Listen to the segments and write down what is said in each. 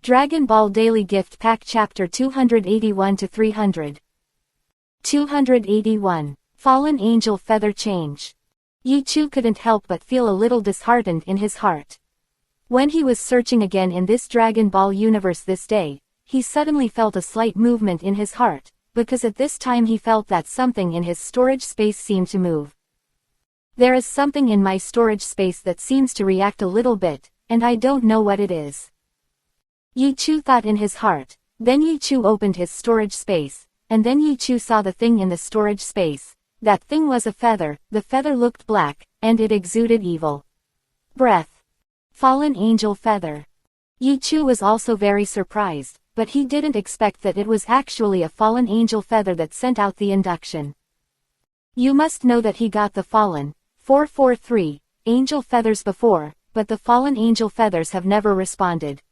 Dragon Ball Daily Gift Pack Chapter 281-300. 281. Fallen Angel Feather Change. Yichu couldn't help but feel a little disheartened in his heart. When he was searching again in this Dragon Ball universe this day, he suddenly felt a slight movement in his heart, because at this time he felt that something in his storage space seemed to move. There is something in my storage space that seems to react a little bit, and I don't know what it is. Yichu thought in his heart. Then Yichu opened his storage space, and then Yichu saw the thing in the storage space. That thing was a feather, the feather looked black, and it exuded evil breath. Fallen Angel Feather. Yichu was also very surprised, but he didn't expect that it was actually a fallen angel feather that sent out the induction. You must know that he got the fallen 443 angel feathers before, but the fallen angel feathers have never responded.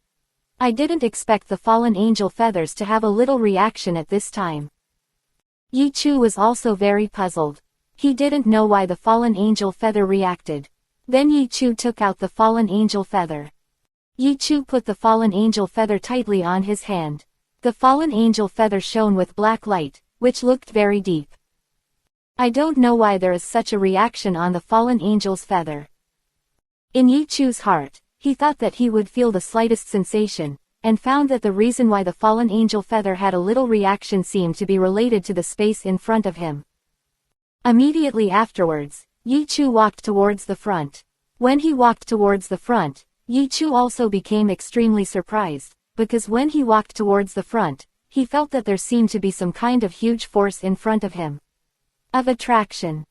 I didn't expect the fallen angel feathers to have a little reaction at this time. Yichu was also very puzzled. He didn't know why the fallen angel feather reacted. Then Yichu took out the fallen angel feather. Yichu put the fallen angel feather tightly on his hand. The fallen angel feather shone with black light, which looked very deep. I don't know why there is such a reaction on the fallen angel's feather. In Yichu's heart, he thought that he would feel the slightest sensation, and found that the reason why the fallen angel feather had a little reaction seemed to be related to the space in front of him. Immediately afterwards, Yichu walked towards the front. When he walked towards the front, Yichu also became extremely surprised, because when he walked towards the front, he felt that there seemed to be some kind of huge force in front of him. Of attraction.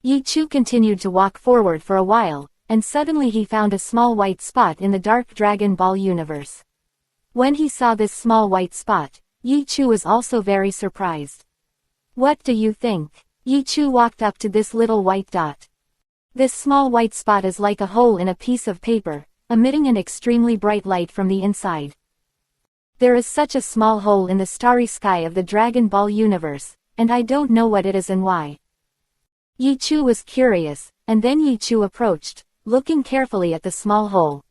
Yichu continued to walk forward for a while, and suddenly he found a small white spot in the dark Dragon Ball universe. When he saw this small white spot, Yichu was also very surprised. What do you think? Yichu walked up to this little white dot. This small white spot is like a hole in a piece of paper, emitting an extremely bright light from the inside. There is such a small hole in the starry sky of the Dragon Ball universe, and I don't know what it is and why. Yichu was curious, and then Yichu approached, looking carefully at the small hole.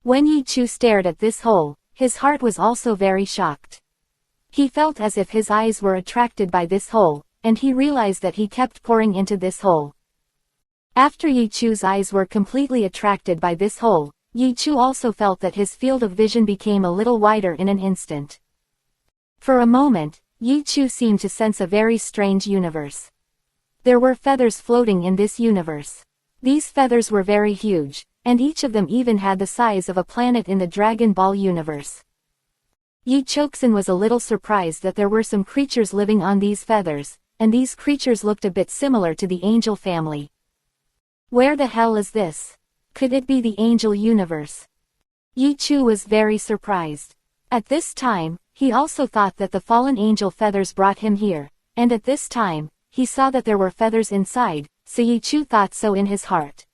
When Yichu stared at this hole, his heart was also very shocked. He felt as if his eyes were attracted by this hole, and he realized that he kept pouring into this hole. After Yichu's eyes were completely attracted by this hole, Yichu also felt that his field of vision became a little wider in an instant. For a moment, Yichu seemed to sense a very strange universe. There were feathers floating in this universe. These feathers were very huge, and each of them even had the size of a planet in the Dragon Ball universe. Yichoxin was a little surprised that there were some creatures living on these feathers, and these creatures looked a bit similar to the angel family. Where the hell is this? Could it be the angel universe? Yichu was very surprised. At this time, he also thought that the fallen angel feathers brought him here, and at this time, he saw that there were feathers inside, so Yichu thought so in his heart.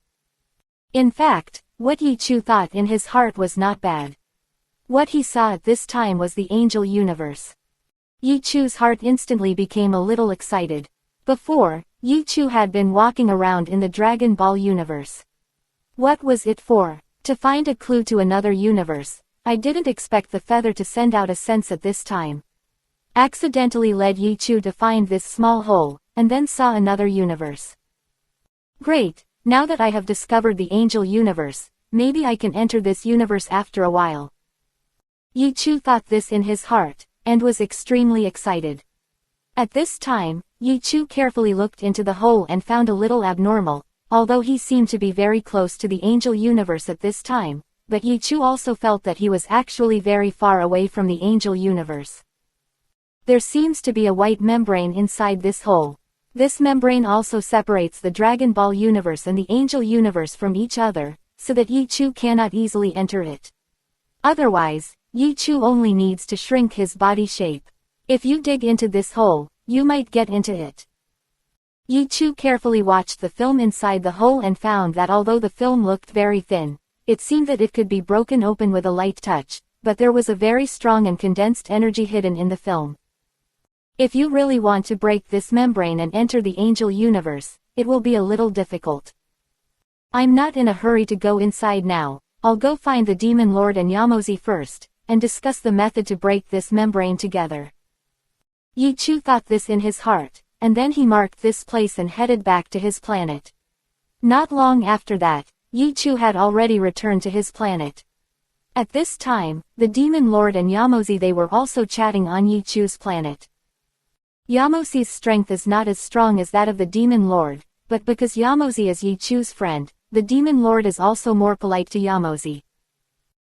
In fact, what Yichu thought in his heart was not bad. What he saw at this time was the angel universe. Yichu's heart instantly became a little excited. Before, Yichu had been walking around in the Dragon Ball universe. What was it for? To find a clue to another universe. I didn't expect the feather to send out a sense at this time. Accidentally led Yichu to find this small hole, and then saw another universe. Great, now that I have discovered the angel universe, maybe I can enter this universe after a while. Yichu thought this in his heart, and was extremely excited. At this time, Yichu carefully looked into the hole and found a little abnormal, although he seemed to be very close to the angel universe at this time, but Yichu also felt that he was actually very far away from the angel universe. There seems to be a white membrane inside this hole. This membrane also separates the Dragon Ball universe and the angel universe from each other, so that Yichu cannot easily enter it. Otherwise, Yichu only needs to shrink his body shape. If you dig into this hole, you might get into it. Yichu carefully watched the film inside the hole and found that although the film looked very thin, it seemed that it could be broken open with a light touch, but there was a very strong and condensed energy hidden in the film. If you really want to break this membrane and enter the angel universe, it will be a little difficult. I'm not in a hurry to go inside now, I'll go find the Demon Lord and Yamozi first, and discuss the method to break this membrane together. Yi Chu thought this in his heart, and then he marked this place and headed back to his planet. Not long after that, Yi Chu had already returned to his planet. At this time, the Demon Lord and Yamosi they were also chatting on Yi Chu's planet. Yamosi's strength is not as strong as that of the Demon Lord, but because Yamosi is Yi Chu's friend, the Demon Lord is also more polite to Yamosi.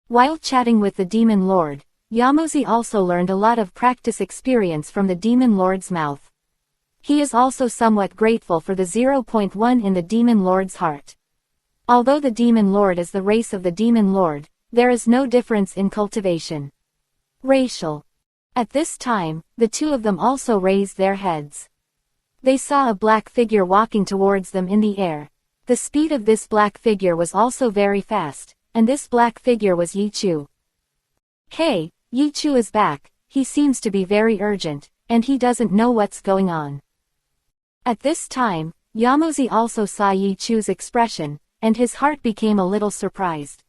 While chatting with the Demon Lord, Yamosi also learned a lot of practice experience from the Demon Lord's mouth. He is also somewhat grateful for the 0.1 in the Demon Lord's heart. Although the Demon Lord is the race of the Demon Lord, there is no difference in cultivation. Racial. At this time, the two of them also raised their heads. They saw a black figure walking towards them in the air. The speed of this black figure was also very fast, and this black figure was Yi Chu. Hey, Yi Chu is back, he seems to be very urgent, and he doesn't know what's going on. At this time, Yamosi also saw Yi Chu's expression, and his heart became a little surprised.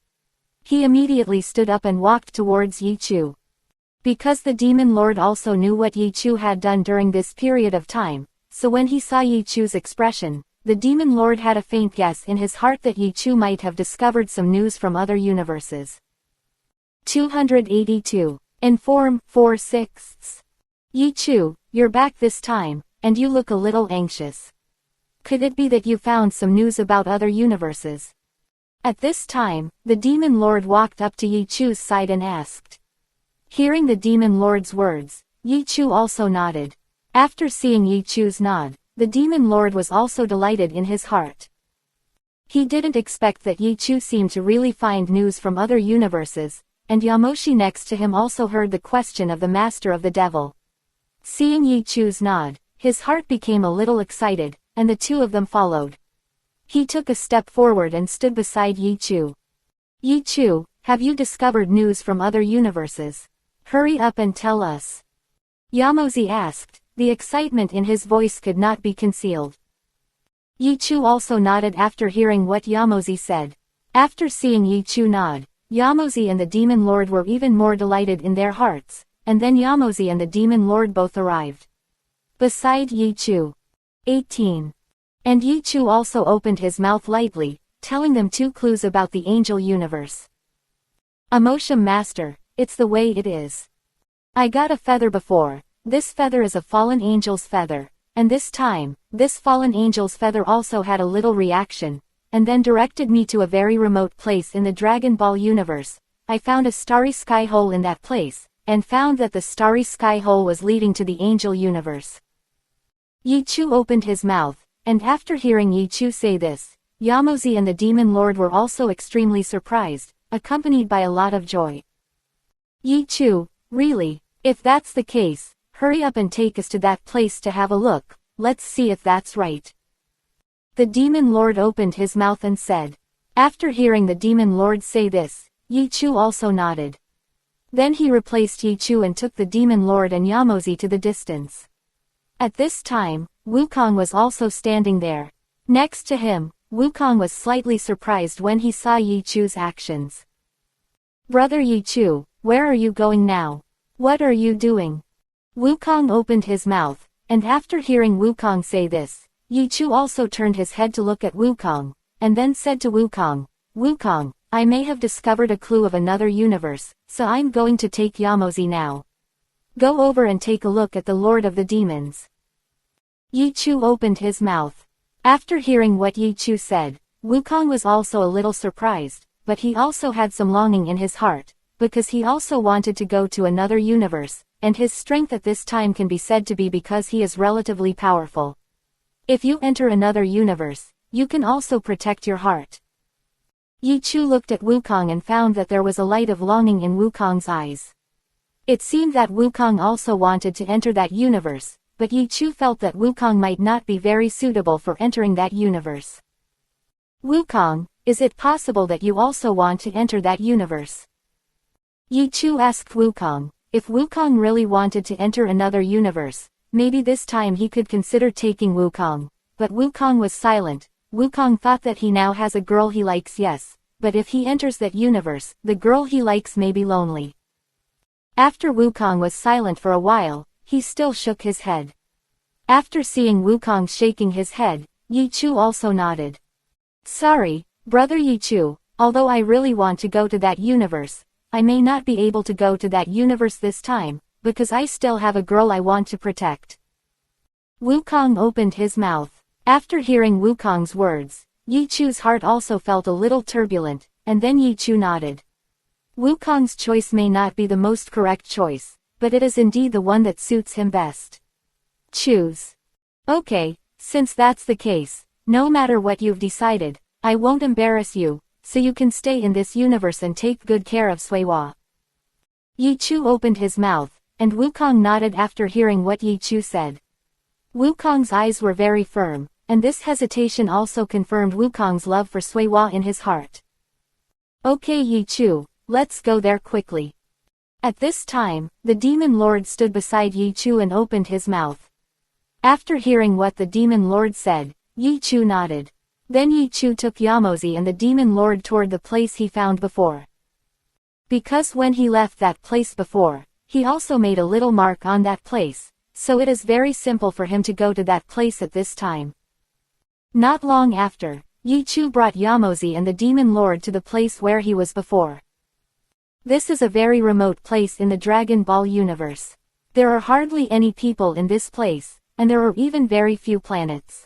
He immediately stood up and walked towards Yi Chu. Because the Demon Lord also knew what Yi Chu had done during this period of time, so when he saw Yi Chu's expression, the Demon Lord had a faint guess in his heart that Yi Chu might have discovered some news from other universes. 282. Inform 4/6. Yi Chu, you're back this time, and you look a little anxious. Could it be that you found some news about other universes? At this time, the Demon Lord walked up to Yi Chu's side and asked. Hearing the Demon Lord's words, Yi Chu also nodded. After seeing Yi Chu's nod, the Demon Lord was also delighted in his heart. He didn't expect that Yi Chu seemed to really find news from other universes, and Yamoshi next to him also heard the question of the Master of the Devil. Seeing Yi Chu's nod, his heart became a little excited, and the two of them followed. He took a step forward and stood beside Yi Chu. Yi Chu, have you discovered news from other universes? Hurry up and tell us. Yamosi asked, the excitement in his voice could not be concealed. Yi Chu also nodded after hearing what Yamosi said. After seeing Yi Chu nod, Yamosi and the Demon Lord were even more delighted in their hearts, and then Yamosi and the Demon Lord both arrived. Beside Yi Chu. 18. And Yi Chu also opened his mouth lightly, telling them 2 clues about the angel universe. Emotion Master, it's the way it is. I got a feather before, this feather is a fallen angel's feather, and this time, this fallen angel's feather also had a little reaction, and then directed me to a very remote place in the Dragon Ball universe. I found a starry sky hole in that place, and found that the starry sky hole was leading to the angel universe. Yi Chu opened his mouth, and after hearing Yi Chu say this, Yamosi and the Demon Lord were also extremely surprised, accompanied by a lot of joy. Yi Chu, really? If that's the case, hurry up and take us to that place to have a look, let's see if that's right. The Demon Lord opened his mouth and said. After hearing the Demon Lord say this, Yi Chu also nodded. Then he replaced Yi Chu and took the Demon Lord and Yamosi to the distance. At this time, Wukong was also standing there. Next to him, Wukong was slightly surprised when he saw Yi Chu's actions. Brother Yi Chu, where are you going now? What are you doing? Wukong opened his mouth, and after hearing Wukong say this, Yi Chu also turned his head to look at Wukong, and then said to Wukong, Wukong, I may have discovered a clue of another universe, so I'm going to take Yamosi now. Go over and take a look at the Lord of the Demons. Yi Chu opened his mouth. After hearing what Yi Chu said, Wukong was also a little surprised, but he also had some longing in his heart, because he also wanted to go to another universe, and his strength at this time can be said to be because he is relatively powerful. If you enter another universe, you can also protect your heart. Yi Chu looked at Wukong and found that there was a light of longing in Wukong's eyes. It seemed that Wukong also wanted to enter that universe, but Yi Chu felt that Wukong might not be very suitable for entering that universe. Wukong, is it possible that you also want to enter that universe? Yi Chu asked Wukong. If Wukong really wanted to enter another universe, maybe this time he could consider taking Wukong, but Wukong was silent. Wukong thought that he now has a girl he likes, yes, but if he enters that universe, the girl he likes may be lonely. After Wukong was silent for a while, he still shook his head. After seeing Wukong shaking his head, Yi Chu also nodded. Sorry, brother Yi Chu, although I really want to go to that universe, I may not be able to go to that universe this time, because I still have a girl I want to protect. Wukong opened his mouth. After hearing Wukong's words, Yi Chu's heart also felt a little turbulent, and then Yi Chu nodded. Wukong's choice may not be the most correct choice, but it is indeed the one that suits him best. Choose. Okay, since that's the case, no matter what you've decided, I won't embarrass you, so you can stay in this universe and take good care of Suihua. Yi Chu opened his mouth, and Wukong nodded after hearing what Yi Chu said. Wukong's eyes were very firm, and this hesitation also confirmed Wukong's love for Suihua in his heart. Okay Yi Chu, let's go there quickly. At this time, the Demon Lord stood beside Yi Chu and opened his mouth. After hearing what the Demon Lord said, Yi Chu nodded. Then Yi Chu took Yamozi and the Demon Lord toward the place he found before. Because when he left that place before, he also made a little mark on that place, so it is very simple for him to go to that place at this time. Not long after, Yi Chu brought Yamozi and the Demon Lord to the place where he was before. This is a very remote place in the Dragon Ball universe. There are hardly any people in this place, and there are even very few planets.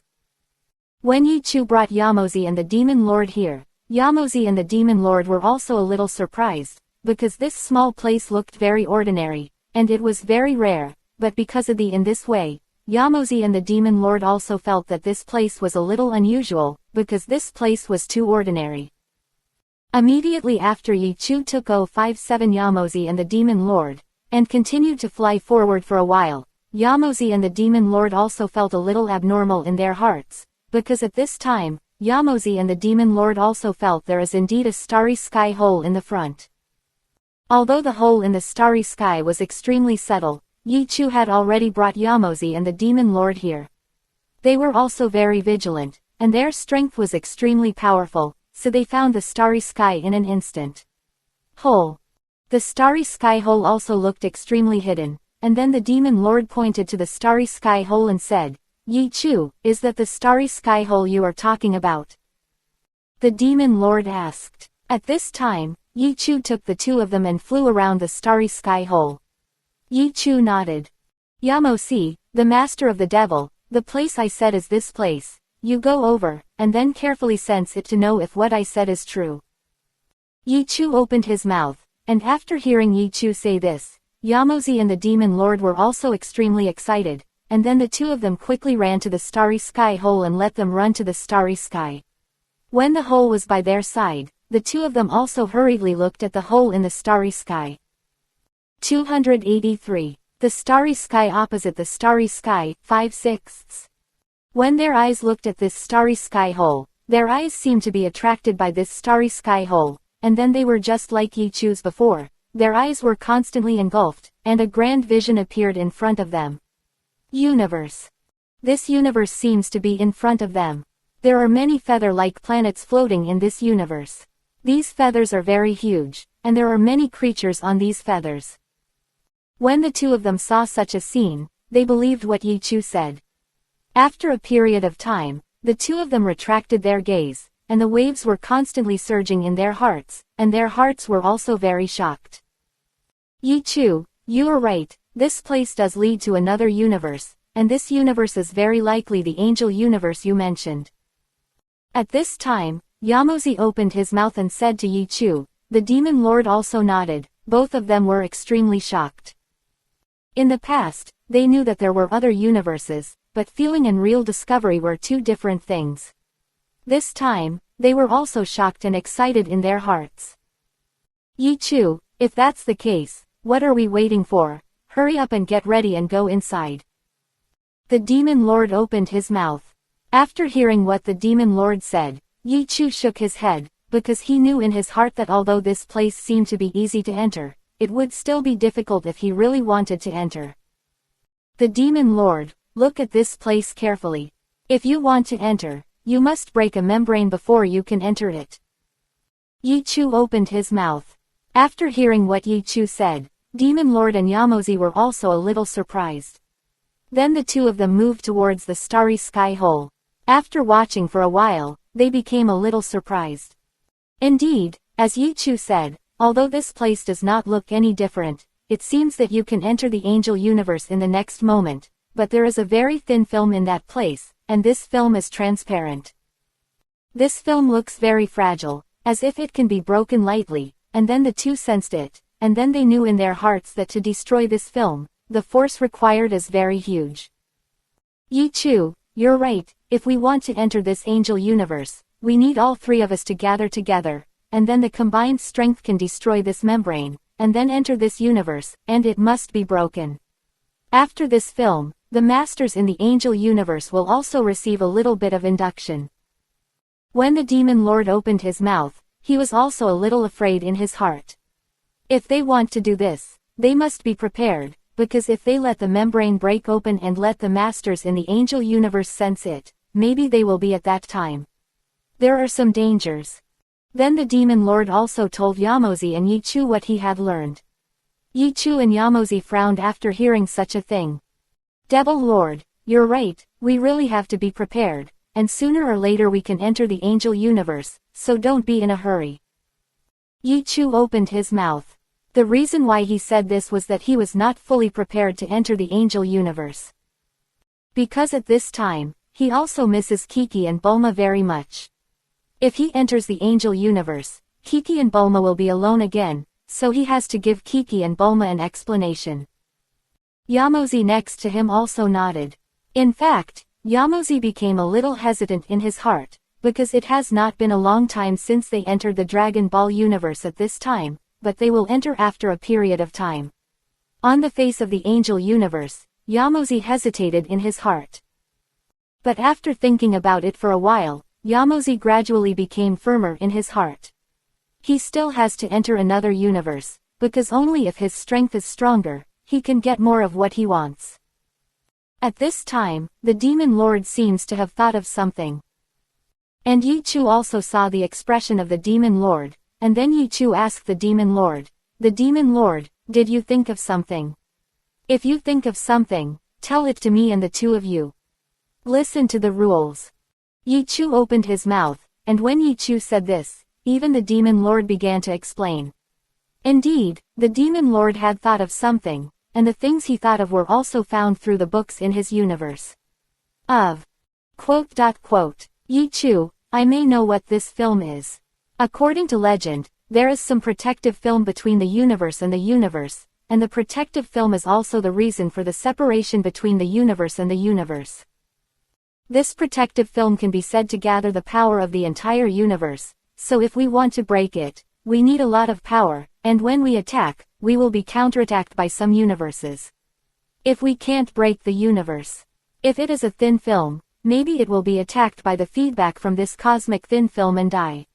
When Yi Chu brought Yamozi and the Demon Lord here, Yamozi and the Demon Lord were also a little surprised, because this small place looked very ordinary, and it was very rare, but because of in this way, Yamozi and the Demon Lord also felt that this place was a little unusual, because this place was too ordinary. Immediately after Yi Chu took 057 Yamozi and the Demon Lord, and continued to fly forward for a while, Yamozi and the Demon Lord also felt a little abnormal in their hearts, because at this time, Yamozi and the Demon Lord also felt there is indeed a starry sky hole in the front. Although the hole in the starry sky was extremely subtle, Yi Chu had already brought Yamozi and the Demon Lord here. They were also very vigilant, and their strength was extremely powerful, so they found the starry sky in an instant. Hole. The starry sky hole also looked extremely hidden, and then the Demon Lord pointed to the starry sky hole and said, Yi Chu, is that the starry sky hole you are talking about? The Demon Lord asked. At this time, Yi Chu took the two of them and flew around the starry sky hole. Yi Chu nodded. Yamozi, the master of the devil, the place I said is this place. You go over, and then carefully sense it to know if what I said is true. Yi Chu opened his mouth, and after hearing Yi Chu say this, Yamozi and the Demon Lord were also extremely excited, and then the two of them quickly ran to the starry sky hole and let them run to the starry sky. When the hole was by their side, the two of them also hurriedly looked at the hole in the starry sky. 283. The starry sky opposite the starry sky, 5/6. When their eyes looked at this starry sky hole, their eyes seemed to be attracted by this starry sky hole, and then they were just like Yi Chu's before. Their eyes were constantly engulfed, and a grand vision appeared in front of them. Universe. This universe seems to be in front of them. There are many feather-like planets floating in this universe. These feathers are very huge, and there are many creatures on these feathers. When the two of them saw such a scene, they believed what Yi Chu said. After a period of time, the two of them retracted their gaze, and the waves were constantly surging in their hearts, and their hearts were also very shocked. Yi Chu, you are right, this place does lead to another universe, and this universe is very likely the angel universe you mentioned. At this time, Yamozi opened his mouth and said to Yi Chu, the Demon Lord also nodded, both of them were extremely shocked. In the past, they knew that there were other universes, but feeling and real discovery were two different things. This time, they were also shocked and excited in their hearts. Yi Chu, if that's the case, what are we waiting for? Hurry up and get ready and go inside. The Demon Lord opened his mouth. After hearing what the Demon Lord said, Yi Chu shook his head, because he knew in his heart that although this place seemed to be easy to enter, it would still be difficult if he really wanted to enter. The Demon Lord, look at this place carefully. If you want to enter, you must break a membrane before you can enter it. Yi Chu opened his mouth. After hearing what Yi Chu said, Demon Lord and Yamozi were also a little surprised. Then the two of them moved towards the starry sky hole. After watching for a while, they became a little surprised. Indeed, as Yichu said, although this place does not look any different, it seems that you can enter the angel universe in the next moment, but there is a very thin film in that place, and this film is transparent. This film looks very fragile, as if it can be broken lightly, and then the two sensed it, and then they knew in their hearts that to destroy this film, the force required is very huge. Yichu, you're right, if we want to enter this angel universe, we need all three of us to gather together, and then the combined strength can destroy this membrane, and then enter this universe, and it must be broken. After this film, the masters in the angel universe will also receive a little bit of induction. When the Demon Lord opened his mouth, he was also a little afraid in his heart. If they want to do this, they must be prepared, because if they let the membrane break open and let the masters in the angel universe sense it, maybe they will be at that time. There are some dangers. Then the Demon Lord also told Yamozi and Yichu what he had learned. Yichu and Yamozi frowned after hearing such a thing. Devil Lord, you're right, we really have to be prepared, and sooner or later we can enter the angel universe, so don't be in a hurry. Yichu opened his mouth. The reason why he said this was that he was not fully prepared to enter the angel universe. Because at this time, he also misses Kiki and Bulma very much. If he enters the angel universe, Kiki and Bulma will be alone again, so he has to give Kiki and Bulma an explanation. Yamozi next to him also nodded. In fact, Yamozi became a little hesitant in his heart, because it has not been a long time since they entered the Dragon Ball universe at this time, but they will enter after a period of time. On the face of the angel universe, Yamozi hesitated in his heart. But after thinking about it for a while, Yamozi gradually became firmer in his heart. He still has to enter another universe, because only if his strength is stronger, he can get more of what he wants. At this time, the Demon Lord seems to have thought of something. And Yichu also saw the expression of the Demon Lord, and then Yichu asked the Demon Lord, "The Demon Lord, did you think of something? If you think of something, tell it to me and the two of you. Listen to the rules." Yichu opened his mouth, and when Yichu said this, even the Demon Lord began to explain. Indeed, the Demon Lord had thought of something, and the things he thought of were also found through the books in his universe. Yichu, I may know what this film is. According to legend, there is some protective film between the universe, and the protective film is also the reason for the separation between the universe and the universe. This protective film can be said to gather the power of the entire universe, so if we want to break it, we need a lot of power, and when we attack, we will be counterattacked by some universes. If we can't break the universe, if it is a thin film, maybe it will be attacked by the feedback from this cosmic thin film and die.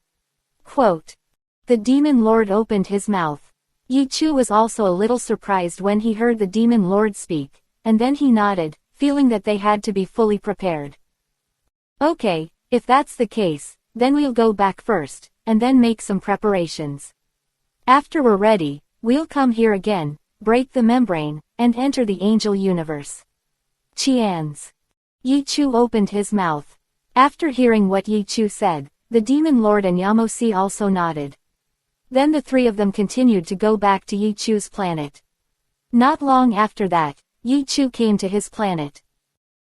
The Demon Lord opened his mouth. Yichu was also a little surprised when he heard the Demon Lord speak, and then he nodded, feeling that they had to be fully prepared. Okay, if that's the case, then we'll go back first, and then make some preparations. After we're ready, we'll come here again, break the membrane, and enter the angel universe. Qian's. Yichu opened his mouth. After hearing what Yichu said, the Demon Lord and Yamozi also nodded. Then the three of them continued to go back to Yichu's planet. Not long after that, Yichu came to his planet.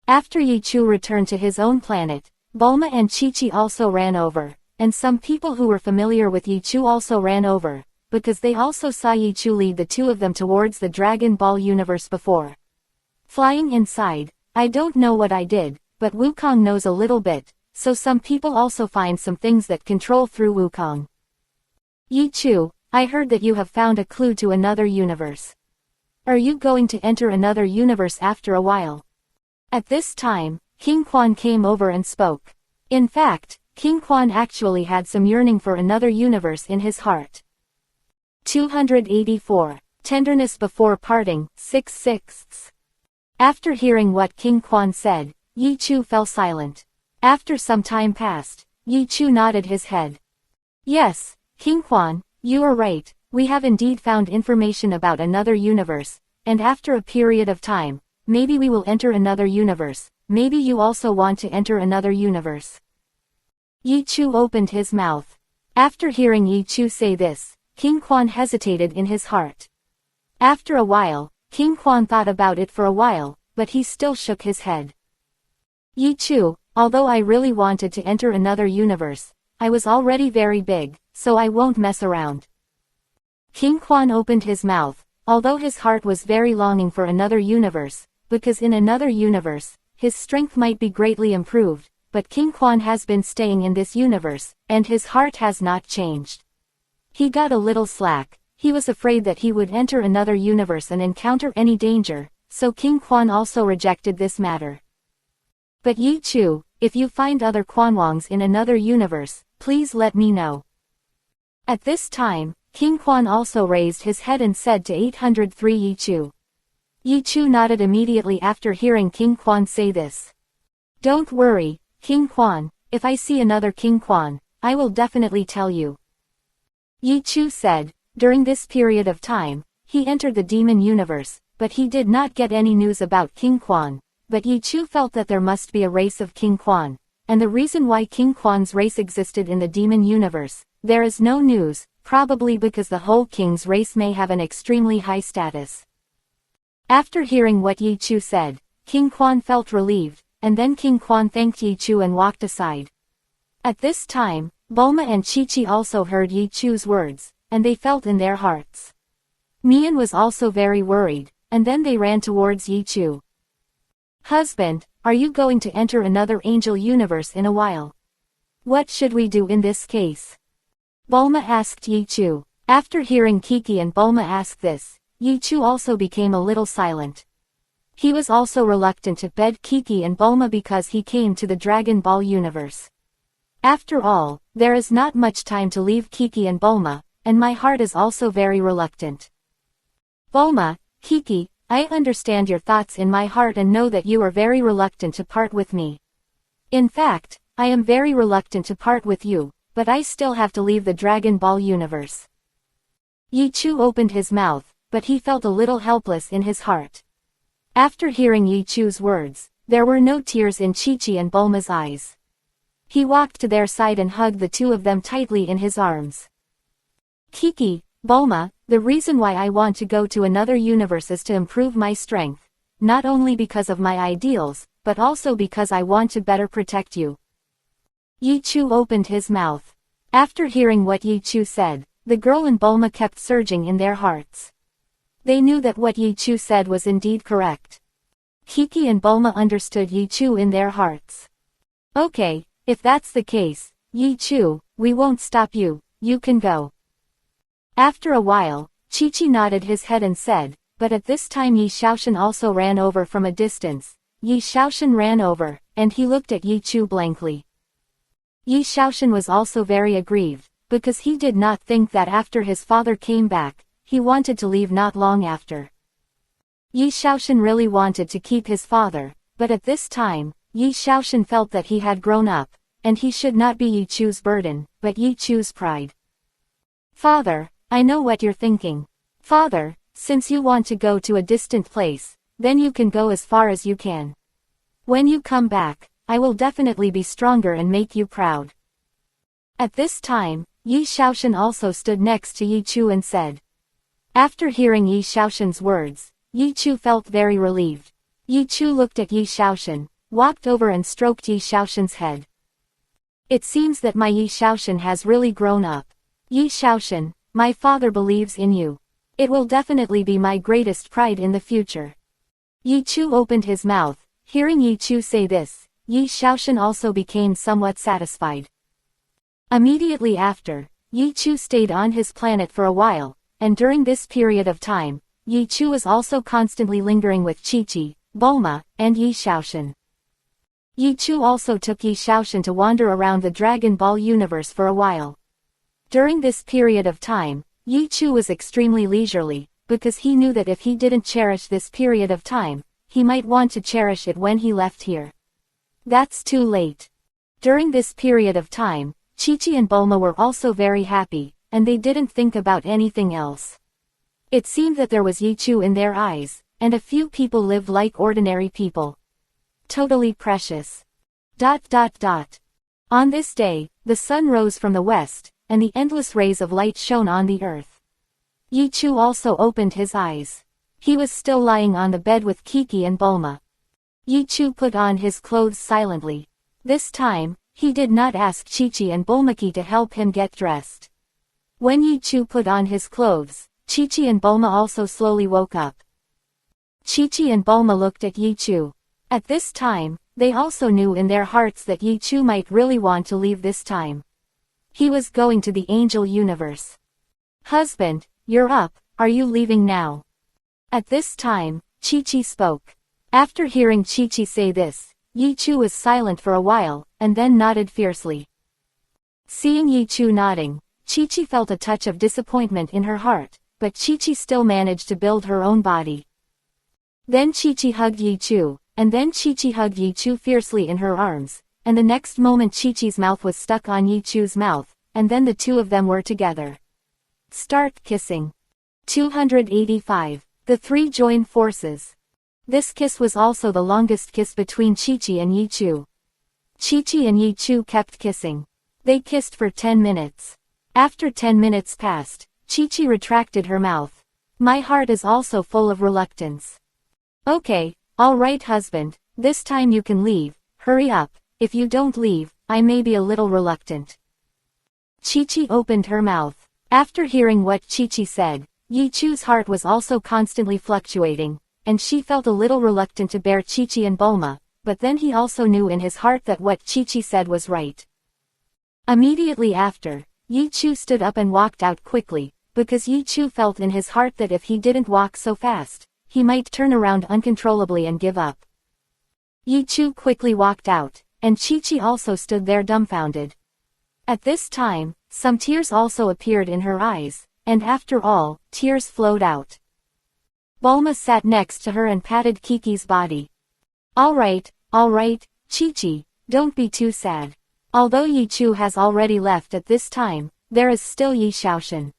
After Yichu returned to his own planet, Bulma and Chi-Chi also ran over, and some people who were familiar with Yichu also ran over, because they also saw Yichu lead the two of them towards the Dragon Ball universe before. Flying inside, I don't know what I did, but Wukong knows a little bit, so some people also find some things that control through Wukong. Yichu, I heard that you have found a clue to another universe. Are you going to enter another universe after a while? At this time, King Quan came over and spoke. In fact, King Quan actually had some yearning for another universe in his heart. 284. Tenderness before parting, 6/6. After hearing what King Quan said, Yichu fell silent. After some time passed, Yichu nodded his head. Yes, King Quan, you are right, we have indeed found information about another universe, and after a period of time, maybe we will enter another universe, maybe you also want to enter another universe." Yi Chu opened his mouth. After hearing Yi Chu say this, King Quan hesitated in his heart. After a while, King Quan thought about it for a while, but he still shook his head. "Yi Chu, although I really wanted to enter another universe, I was already very big, so I won't mess around." King Quan opened his mouth, although his heart was very longing for another universe, because in another universe, his strength might be greatly improved, but King Quan has been staying in this universe, and his heart has not changed. He got a little slack. He was afraid that he would enter another universe and encounter any danger, so King Quan also rejected this matter. "But Yi Chu, if you find other Quanwongs in another universe, please let me know." At this time, King Quan also raised his head and said to 803 Yi Chu. Yi Chu nodded immediately after hearing King Quan say this. "Don't worry, King Quan, if I see another King Quan, I will definitely tell you." Yi Chu said. During this period of time, he entered the demon universe, but he did not get any news about King Quan. But Yi Chu felt that there must be a race of King Quan, and the reason why King Quan's race existed in the demon universe, there is no news, probably because the whole king's race may have an extremely high status. After hearing what Yi Chu said, King Quan felt relieved, and then King Quan thanked Yi Chu and walked aside. At this time, Bulma and Chi-Chi also heard Yi Chu's words, and they felt in their hearts. Mian was also very worried, and then they ran towards Yi Chu. "Husband, are you going to enter another angel universe in a while? What should we do in this case?" Bulma asked Yi Chu. After hearing Kiki and Bulma ask this, Yi Chu also became a little silent. He was also reluctant to bed Kiki and Bulma because he came to the Dragon Ball universe. After all, there is not much time to leave Kiki and Bulma, and my heart is also very reluctant. "Bulma, Kiki, I understand your thoughts in my heart and know that you are very reluctant to part with me. In fact, I am very reluctant to part with you, but I still have to leave the Dragon Ball universe." Yi Chu opened his mouth, but he felt a little helpless in his heart. After hearing Yi Chu's words, there were no tears in Chi-Chi and Bulma's eyes. He walked to their side and hugged the two of them tightly in his arms. "Kiki, Bulma, the reason why I want to go to another universe is to improve my strength, not only because of my ideals, but also because I want to better protect you." Yi Chu opened his mouth. After hearing what Yi Chu said, the girl and Bulma kept surging in their hearts. They knew that what Yi Chu said was indeed correct. Kiki and Bulma understood Yi Chu in their hearts. "Okay, if that's the case, Yi Chu, we won't stop you, you can go." After a while, Chi-Chi nodded his head and said, but at this time Yi Xiaoshan also ran over from a distance. Yi Xiaoshan ran over, and he looked at Yi Chu blankly. Yi Xiaoshan was also very aggrieved, because he did not think that after his father came back, he wanted to leave not long after. Yi Xiaoshan really wanted to keep his father, but at this time, Yi Xiaoshan felt that he had grown up, and he should not be Yi Chu's burden, but Yi Chu's pride. "Father, I know what you're thinking. Father, since you want to go to a distant place, then you can go as far as you can. When you come back, I will definitely be stronger and make you proud." At this time, Yi Xiaoshan also stood next to Yi Chu and said. After hearing Yi Xiaoshan's words, Yi Chu felt very relieved. Yi Chu looked at Yi Xiaoshan, walked over and stroked Yi Xiaoshan's head. "It seems that my Yi Xiaoshan has really grown up. Yi Xiaoshan, my father believes in you. It will definitely be my greatest pride in the future." Yi Chu opened his mouth. Hearing Yi Chu say this, Yi Xiaoshan also became somewhat satisfied. Immediately after, Yi Chu stayed on his planet for a while, and during this period of time, Yi Chu was also constantly lingering with Chi-Chi, Bulma, and Yi Xiaoshan. Yi Chu also took Yi Xiaoshan to wander around the Dragon Ball universe for a while. During this period of time, Yi Chu was extremely leisurely, because he knew that if he didn't cherish this period of time, he might want to cherish it when he left here. That's too late. During this period of time, Chi-Chi and Bulma were also very happy, and they didn't think about anything else. It seemed that there was Yichu in their eyes, and a few people lived like ordinary people. Totally precious. On this day, the sun rose from the west, and the endless rays of light shone on the earth. Yichu also opened his eyes. He was still lying on the bed with Kiki and Bulma. Yichu put on his clothes silently. This time, he did not ask Chi-Chi and Bulmaki to help him get dressed. When Yichu put on his clothes, Chi-Chi and Bulma also slowly woke up. Chi-Chi and Bulma looked at Yichu. At this time, they also knew in their hearts that Yichu might really want to leave this time. He was going to the angel universe. "Husband, you're up, are you leaving now?" At this time, Chi-Chi spoke. After hearing Chi-Chi say this, Yichu was silent for a while, and then nodded fiercely. Seeing Yichu nodding, Chi-Chi felt a touch of disappointment in her heart, but Chi-Chi still managed to build her own body. Then Chi-Chi hugged Yichu, and then Chi-Chi hugged Yichu fiercely in her arms, and the next moment Chi-Chi's mouth was stuck on Yichu's mouth, and then the two of them were together. Start kissing. 285. The three join forces. This kiss was also the longest kiss between Chi-Chi and Yichu. Chi-Chi and Yichu kept kissing. They kissed for 10 minutes. After 10 minutes passed, Chi-Chi retracted her mouth. "My heart is also full of reluctance." "Okay, all right husband, this time you can leave, hurry up, if you don't leave, I may be a little reluctant." Chi-Chi opened her mouth. After hearing what Chi-Chi said, Yichu's heart was also constantly fluctuating, and she felt a little reluctant to bear Chi-Chi and Bulma, but then he also knew in his heart that what Chi-Chi said was right. Immediately after, Yichu stood up and walked out quickly, because Yichu felt in his heart that if he didn't walk so fast, he might turn around uncontrollably and give up. Yichu quickly walked out, and Chi-Chi also stood there dumbfounded. At this time, some tears also appeared in her eyes, and after all, tears flowed out. Bulma sat next to her and patted Kiki's body. All right, Chi-Chi, don't be too sad. Although Yichu has already left at this time, there is still Yi Xiaoshan.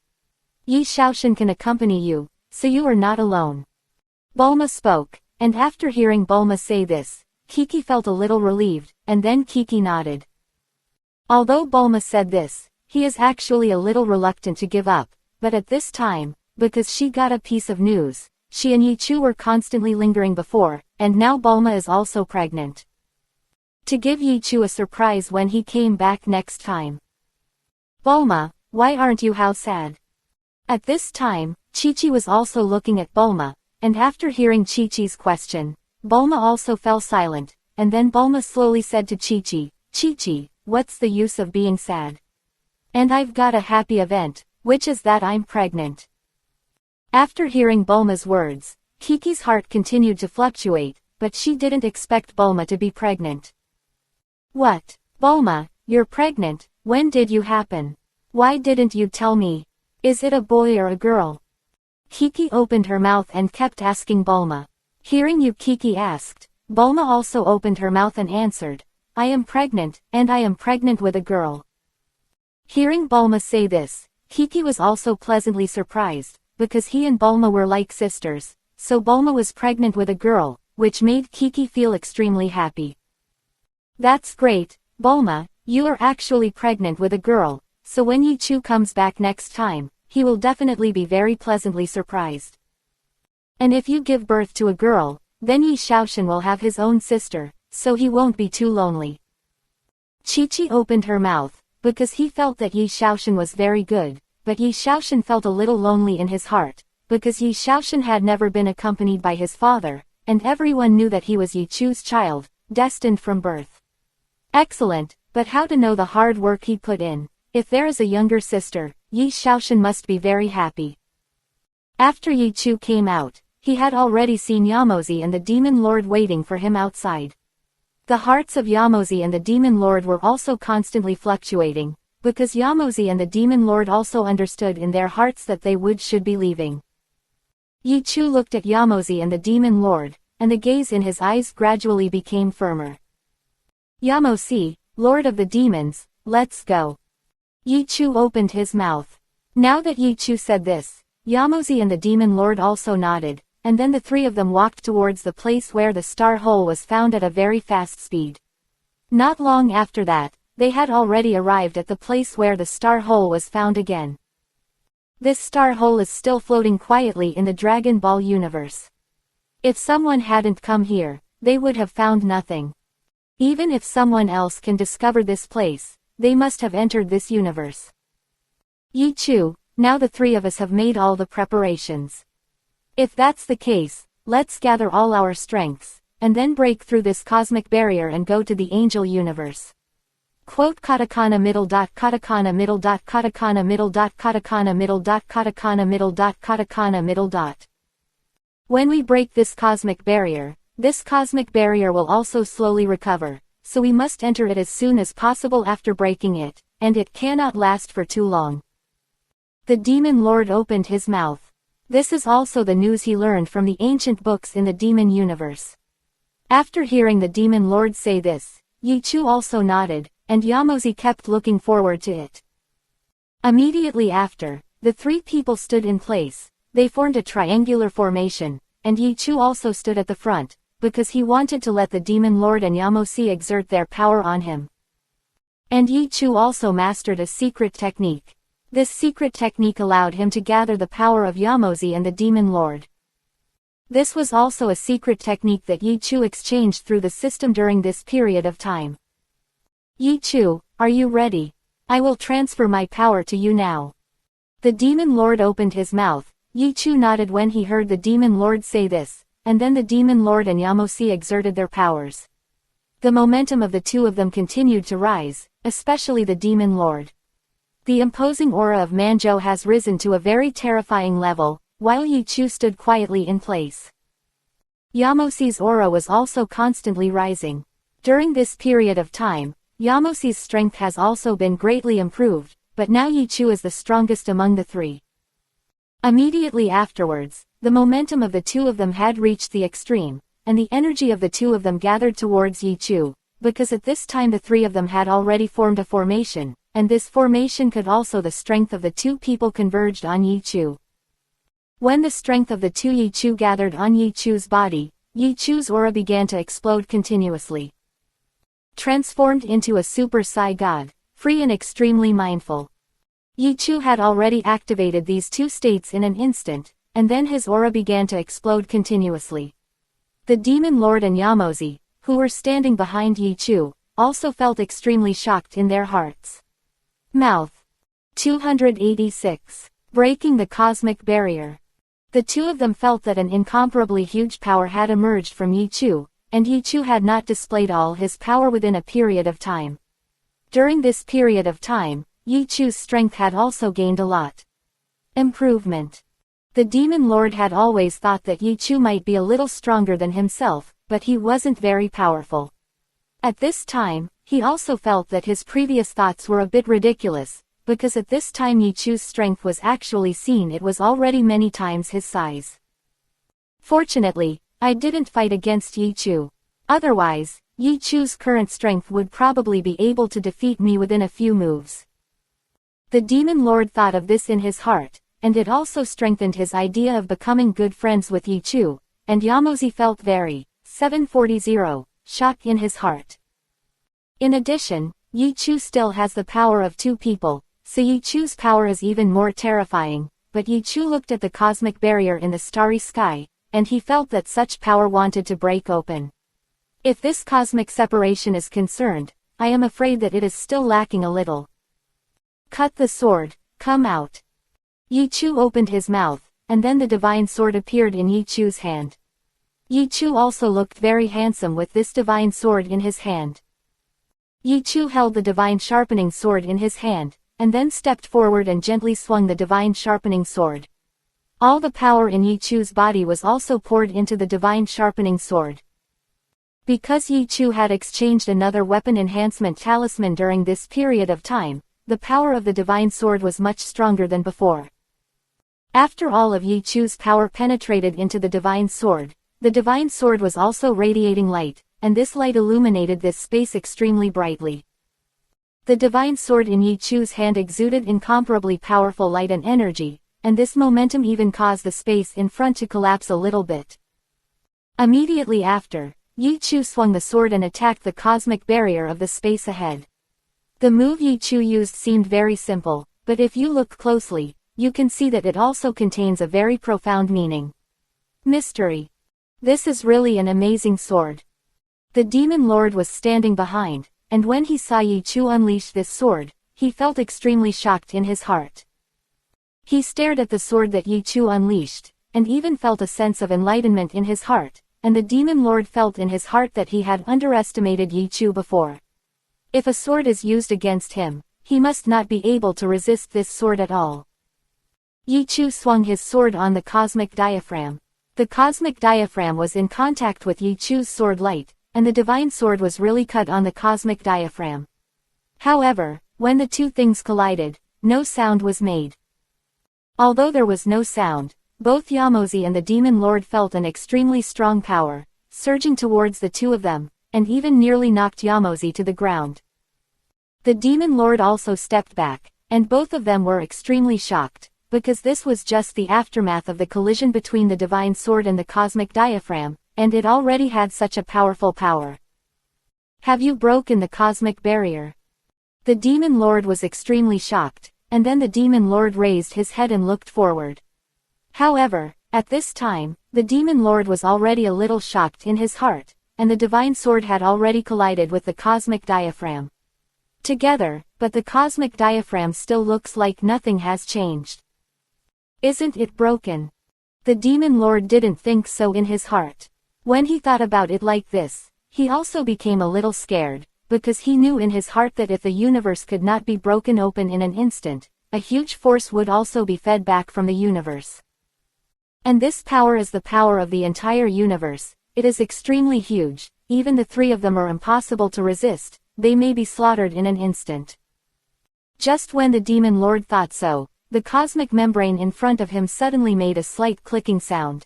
Yi Xiaoshan can accompany you, so you are not alone." Bulma spoke, and after hearing Bulma say this, Kiki felt a little relieved, and then Kiki nodded. Although Bulma said this, he is actually a little reluctant to give up, but at this time, because she got a piece of news, she and Yichu were constantly lingering before, and now Bulma is also pregnant. To give Yichu a surprise when he came back next time. "Bulma, why aren't you how sad?" At this time, Chi-Chi was also looking at Bulma, and after hearing Chi-Chi's question, Bulma also fell silent, and then Bulma slowly said to Chi-Chi, "Chi-Chi, what's the use of being sad? And I've got a happy event, which is that I'm pregnant." After hearing Bulma's words, Kiki's heart continued to fluctuate, but she didn't expect Bulma to be pregnant. "What? Bulma, you're pregnant, when did you happen? Why didn't you tell me? Is it a boy or a girl?" Kiki opened her mouth and kept asking Bulma. Hearing Kiki asked, Bulma also opened her mouth and answered, "I am pregnant, and I am pregnant with a girl." Hearing Bulma say this, Kiki was also pleasantly surprised, because he and Bulma were like sisters, so Bulma was pregnant with a girl, which made Kiki feel extremely happy. "That's great, Bulma, you are actually pregnant with a girl, so when Yichu comes back next time, he will definitely be very pleasantly surprised. And if you give birth to a girl, then Yi Xiaoshan will have his own sister, so he won't be too lonely." Chi-Chi opened her mouth, because he felt that Yi Xiaoshan was very good, but Yi Xiaoshan felt a little lonely in his heart, because Yi Xiaoshan had never been accompanied by his father, and everyone knew that he was Yichu's child, destined from birth. Excellent, but how to know the hard work he put in? If there is a younger sister, Yi Xiaoshan must be very happy. After Yichu came out, he had already seen Yamozi and the Demon Lord waiting for him outside. The hearts of Yamozi and the Demon Lord were also constantly fluctuating, because Yamozi and the Demon Lord also understood in their hearts that they should be leaving. Yichu looked at Yamozi and the Demon Lord, and the gaze in his eyes gradually became firmer. "Yamozi, Lord of the Demons, let's go." Yichu opened his mouth. Now that Yi Chu said this, Yamozi and the Demon Lord also nodded, and then the three of them walked towards the place where the star hole was found at a very fast speed. Not long after that, they had already arrived at the place where the star hole was found again. This star hole is still floating quietly in the Dragon Ball universe. If someone hadn't come here, they would have found nothing. Even if someone else can discover this place, they must have entered this universe. Yi Chu, now the three of us have made all the preparations. If that's the case, let's gather all our strengths, and then break through this cosmic barrier and go to the angel universe. Quote katakana middle dot katakana middle dot katakana middle dot katakana middle dot katakana middle dot katakana middle dot. When we break this cosmic barrier will also slowly recover, so we must enter it as soon as possible after breaking it, and it cannot last for too long. The Demon Lord opened his mouth. This is also the news he learned from the ancient books in the demon universe. After hearing the Demon Lord say this, Yi Chu also nodded, and Yamozi kept looking forward to it. Immediately after, the three people stood in place. They formed a triangular formation, and Yi Chu also stood at the front, because he wanted to let the Demon Lord and Yamozi exert their power on him. And Yi Chu also mastered a secret technique. This secret technique allowed him to gather the power of Yamozi and the Demon Lord. This was also a secret technique that Yi Chu exchanged through the system during this period of time. Yi Chu, are you ready? I will transfer my power to you now. The Demon Lord opened his mouth. Yi Chu nodded when he heard the Demon Lord say this, and then the Demon Lord and Yamozi exerted their powers. The momentum of the two of them continued to rise, especially the Demon Lord. The imposing aura of Manjo has risen to a very terrifying level, while Yi Chu stood quietly in place. Yamozi's aura was also constantly rising. During this period of time, Yamozi's strength has also been greatly improved, but now Yi Chu is the strongest among the three. Immediately afterwards, the momentum of the two of them had reached the extreme, and the energy of the two of them gathered towards Yi Chu, because at this time the three of them had already formed a formation, and this formation could also the strength of the two people converged on Yi Chu. When the strength of the two Yi Chu gathered on Yi Chu's body, Yi Chu's aura began to explode continuously. Transformed into a super Psy god, free and extremely mindful. Yi Chu had already activated these two states in an instant, and then his aura began to explode continuously. The Demon Lord and Yamozi, who were standing behind Yi Chu, also felt extremely shocked in their hearts. Mouth. 286. Breaking the cosmic barrier. The two of them felt that an incomparably huge power had emerged from Yi Chu, and Yi Chu had not displayed all his power within a period of time. During this period of time, Yi Chu's strength had also gained a lot. Improvement. The Demon Lord had always thought that Yi Chu might be a little stronger than himself, but he wasn't very powerful. At this time, he also felt that his previous thoughts were a bit ridiculous, because at this time Yi Chu's strength was actually seen it was already many times his size. Fortunately, I didn't fight against Yi Chu. Otherwise, Yi Chu's current strength would probably be able to defeat me within a few moves. The Demon Lord thought of this in his heart, and it also strengthened his idea of becoming good friends with Yi Chu, and Yamozi felt very, 740, shock in his heart. In addition, Yi Chu still has the power of two people, so Yi Chu's power is even more terrifying, but Yi Chu looked at the cosmic barrier in the starry sky, and he felt that such power wanted to break open. If this cosmic separation is concerned, I am afraid that it is still lacking a little. Cut the sword, come out. Yi Chu opened his mouth, and then the divine sword appeared in Yi Chu's hand. Yi Chu also looked very handsome with this divine sword in his hand. Yi Chu held the divine sharpening sword in his hand, and then stepped forward and gently swung the divine sharpening sword. All the power in Yi Chu's body was also poured into the divine sharpening sword. Because Yi Chu had exchanged another weapon enhancement talisman during this period of time, the power of the divine sword was much stronger than before. After all of Yi Chu's power penetrated into the divine sword was also radiating light, and this light illuminated this space extremely brightly. The divine sword in Yi Chu's hand exuded incomparably powerful light and energy, and this momentum even caused the space in front to collapse a little bit. Immediately after, Yi Chu swung the sword and attacked the cosmic barrier of the space ahead. The move Yi Chu used seemed very simple, but if you look closely, you can see that it also contains a very profound meaning. Mystery. This is really an amazing sword. The demon lord was standing behind, and when he saw Yi Chu unleash this sword, he felt extremely shocked in his heart. He stared at the sword that Yi Chu unleashed, and even felt a sense of enlightenment in his heart, and the demon lord felt in his heart that he had underestimated Yi Chu before. If a sword is used against him, he must not be able to resist this sword at all. Yi Chu swung his sword on the cosmic diaphragm. The cosmic diaphragm was in contact with Yi Chu's sword light, and the divine sword was really cut on the cosmic diaphragm. However, when the two things collided, no sound was made. Although there was no sound, both Yamozi and the demon lord felt an extremely strong power, surging towards the two of them, and even nearly knocked Yamozi to the ground. The demon lord also stepped back, and both of them were extremely shocked, because this was just the aftermath of the collision between the divine sword and the cosmic diaphragm, and it already had such a powerful power. Have you broken the cosmic barrier? The demon lord was extremely shocked, and then the demon lord raised his head and looked forward. However, at this time, the demon lord was already a little shocked in his heart, and the divine sword had already collided with the cosmic diaphragm. Together, but the cosmic diaphragm still looks like nothing has changed. Isn't it broken? The demon lord didn't think so in his heart. When he thought about it like this, he also became a little scared, because he knew in his heart that if the universe could not be broken open in an instant, a huge force would also be fed back from the universe. And this power is the power of the entire universe. It is extremely huge, even the three of them are impossible to resist, they may be slaughtered in an instant. Just when the demon lord thought so, the cosmic membrane in front of him suddenly made a slight clicking sound.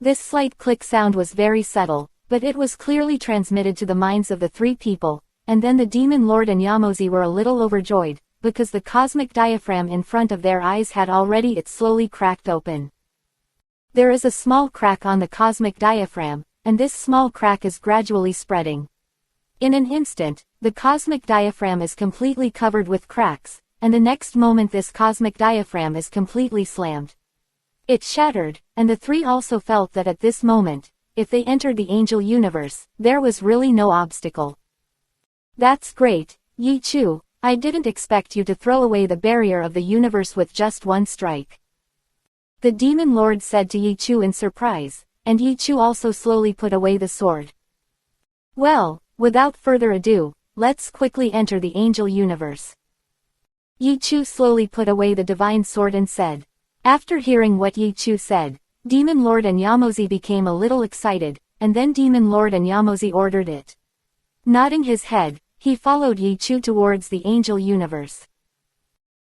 This slight click sound was very subtle, but it was clearly transmitted to the minds of the three people, and then the demon lord and Yamozi were a little overjoyed, because the cosmic diaphragm in front of their eyes had already slowly cracked open. There is a small crack on the cosmic diaphragm, and this small crack is gradually spreading. In an instant, the cosmic diaphragm is completely covered with cracks, and the next moment this cosmic diaphragm is completely slammed. It shattered, and the three also felt that at this moment, if they entered the angel universe, there was really no obstacle. That's great, Yi Chu, I didn't expect you to throw away the barrier of the universe with just one strike. The demon lord said to Yi Chu in surprise, and Yi Chu also slowly put away the sword. Well, without further ado, let's quickly enter the angel universe. Yi Chu slowly put away the divine sword and said. After hearing what Yi Chu said, Demon Lord and Yamozi became a little excited, and then Demon Lord and Yamozi ordered it. Nodding his head, he followed Yi Chu towards the angel universe.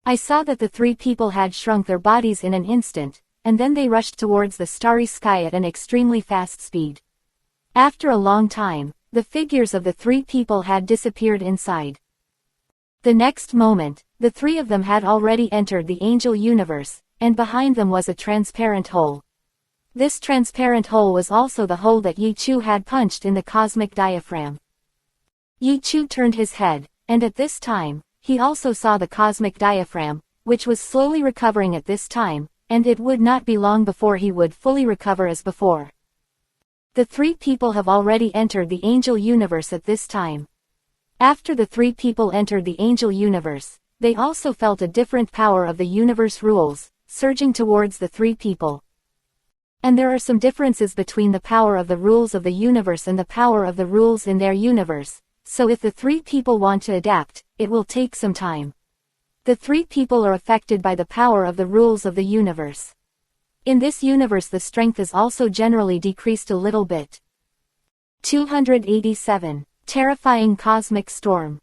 I saw that the three people had shrunk their bodies in an instant, and then they rushed towards the starry sky at an extremely fast speed. After a long time, the figures of the three people had disappeared inside. The next moment, the three of them had already entered the angel universe, and behind them was a transparent hole. This transparent hole was also the hole that Yi Chu had punched in the cosmic diaphragm. Yi Chu turned his head, and at this time, he also saw the cosmic diaphragm, which was slowly recovering at this time, and it would not be long before he would fully recover as before. The three people have already entered the angel universe at this time. After the three people entered the angel universe, they also felt a different power of the universe rules, surging towards the three people. And there are some differences between the power of the rules of the universe and the power of the rules in their universe, so if the three people want to adapt, it will take some time. The three people are affected by the power of the rules of the universe. In this universe the strength is also generally decreased a little bit. 287. Terrifying Cosmic Storm.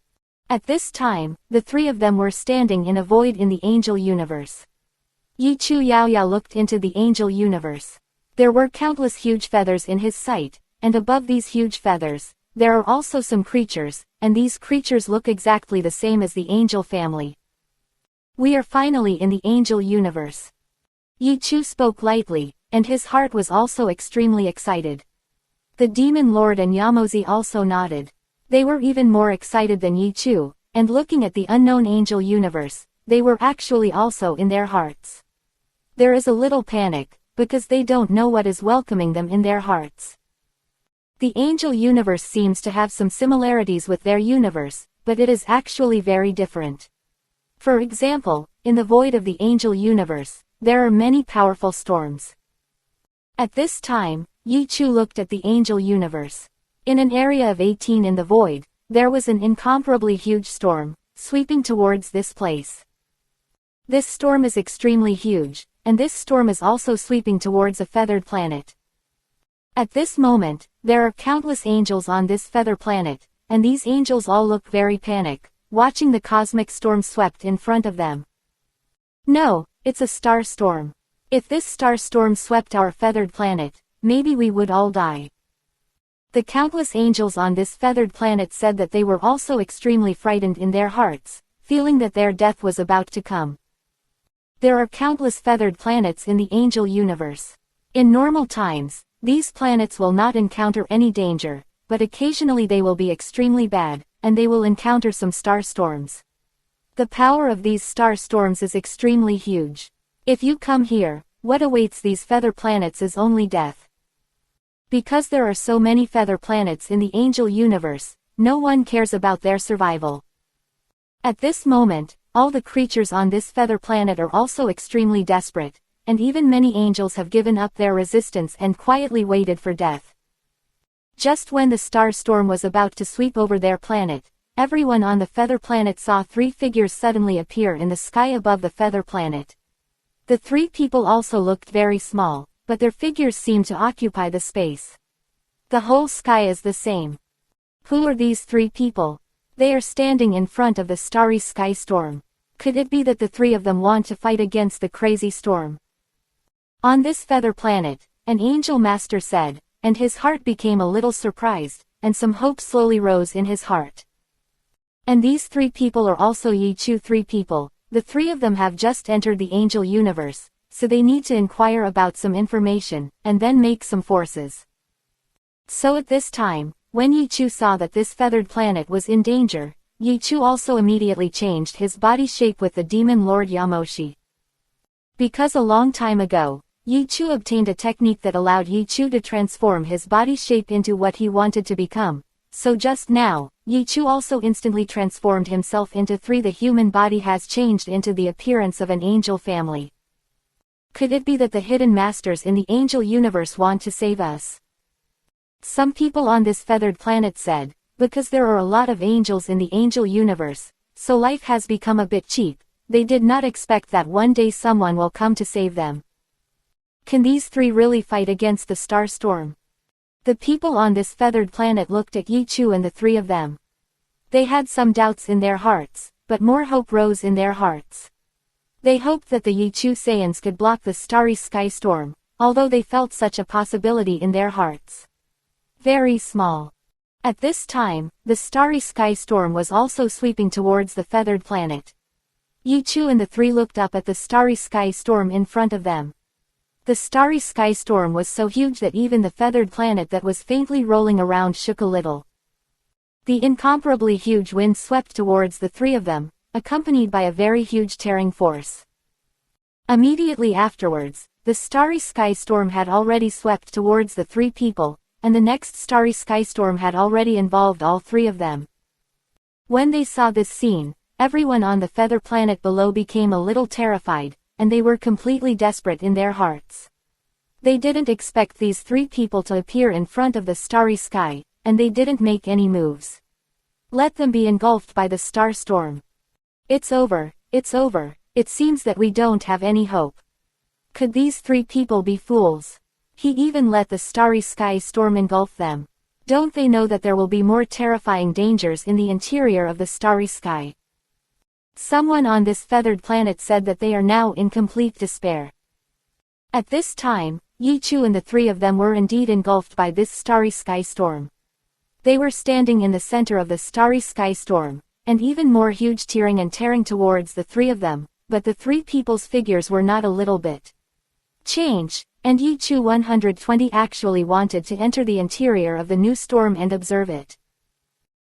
At this time, the three of them were standing in a void in the angel universe. Yi Chu Yaoya looked into the angel universe. There were countless huge feathers in his sight, and above these huge feathers, there are also some creatures, and these creatures look exactly the same as the angel family. We are finally in the angel universe. Yichu spoke lightly, and his heart was also extremely excited. The demon lord and Yamozi also nodded. They were even more excited than Yichu, and looking at the unknown angel universe, they were actually also in their hearts. There is a little panic, because they don't know what is welcoming them in their hearts. The angel universe seems to have some similarities with their universe, but it is actually very different. For example, in the void of the angel universe, there are many powerful storms. At this time, Yichu looked at the angel universe. In an area of 18 in the void, there was an incomparably huge storm, sweeping towards this place. This storm is extremely huge, and this storm is also sweeping towards a feathered planet. At this moment, there are countless angels on this feather planet, and these angels all look very panicked, watching the cosmic storm swept in front of them. No, it's a star storm. If this star storm swept our feathered planet, maybe we would all die. The countless angels on this feathered planet said that they were also extremely frightened in their hearts, feeling that their death was about to come. There are countless feathered planets in the angel universe. In normal times, these planets will not encounter any danger, but occasionally they will be extremely bad, and they will encounter some star storms. The power of these star storms is extremely huge. If you come here, what awaits these feather planets is only death. Because there are so many feather planets in the angel universe, no one cares about their survival. At this moment, all the creatures on this feather planet are also extremely desperate, and even many angels have given up their resistance and quietly waited for death. Just when the star storm was about to sweep over their planet, everyone on the feather planet saw three figures suddenly appear in the sky above the feather planet. The three people also looked very small, but their figures seemed to occupy the space. The whole sky is the same. Who are these three people? They are standing in front of the starry sky storm. Could it be that the three of them want to fight against the crazy storm? On this feather planet, an angel master said, and his heart became a little surprised, and some hope slowly rose in his heart. And these three people are also Yichu three people. The three of them have just entered the angel universe, so they need to inquire about some information, and then make some forces. So at this time, when Yichu saw that this feathered planet was in danger, Yichu also immediately changed his body shape with the demon lord Yamoshi. Because a long time ago, Yichu obtained a technique that allowed Yichu to transform his body shape into what he wanted to become. So just now, Yichu also instantly transformed himself into three. The human body has changed into the appearance of an angel family. Could it be that the hidden masters in the angel universe want to save us? Some people on this feathered planet said, because there are a lot of angels in the angel universe, so life has become a bit cheap. They did not expect that one day someone will come to save them. Can these three really fight against the star storm? The people on this feathered planet looked at Yichu and the three of them. They had some doubts in their hearts, but more hope rose in their hearts. They hoped that the Yichu Saiyans could block the starry sky storm, although they felt such a possibility in their hearts. Very small. At this time, the starry sky storm was also sweeping towards the feathered planet. Yichu and the three looked up at the starry sky storm in front of them. The starry sky storm was so huge that even the feathered planet that was faintly rolling around shook a little. The incomparably huge wind swept towards the three of them, accompanied by a very huge tearing force. Immediately afterwards, the starry sky storm had already swept towards the three people, and the next starry sky storm had already involved all three of them. When they saw this scene, everyone on the feather planet below became a little terrified, and they were completely desperate in their hearts. They didn't expect these three people to appear in front of the starry sky, and they didn't make any moves. Let them be engulfed by the star storm. It's over, it seems that we don't have any hope. Could these three people be fools? He even let the starry sky storm engulf them. Don't they know that there will be more terrifying dangers in the interior of the starry sky? Someone on this feathered planet said that they are now in complete despair. At this time, Yichu and the three of them were indeed engulfed by this starry sky storm. They were standing in the center of the starry sky storm, and even more huge tearing towards the three of them, but the three people's figures were not a little bit change, and Yichu 120 actually wanted to enter the interior of the new storm and observe it.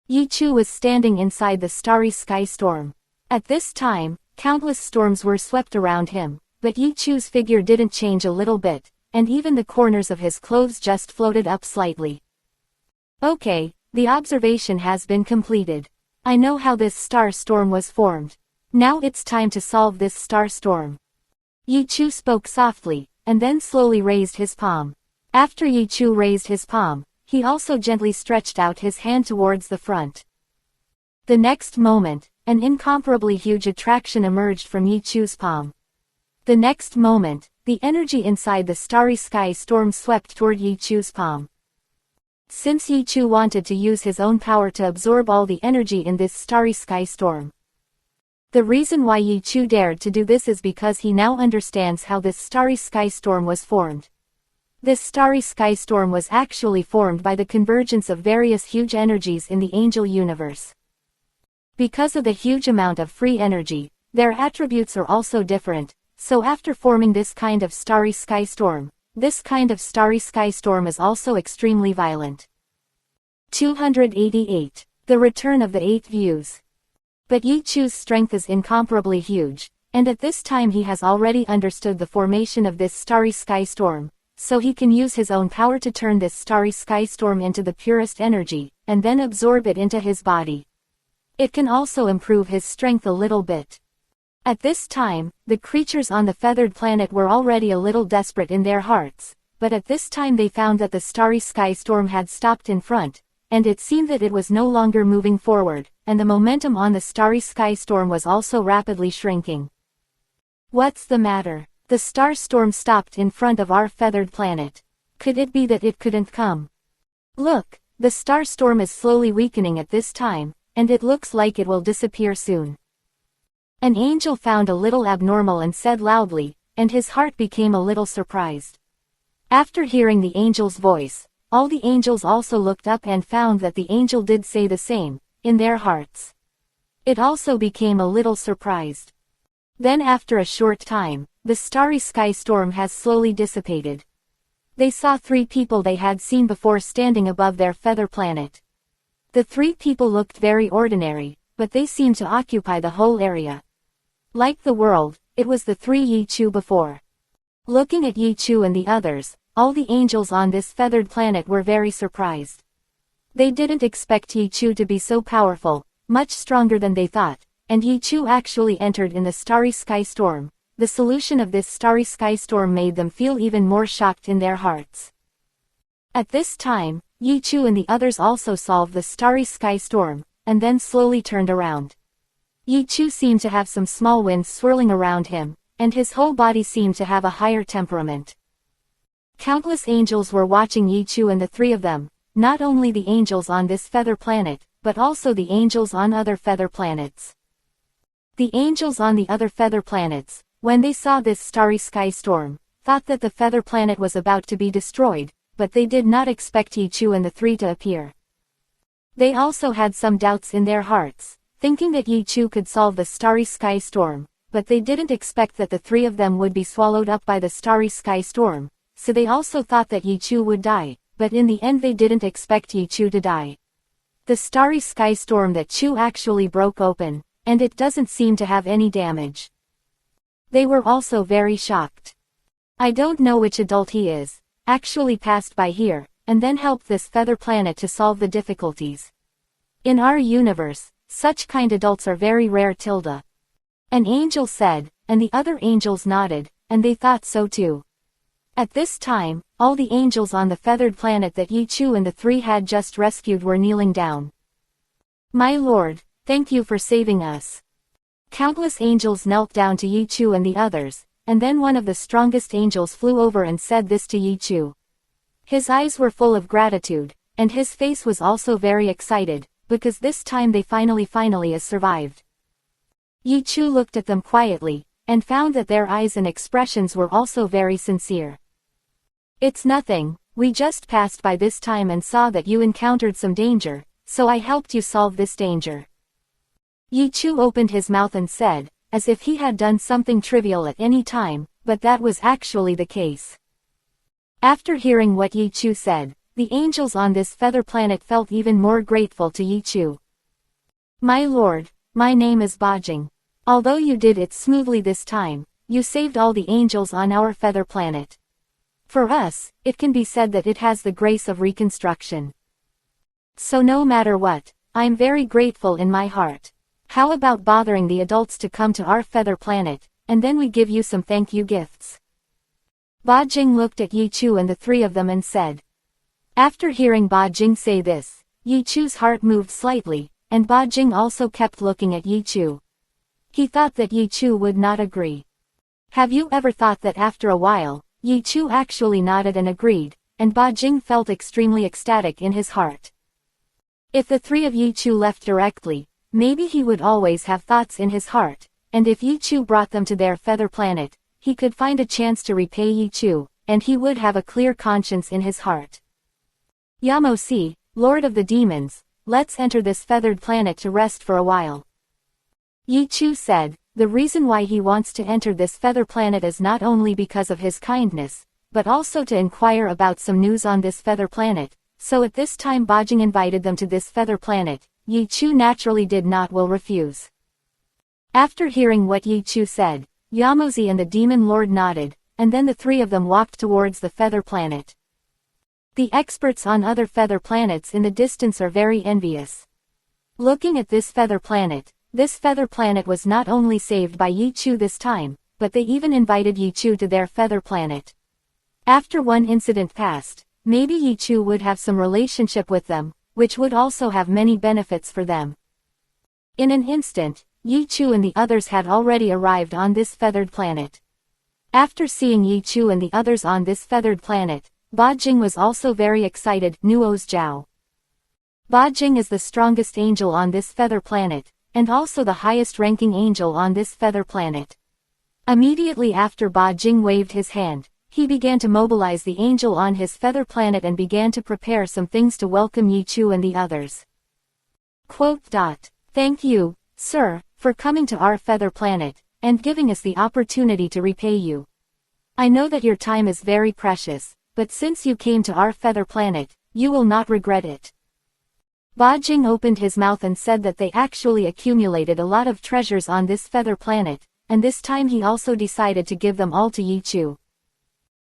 Yichu was standing inside the starry sky storm. At this time, countless storms were swept around him, but Yichu's figure didn't change a little bit, and even the corners of his clothes just floated up slightly. Okay, the observation has been completed. I know how this star storm was formed. Now it's time to solve this star storm. Yichu spoke softly, and then slowly raised his palm. After Yichu raised his palm, he also gently stretched out his hand towards the front. The next moment, an incomparably huge attraction emerged from Yichu's palm. The next moment, the energy inside the starry sky storm swept toward Yichu's palm. Since Yichu wanted to use his own power to absorb all the energy in this starry sky storm. The reason why Yichu dared to do this is because he now understands how this starry sky storm was formed. This starry sky storm was actually formed by the convergence of various huge energies in the angel universe. Because of the huge amount of free energy, their attributes are also different, so after forming this kind of starry sky storm, this kind of starry sky storm is also extremely violent. 288. The Return of the Eight Views. But Yichu's strength is incomparably huge, and at this time he has already understood the formation of this starry sky storm, so he can use his own power to turn this starry sky storm into the purest energy, and then absorb it into his body. It can also improve his strength a little bit. At this time, the creatures on the feathered planet were already a little desperate in their hearts, but at this time they found that the starry sky storm had stopped in front, and it seemed that it was no longer moving forward, and the momentum on the starry sky storm was also rapidly shrinking. What's the matter? The star storm stopped in front of our feathered planet. Could it be that it couldn't come? Look, the star storm is slowly weakening at this time, and it looks like it will disappear soon. An angel found a little abnormal and said loudly, and his heart became a little surprised. After hearing the angel's voice, all the angels also looked up and found that the angel did say the same, in their hearts. It also became a little surprised. Then after a short time, the starry sky storm has slowly dissipated. They saw three people they had seen before standing above their feather planet. The three people looked very ordinary, but they seemed to occupy the whole area. Like the world, it was the three Yichu before. Looking at Yichu and the others, all the angels on this feathered planet were very surprised. They didn't expect Yichu to be so powerful, much stronger than they thought, and Yichu actually entered in the starry sky storm. The solution of this starry sky storm made them feel even more shocked in their hearts. At this time, Yichu and the others also solved the starry sky storm, and then slowly turned around. Yichu seemed to have some small winds swirling around him, and his whole body seemed to have a higher temperament. Countless angels were watching Yichu and the three of them, not only the angels on this feather planet, but also the angels on other feather planets. The angels on the other feather planets, when they saw this starry sky storm, thought that the feather planet was about to be destroyed, but they did not expect Yichu and the three to appear. They also had some doubts in their hearts, thinking that Yichu could solve the starry sky storm, but they didn't expect that the three of them would be swallowed up by the starry sky storm, so they also thought that Yichu would die, but in the end they didn't expect Yichu to die. The starry sky storm that Chu actually broke open, and it doesn't seem to have any damage. They were also very shocked. I don't know which adult he is, actually passed by here, and then helped this feather planet to solve the difficulties. In our universe, such kind adults are very rare. An angel said, and the other angels nodded, and they thought so too. At this time, all the angels on the feathered planet that Yichu and the three had just rescued were kneeling down. My lord, thank you for saving us. Countless angels knelt down to Yichu and the others, and then one of the strongest angels flew over and said this to Yichu. His eyes were full of gratitude, and his face was also very excited, because this time they finally has survived. Yichu looked at them quietly, and found that their eyes and expressions were also very sincere. It's nothing, we just passed by this time and saw that you encountered some danger, so I helped you solve this danger. Yi Chu opened his mouth and said, as if he had done something trivial at any time, but that was actually the case. After hearing what Yi Chu said, the angels on this feather planet felt even more grateful to Yi Chu. My lord, my name is Bajing. Although you did it smoothly this time, you saved all the angels on our feather planet. For us, it can be said that it has the grace of reconstruction. So no matter what, I'm very grateful in my heart. How about bothering the adults to come to our feather planet, and then we give you some thank you gifts? Bajing looked at Yi Chu and the three of them and said. After hearing Bajing say this, Yi Chu's heart moved slightly, and Bajing also kept looking at Yi Chu. He thought that Yi Chu would not agree. Have you ever thought that after a while, Yi Chu actually nodded and agreed, and Bajing felt extremely ecstatic in his heart. If the three of Yi Chu left directly, maybe he would always have thoughts in his heart, and if Yi Chu brought them to their feather planet, he could find a chance to repay Yi Chu, and he would have a clear conscience in his heart. Yamosi, Lord of the Demons, let's enter this feathered planet to rest for a while. Yi Chu said, the reason why he wants to enter this feather planet is not only because of his kindness, but also to inquire about some news on this feather planet, so at this time Bajing invited them to this feather planet, Yi Chu naturally did not will refuse. After hearing what Yi Chu said, Yamosi and the Demon Lord nodded, and then the three of them walked towards the feather planet. The experts on other feather planets in the distance are very envious. Looking at this feather planet was not only saved by Yi Chu this time, but they even invited Yi Chu to their feather planet. After one incident passed, maybe Yi Chu would have some relationship with them, which would also have many benefits for them. In an instant, Yi Chu and the others had already arrived on this feathered planet. After seeing Yi Chu and the others on this feathered planet, Bajing was also very excited. Nuo's Zhao. Bajing is the strongest angel on this feather planet, and also the highest ranking angel on this feather planet. Immediately after Bajing waved his hand, he began to mobilize the angel on his feather planet and began to prepare some things to welcome Yi Chu and the others. Thank you, sir, for coming to our feather planet, and giving us the opportunity to repay you. I know that your time is very precious, but since you came to our feather planet, you will not regret it. Bajing opened his mouth and said that they actually accumulated a lot of treasures on this feather planet, and this time he also decided to give them all to Yi Chu.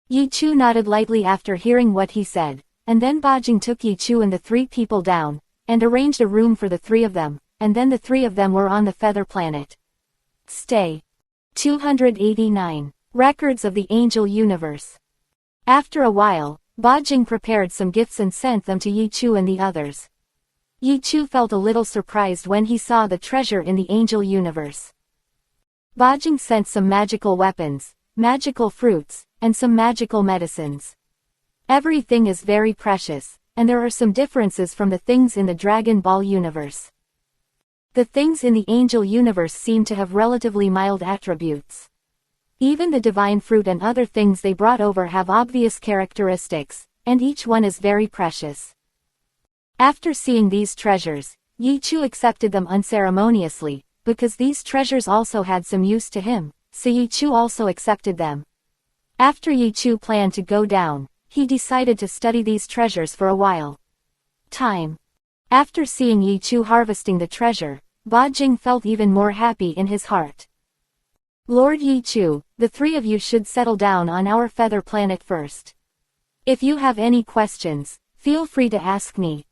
Yi Chu nodded lightly after hearing what he said, and then Bajing took Yi Chu and the three people down, and arranged a room for the three of them, and then the three of them were on the feather planet. Stay. 289. Records of the Angel Universe. After a while, Bajing prepared some gifts and sent them to Yi Chu and the others. Yi Chu felt a little surprised when he saw the treasure in the angel universe. Bajing sent some magical weapons, magical fruits, and some magical medicines. Everything is very precious, and there are some differences from the things in the Dragon Ball universe. The things in the angel universe seem to have relatively mild attributes. Even the divine fruit and other things they brought over have obvious characteristics, and each one is very precious. After seeing these treasures, Yi Chu accepted them unceremoniously, because these treasures also had some use to him, so Yi Chu also accepted them. After Yi Chu planned to go down, he decided to study these treasures for a while. After seeing Yi Chu harvesting the treasure, Bajing felt even more happy in his heart. Lord Yi Chu, the three of you should settle down on our feather planet first. If you have any questions, feel free to ask me.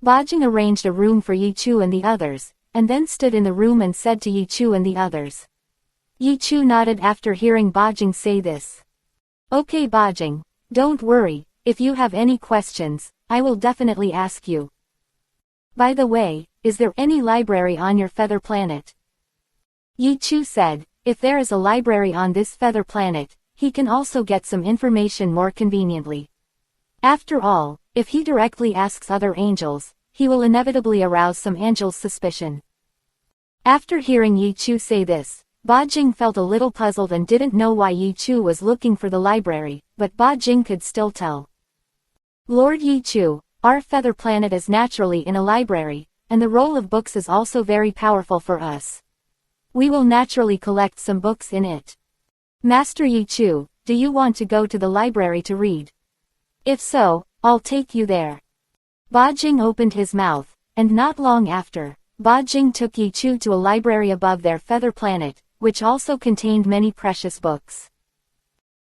Bajing arranged a room for Yi Chu and the others, and then stood in the room and said to Yi Chu and the others. Yi Chu nodded after hearing Bajing say this. Okay Bajing, don't worry, if you have any questions, I will definitely ask you. By the way, is there any library on your feather planet? Yi Chu said, if there is a library on this feather planet, he can also get some information more conveniently. After all, if he directly asks other angels, he will inevitably arouse some angels' suspicion. After hearing Yi Chu say this, Bajing felt a little puzzled and didn't know why Yi Chu was looking for the library, but Bajing could still tell. Lord Yi Chu, our feather planet is naturally in a library, and the roll of books is also very powerful for us. We will naturally collect some books in it. Master Yi Chu, do you want to go to the library to read? If so, I'll take you there. Ba Jing opened his mouth, and not long after, Ba Jing took Yi Chu to a library above their feather planet, which also contained many precious books.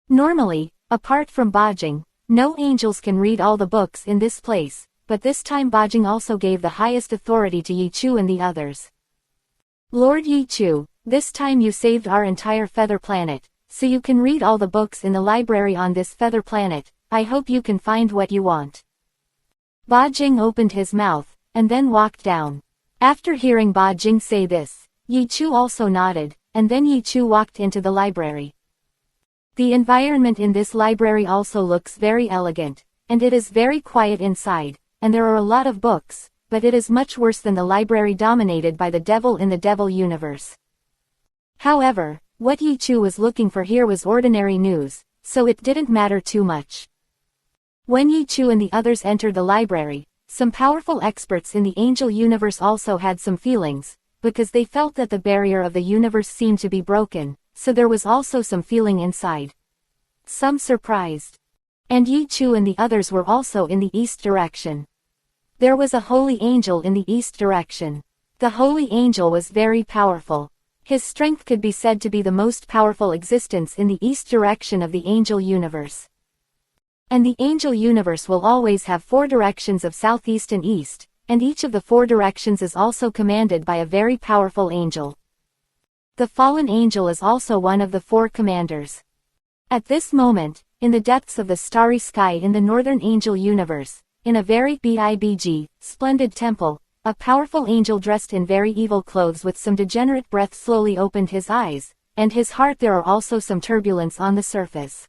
Normally, apart from Ba Jing, no angels can read all the books in this place, but this time Ba Jing also gave the highest authority to Yi Chu and the others. Lord Yi Chu, this time you saved our entire feather planet, so you can read all the books in the library on this feather planet. I hope you can find what you want. Ba Jing opened his mouth, and then walked down. After hearing Ba Jing say this, Yi Chu also nodded, and then Yi Chu walked into the library. The environment in this library also looks very elegant, and it is very quiet inside, and there are a lot of books, but it is much worse than the library dominated by the devil in the devil universe. However, what Yi Chu was looking for here was ordinary news, so it didn't matter too much. When Yi Chu and the others entered the library, some powerful experts in the angel universe also had some feelings, because they felt that the barrier of the universe seemed to be broken, so there was also some feeling inside. Some surprised. And Yi Chu and the others were also in the east direction. There was a holy angel in the east direction. The holy angel was very powerful. His strength could be said to be the most powerful existence in the east direction of the angel universe. And the angel universe will always have 4 directions of southeast and east, and each of the 4 directions is also commanded by a very powerful angel. The fallen angel is also one of the 4 commanders. At this moment, in the depths of the starry sky in the northern angel universe, in a very big, splendid temple, a powerful angel dressed in very evil clothes with some degenerate breath slowly opened his eyes, and his heart there are also some turbulence on the surface.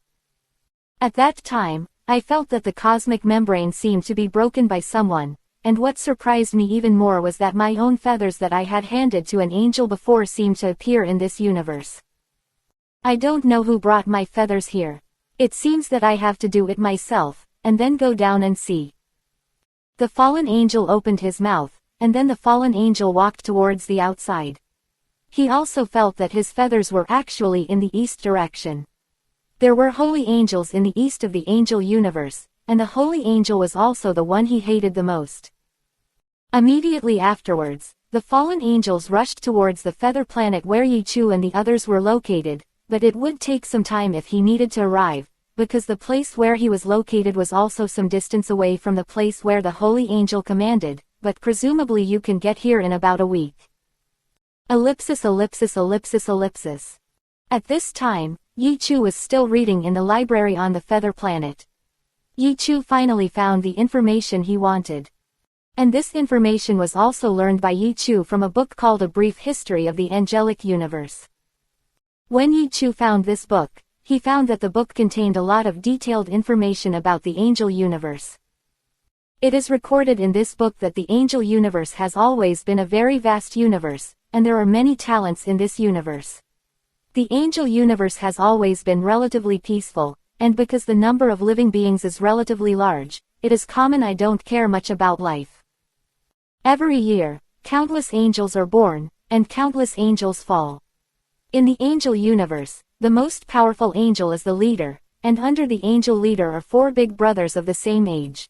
At that time, I felt that the cosmic membrane seemed to be broken by someone, and what surprised me even more was that my own feathers that I had handed to an angel before seemed to appear in this universe. I don't know who brought my feathers here. It seems that I have to do it myself, and then go down and see. The fallen angel opened his mouth, and then the fallen angel walked towards the outside. He also felt that his feathers were actually in the east direction. There were holy angels in the east of the angel universe, and the holy angel was also the one he hated the most. Immediately afterwards, the fallen angels rushed towards the feather planet where Yi Chu and the others were located, but it would take some time if he needed to arrive, because the place where he was located was also some distance away from the place where the holy angel commanded, but presumably you can get here in about a week. Ellipsis. At this time, Yi Chu was still reading in the library on the feather planet. Yi Chu finally found the information he wanted. And this information was also learned by Yi Chu from a book called A Brief History of the Angelic Universe. When Yi Chu found this book, he found that the book contained a lot of detailed information about the angel universe. It is recorded in this book that the angel universe has always been a very vast universe, and there are many talents in this universe. The angel universe has always been relatively peaceful, and because the number of living beings is relatively large, it is common I don't care much about life. Every year, countless angels are born, and countless angels fall. In the angel universe, the most powerful angel is the leader, and under the angel leader are 4 big brothers of the same age.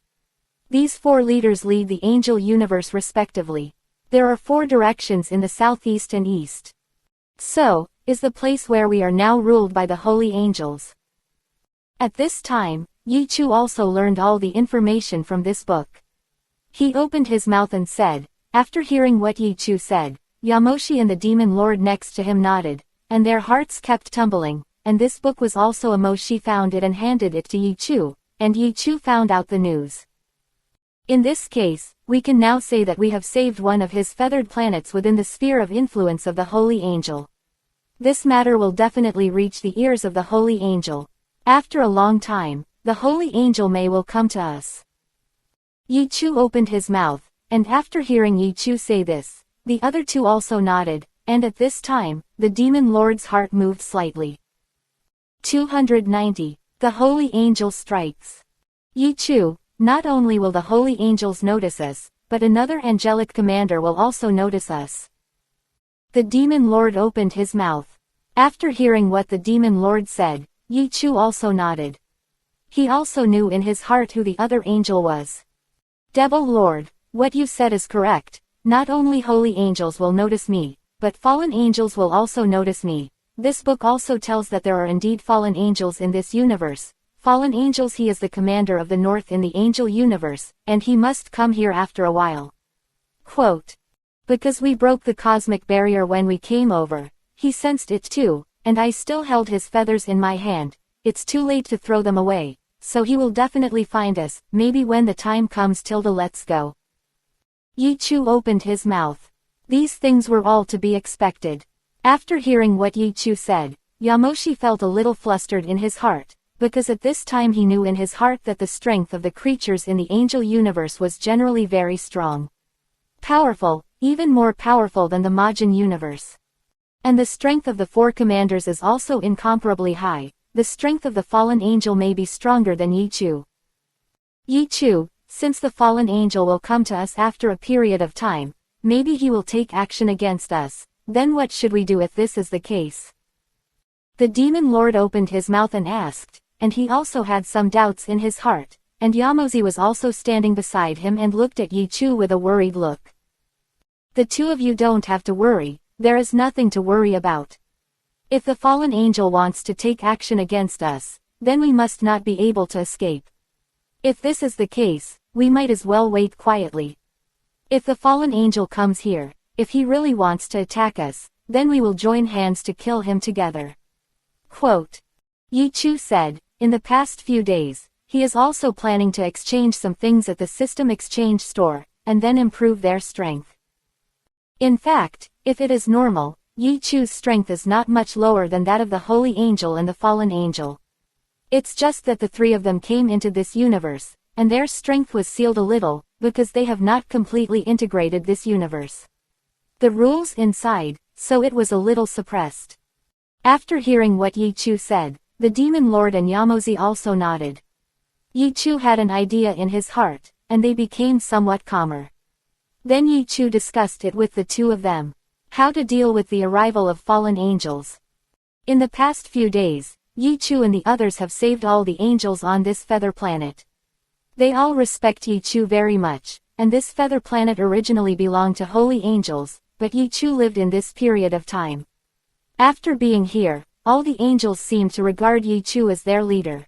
These 4 leaders lead the angel universe respectively. There are 4 directions in the southeast and east. So, is the place where we are now ruled by the holy angels. At this time, Yi Chu also learned all the information from this book. He opened his mouth and said, after hearing what Yi Chu said, Yamoshi and the demon lord next to him nodded, and their hearts kept tumbling, and this book was also Yamoshi found it and handed it to Yi Chu, and Yi Chu found out the news. In this case, we can now say that we have saved one of his feathered planets within the sphere of influence of the holy angel. This matter will definitely reach the ears of the holy angel. After a long time, the holy angel will come to us. Yi Chu opened his mouth, and after hearing Yi Chu say this, the other 2 also nodded, and at this time, the demon lord's heart moved slightly. 290. The holy angel strikes. Yi Chu, Not only will the holy angels notice us, but another angelic commander will also notice us. The demon lord opened his mouth. After hearing what the demon lord said, Yi Chu also nodded. He also knew in his heart who the other angel was. Devil Lord, what you said is correct. Not only holy angels will notice me, but fallen angels will also notice me. This book also tells that there are indeed fallen angels in this universe. Fallen angels, he is the commander of the north in the angel universe, and he must come here after a while. Quote. Because we broke the cosmic barrier when we came over, he sensed it too, and I still held his feathers in my hand. It's too late to throw them away, so he will definitely find us, maybe when the time comes. Tilda, let's go. Yi Chu opened his mouth. These things were all to be expected. After hearing what Yi Chu said, Yamoshi felt a little flustered in his heart, because at this time he knew in his heart that the strength of the creatures in the angel universe was generally very strong. Powerful, even more powerful than the Majin universe. And the strength of the four commanders is also incomparably high. The strength of the fallen angel may be stronger than Yi Chu. Yi Chu, since the fallen angel will come to us after a period of time, maybe he will take action against us. Then what should we do if this is the case? The demon lord opened his mouth and asked, and he also had some doubts in his heart, and Yamoshi was also standing beside him and looked at Yi Chu with a worried look. The two of you don't have to worry, there is nothing to worry about. If the fallen angel wants to take action against us, then we must not be able to escape. If this is the case, we might as well wait quietly. If the fallen angel comes here, if he really wants to attack us, then we will join hands to kill him together. Quote. Yi Chu said, in the past few days, he is also planning to exchange some things at the system exchange store, and then improve their strength. In fact, if it is normal, Yi Chu's strength is not much lower than that of the holy angel and the fallen angel. It's just that the three of them came into this universe, and their strength was sealed a little, because they have not completely integrated this universe. The rules inside, so it was a little suppressed. After hearing what Yi Chu said, the demon lord and Yamoshi also nodded. Yi Chu had an idea in his heart, and they became somewhat calmer. Then Yi Chu discussed it with the two of them. How to deal with the arrival of fallen angels. In the past few days, Yi Chu and the others have saved all the angels on this feather planet. They all respect Yi Chu very much, and this feather planet originally belonged to holy angels, but Yi Chu lived in this period of time. After being here, all the angels seemed to regard Yi Chu as their leader.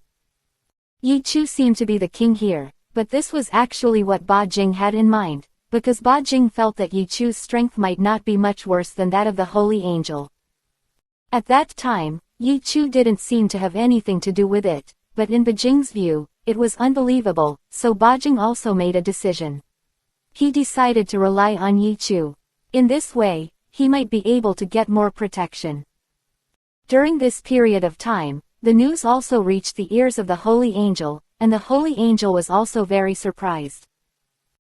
Yi Chu seemed to be the king here, but this was actually what Ba Jing had in mind, because Ba Jing felt that Yi Chu's strength might not be much worse than that of the holy angel. At that time, Yi Chu didn't seem to have anything to do with it, but in Ba Jing's view, it was unbelievable, so Ba Jing also made a decision. He decided to rely on Yi Chu. In this way, he might be able to get more protection. During this period of time, the news also reached the ears of the holy angel, and the holy angel was also very surprised.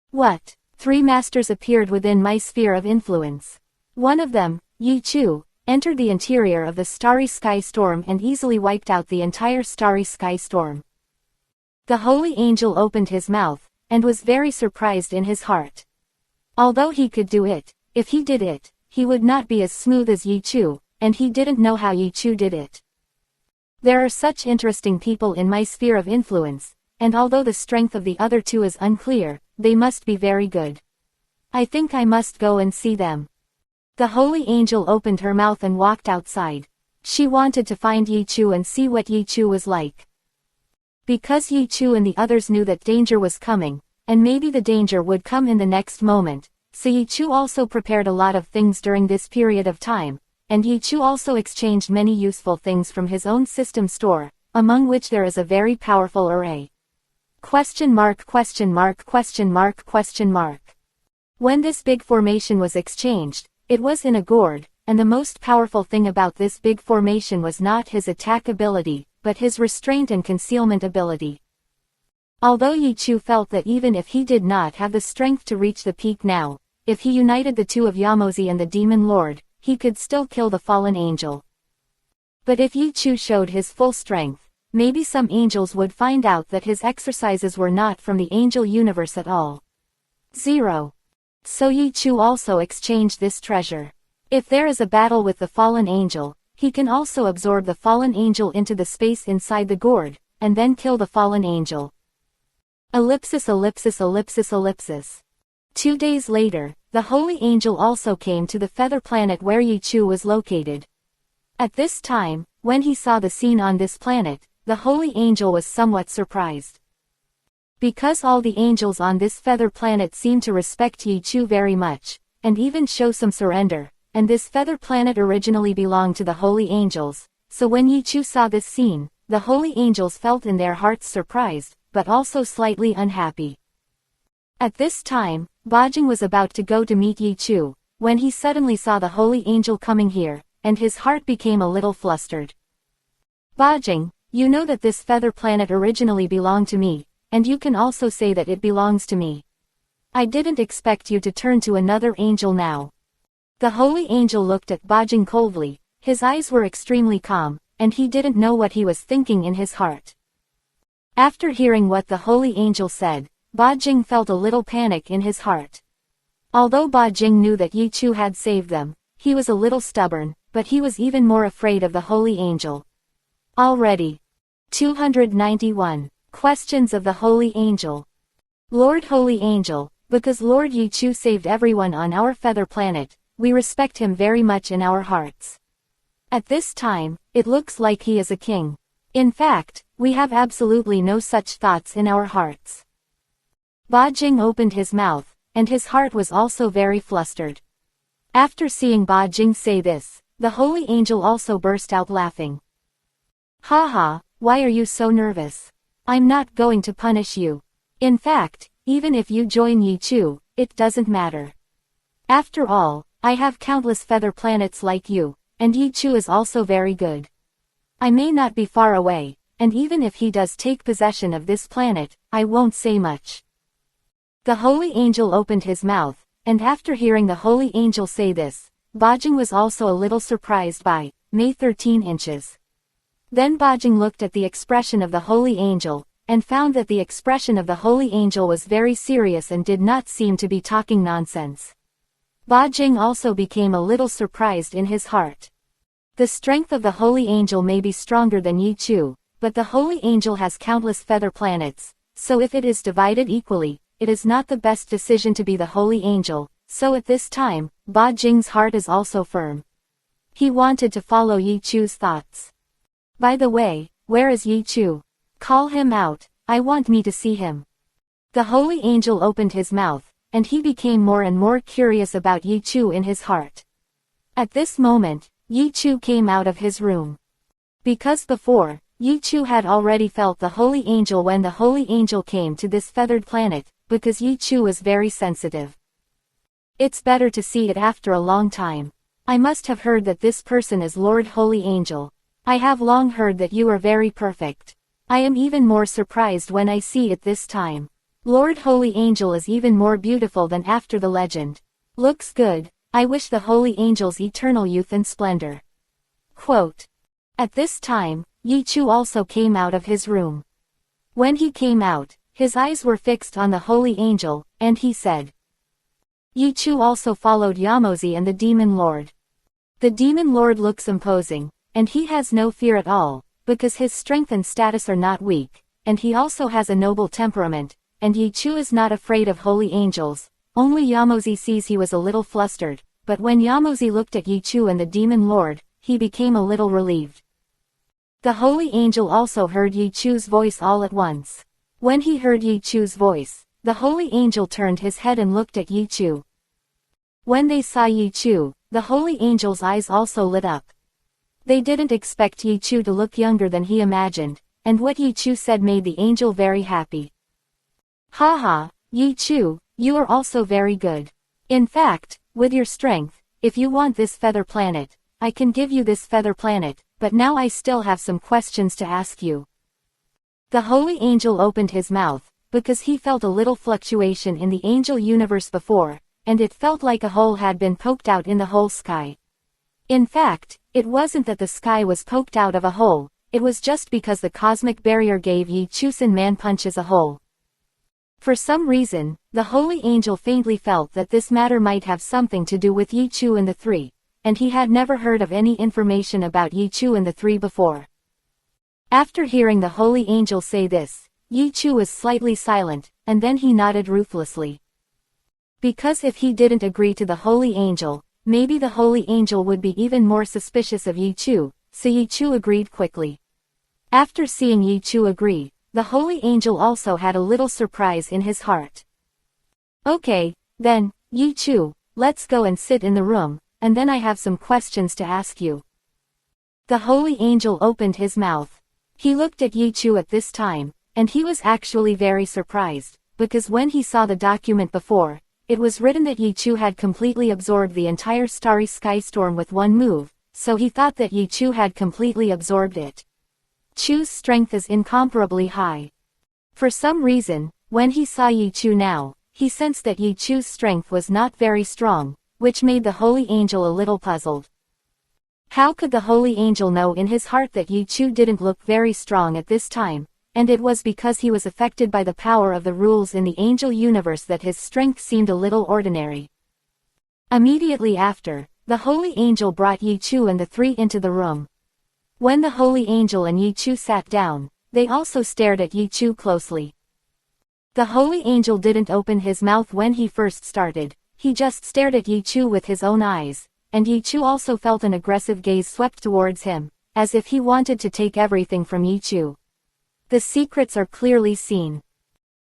What? 3 masters appeared within my sphere of influence. One of them, Yi Chu, entered the interior of the starry sky storm and easily wiped out the entire starry sky storm. The holy angel opened his mouth, and was very surprised in his heart. Although he could do it, if he did it, he would not be as smooth as Yi Chu, and he didn't know how Yi Chu did it. There are such interesting people in my sphere of influence, and although the strength of the other two is unclear, they must be very good. I think I must go and see them. The holy angel opened her mouth and walked outside. She wanted to find Yi Chu and see what Yi Chu was like. Because Yi Chu and the others knew that danger was coming, and maybe the danger would come in the next moment, so Yi Chu also prepared a lot of things during this period of time, and Yi Chu also exchanged many useful things from his own system store, among which there is a very powerful array. Question mark question mark question mark question mark. When this big formation was exchanged, it was in a gourd, and the most powerful thing about this big formation was not his attack ability, but his restraint and concealment ability. Although Yi Chu felt that even if he did not have the strength to reach the peak now, if he united the two of Yamoshi and the Demon Lord, he could still kill the fallen angel. But if Yi Chu showed his full strength, maybe some angels would find out that his exercises were not from the angel universe at all. 0. So Yi-Chu also exchanged this treasure. If there is a battle with the fallen angel, he can also absorb the fallen angel into the space inside the gourd, and then kill the fallen angel. Ellipsis ellipsis ellipsis ellipsis. 2 days later, the holy angel also came to the feather planet where Yi-Chu was located. At this time, when he saw the scene on this planet, the holy angel was somewhat surprised. Because all the angels on this feather planet seemed to respect Yi-Chu very much, and even show some surrender, and this feather planet originally belonged to the holy angels, so when Yi-Chu saw this scene, the holy angels felt in their hearts surprised, but also slightly unhappy. At this time, Bajing was about to go to meet Yi-Chu, when he suddenly saw the holy angel coming here, and his heart became a little flustered. Bajing, you know that this feather planet originally belonged to me, and you can also say that it belongs to me. I didn't expect you to turn to another angel now. The holy angel looked at Bajing coldly, his eyes were extremely calm, and he didn't know what he was thinking in his heart. After hearing what the holy angel said, Bajing felt a little panic in his heart. Although Bajing knew that Yi-Chu had saved them, he was a little stubborn, but he was even more afraid of the holy angel. Already. 291. Questions of the Holy Angel. Lord Holy Angel, because Lord Yi-Chu saved everyone on our feather planet, we respect him very much in our hearts. At this time, it looks like he is a king. In fact, we have absolutely no such thoughts in our hearts. Bajing opened his mouth, and his heart was also very flustered. After seeing Bajing say this, the holy angel also burst out laughing. Haha, why are you so nervous? I'm not going to punish you. In fact, even if you join Yi-Chu, it doesn't matter. After all, I have countless feather planets like you, and Yi-Chu is also very good. I may not be far away, and even if he does take possession of this planet, I won't say much. The holy angel opened his mouth, and after hearing the holy angel say this, Bajing was also a little surprised by, May 13 inches. Then Bajing looked at the expression of the holy angel, and found that the expression of the holy angel was very serious and did not seem to be talking nonsense. Bajing also became a little surprised in his heart. The strength of the holy angel may be stronger than Yi-Chu, but the holy angel has countless feather planets, so if it is divided equally, it is not the best decision to be the holy angel, so at this time, Bajing's heart is also firm. He wanted to follow Yi-Chu's thoughts. By the way, where is Yi-Chu? Call him out, I want me to see him. The holy angel opened his mouth, and he became more and more curious about Yi-Chu in his heart. At this moment, Yi-Chu came out of his room. Because before, Yi-Chu had already felt the holy angel when the holy angel came to this feathered planet, because Yi-Chu was very sensitive. It's better to see it after a long time. I must have heard that this person is Lord Holy Angel. I have long heard that you are very perfect. I am even more surprised when I see it this time. Lord Holy Angel is even more beautiful than after the legend. Looks good, I wish the Holy Angel's eternal youth and splendor. Quote. At this time, Yi-Chu also came out of his room. When he came out, his eyes were fixed on the Holy Angel, and he said. Yi-Chu also followed Yamozi and the Demon Lord. The Demon Lord looks imposing, and he has no fear at all, because his strength and status are not weak, and he also has a noble temperament, and Yi-Chu is not afraid of holy angels. Only Yamozi sees he was a little flustered, but when Yamozi looked at Yi-Chu and the Demon Lord, he became a little relieved. The holy angel also heard Yi-Chu's voice all at once. When he heard Yi-Chu's voice, the holy angel turned his head and looked at Yi-Chu. When they saw Yi-Chu, the holy angel's eyes also lit up. They didn't expect Yi-Chu to look younger than he imagined, and what Yi-Chu said made the angel very happy. Haha, Yi-Chu, you are also very good. In fact, with your strength, if you want this feather planet, I can give you this feather planet, but now I still have some questions to ask you. The holy angel opened his mouth, because he felt a little fluctuation in the angel universe before, and it felt like a hole had been poked out in the whole sky. In fact, it wasn't that the sky was poked out of a hole, it was just because the cosmic barrier gave Yi Chusen man punches a hole. For some reason, the holy angel faintly felt that this matter might have something to do with Yi Chu and the three, and he had never heard of any information about Yi Chu and the three before. After hearing the holy angel say this, Yi Chu was slightly silent, and then he nodded ruthlessly. Because if he didn't agree to the holy angel, maybe the holy angel would be even more suspicious of Yi Chu, so Yi Chu agreed quickly. After seeing Yi Chu agree, the holy angel also had a little surprise in his heart. Okay, then, Yi Chu, let's go and sit in the room, and then I have some questions to ask you. The holy angel opened his mouth. He looked at Yi Chu at this time, and he was actually very surprised, because when he saw the document before, it was written that Yi Chu had completely absorbed the entire starry sky storm with one move, so he thought that Yi Chu had completely absorbed it. Chu's strength is incomparably high. For some reason, when he saw Yi Chu now, he sensed that Yi Chu's strength was not very strong, which made the holy angel a little puzzled. How could the holy angel know in his heart that Yi Chu didn't look very strong at this time, and it was because he was affected by the power of the rules in the angel universe that his strength seemed a little ordinary. Immediately after, the holy angel brought Yi Chu and the three into the room. When the holy angel and Yi Chu sat down, they also stared at Yi Chu closely. The holy angel didn't open his mouth when he first started, he just stared at Yi Chu with his own eyes, and Yi Chu also felt an aggressive gaze swept towards him, as if he wanted to take everything from Yi Chu. The secrets are clearly seen.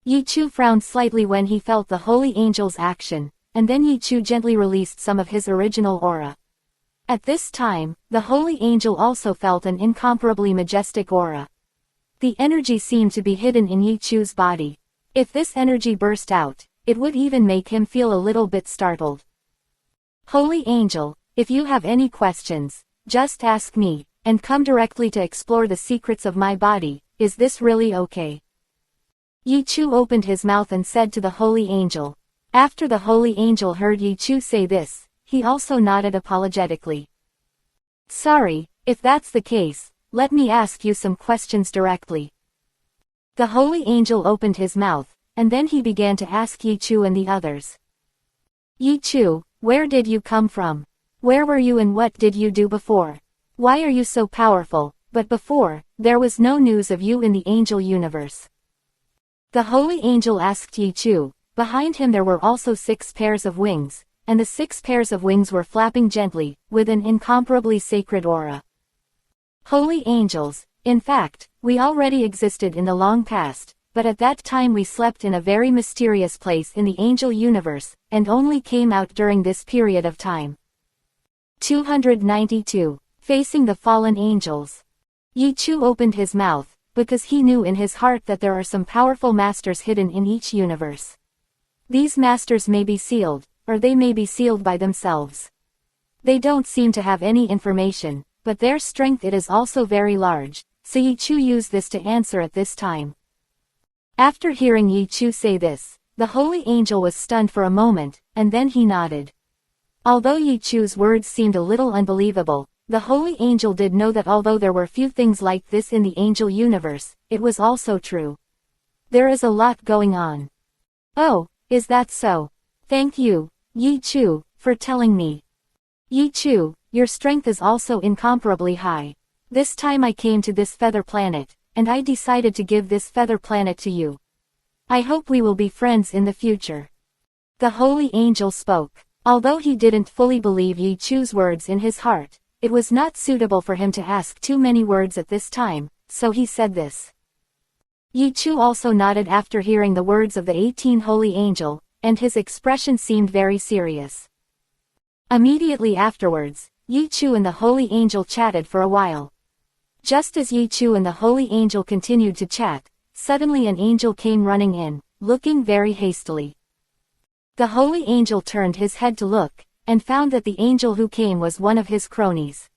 Yi Chu frowned slightly when he felt the holy angel's action, and then Yi Chu gently released some of his original aura. At this time, the holy angel also felt an incomparably majestic aura. The energy seemed to be hidden in Yi Chu's body. If this energy burst out, it would even make him feel a little bit startled. Holy angel, if you have any questions, just ask me, and come directly to explore the secrets of my body. Is this really okay? Yi Chu opened his mouth and said to the holy angel. After the holy angel heard Yi Chu say this, he also nodded apologetically. Sorry, if that's the case, let me ask you some questions directly. The holy angel opened his mouth, and then he began to ask Yi Chu and the others. Yi Chu, where did you come from? Where were you and what did you do before? Why are you so powerful? But before, there was no news of you in the angel universe. The holy angel asked Yi Chu. Behind him there were also 6 pairs of wings, and the 6 pairs of wings were flapping gently, with an incomparably sacred aura. Holy angels, in fact, we already existed in the long past, but at that time we slept in a very mysterious place in the angel universe, and only came out during this period of time. 292. Facing the fallen angels. Yi Chu opened his mouth, because he knew in his heart that there are some powerful masters hidden in each universe. These masters may be sealed, or they may be sealed by themselves. They don't seem to have any information, but their strength it is also very large, so Yi Chu used this to answer at this time. After hearing Yi Chu say this, the holy angel was stunned for a moment, and then he nodded. Although Yi Chu's words seemed a little unbelievable, the holy angel did know that although there were few things like this in the angel universe, it was also true. There is a lot going on. Oh, is that so? Thank you, Yi Chu, for telling me. Yi Chu, your strength is also incomparably high. This time I came to this feather planet, and I decided to give this feather planet to you. I hope we will be friends in the future. The holy angel spoke. Although he didn't fully believe Yi Chu's words in his heart, it was not suitable for him to ask too many words at this time, so he said this. Yi Chu also nodded after hearing the words of the 18 holy angel, and his expression seemed very serious. Immediately afterwards, Yi Chu and the holy angel chatted for a while. Just as Yi Chu and the holy angel continued to chat, suddenly an angel came running in, looking very hastily. The holy angel turned his head to look, and found that the angel who came was one of his cronies.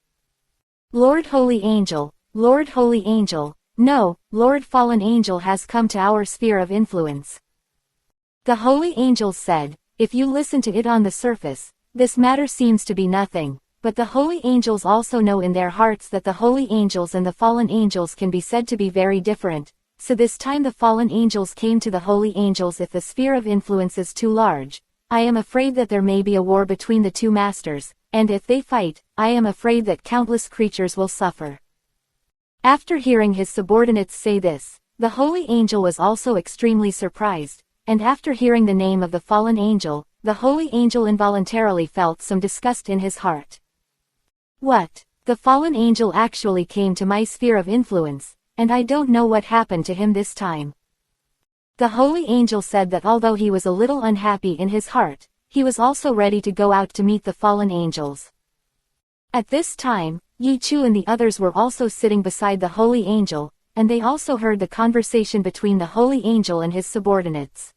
Lord Holy Angel, no, Lord Fallen Angel has come to our sphere of influence. The holy angel said, if you listen to it on the surface, this matter seems to be nothing, but the holy angels also know in their hearts that the holy angels and the fallen angels can be said to be very different, so this time the fallen angels came to the holy angels. If the sphere of influence is too large, I am afraid that there may be a war between the two masters, and if they fight, I am afraid that countless creatures will suffer. After hearing his subordinates say this, the holy angel was also extremely surprised, and after hearing the name of the fallen angel, the holy angel involuntarily felt some disgust in his heart. What? The fallen angel actually came to my sphere of influence, and I don't know what happened to him this time. The holy angel said that although he was a little unhappy in his heart, he was also ready to go out to meet the fallen angels. At this time, Yichu and the others were also sitting beside the holy angel, and they also heard the conversation between the holy angel and his subordinates.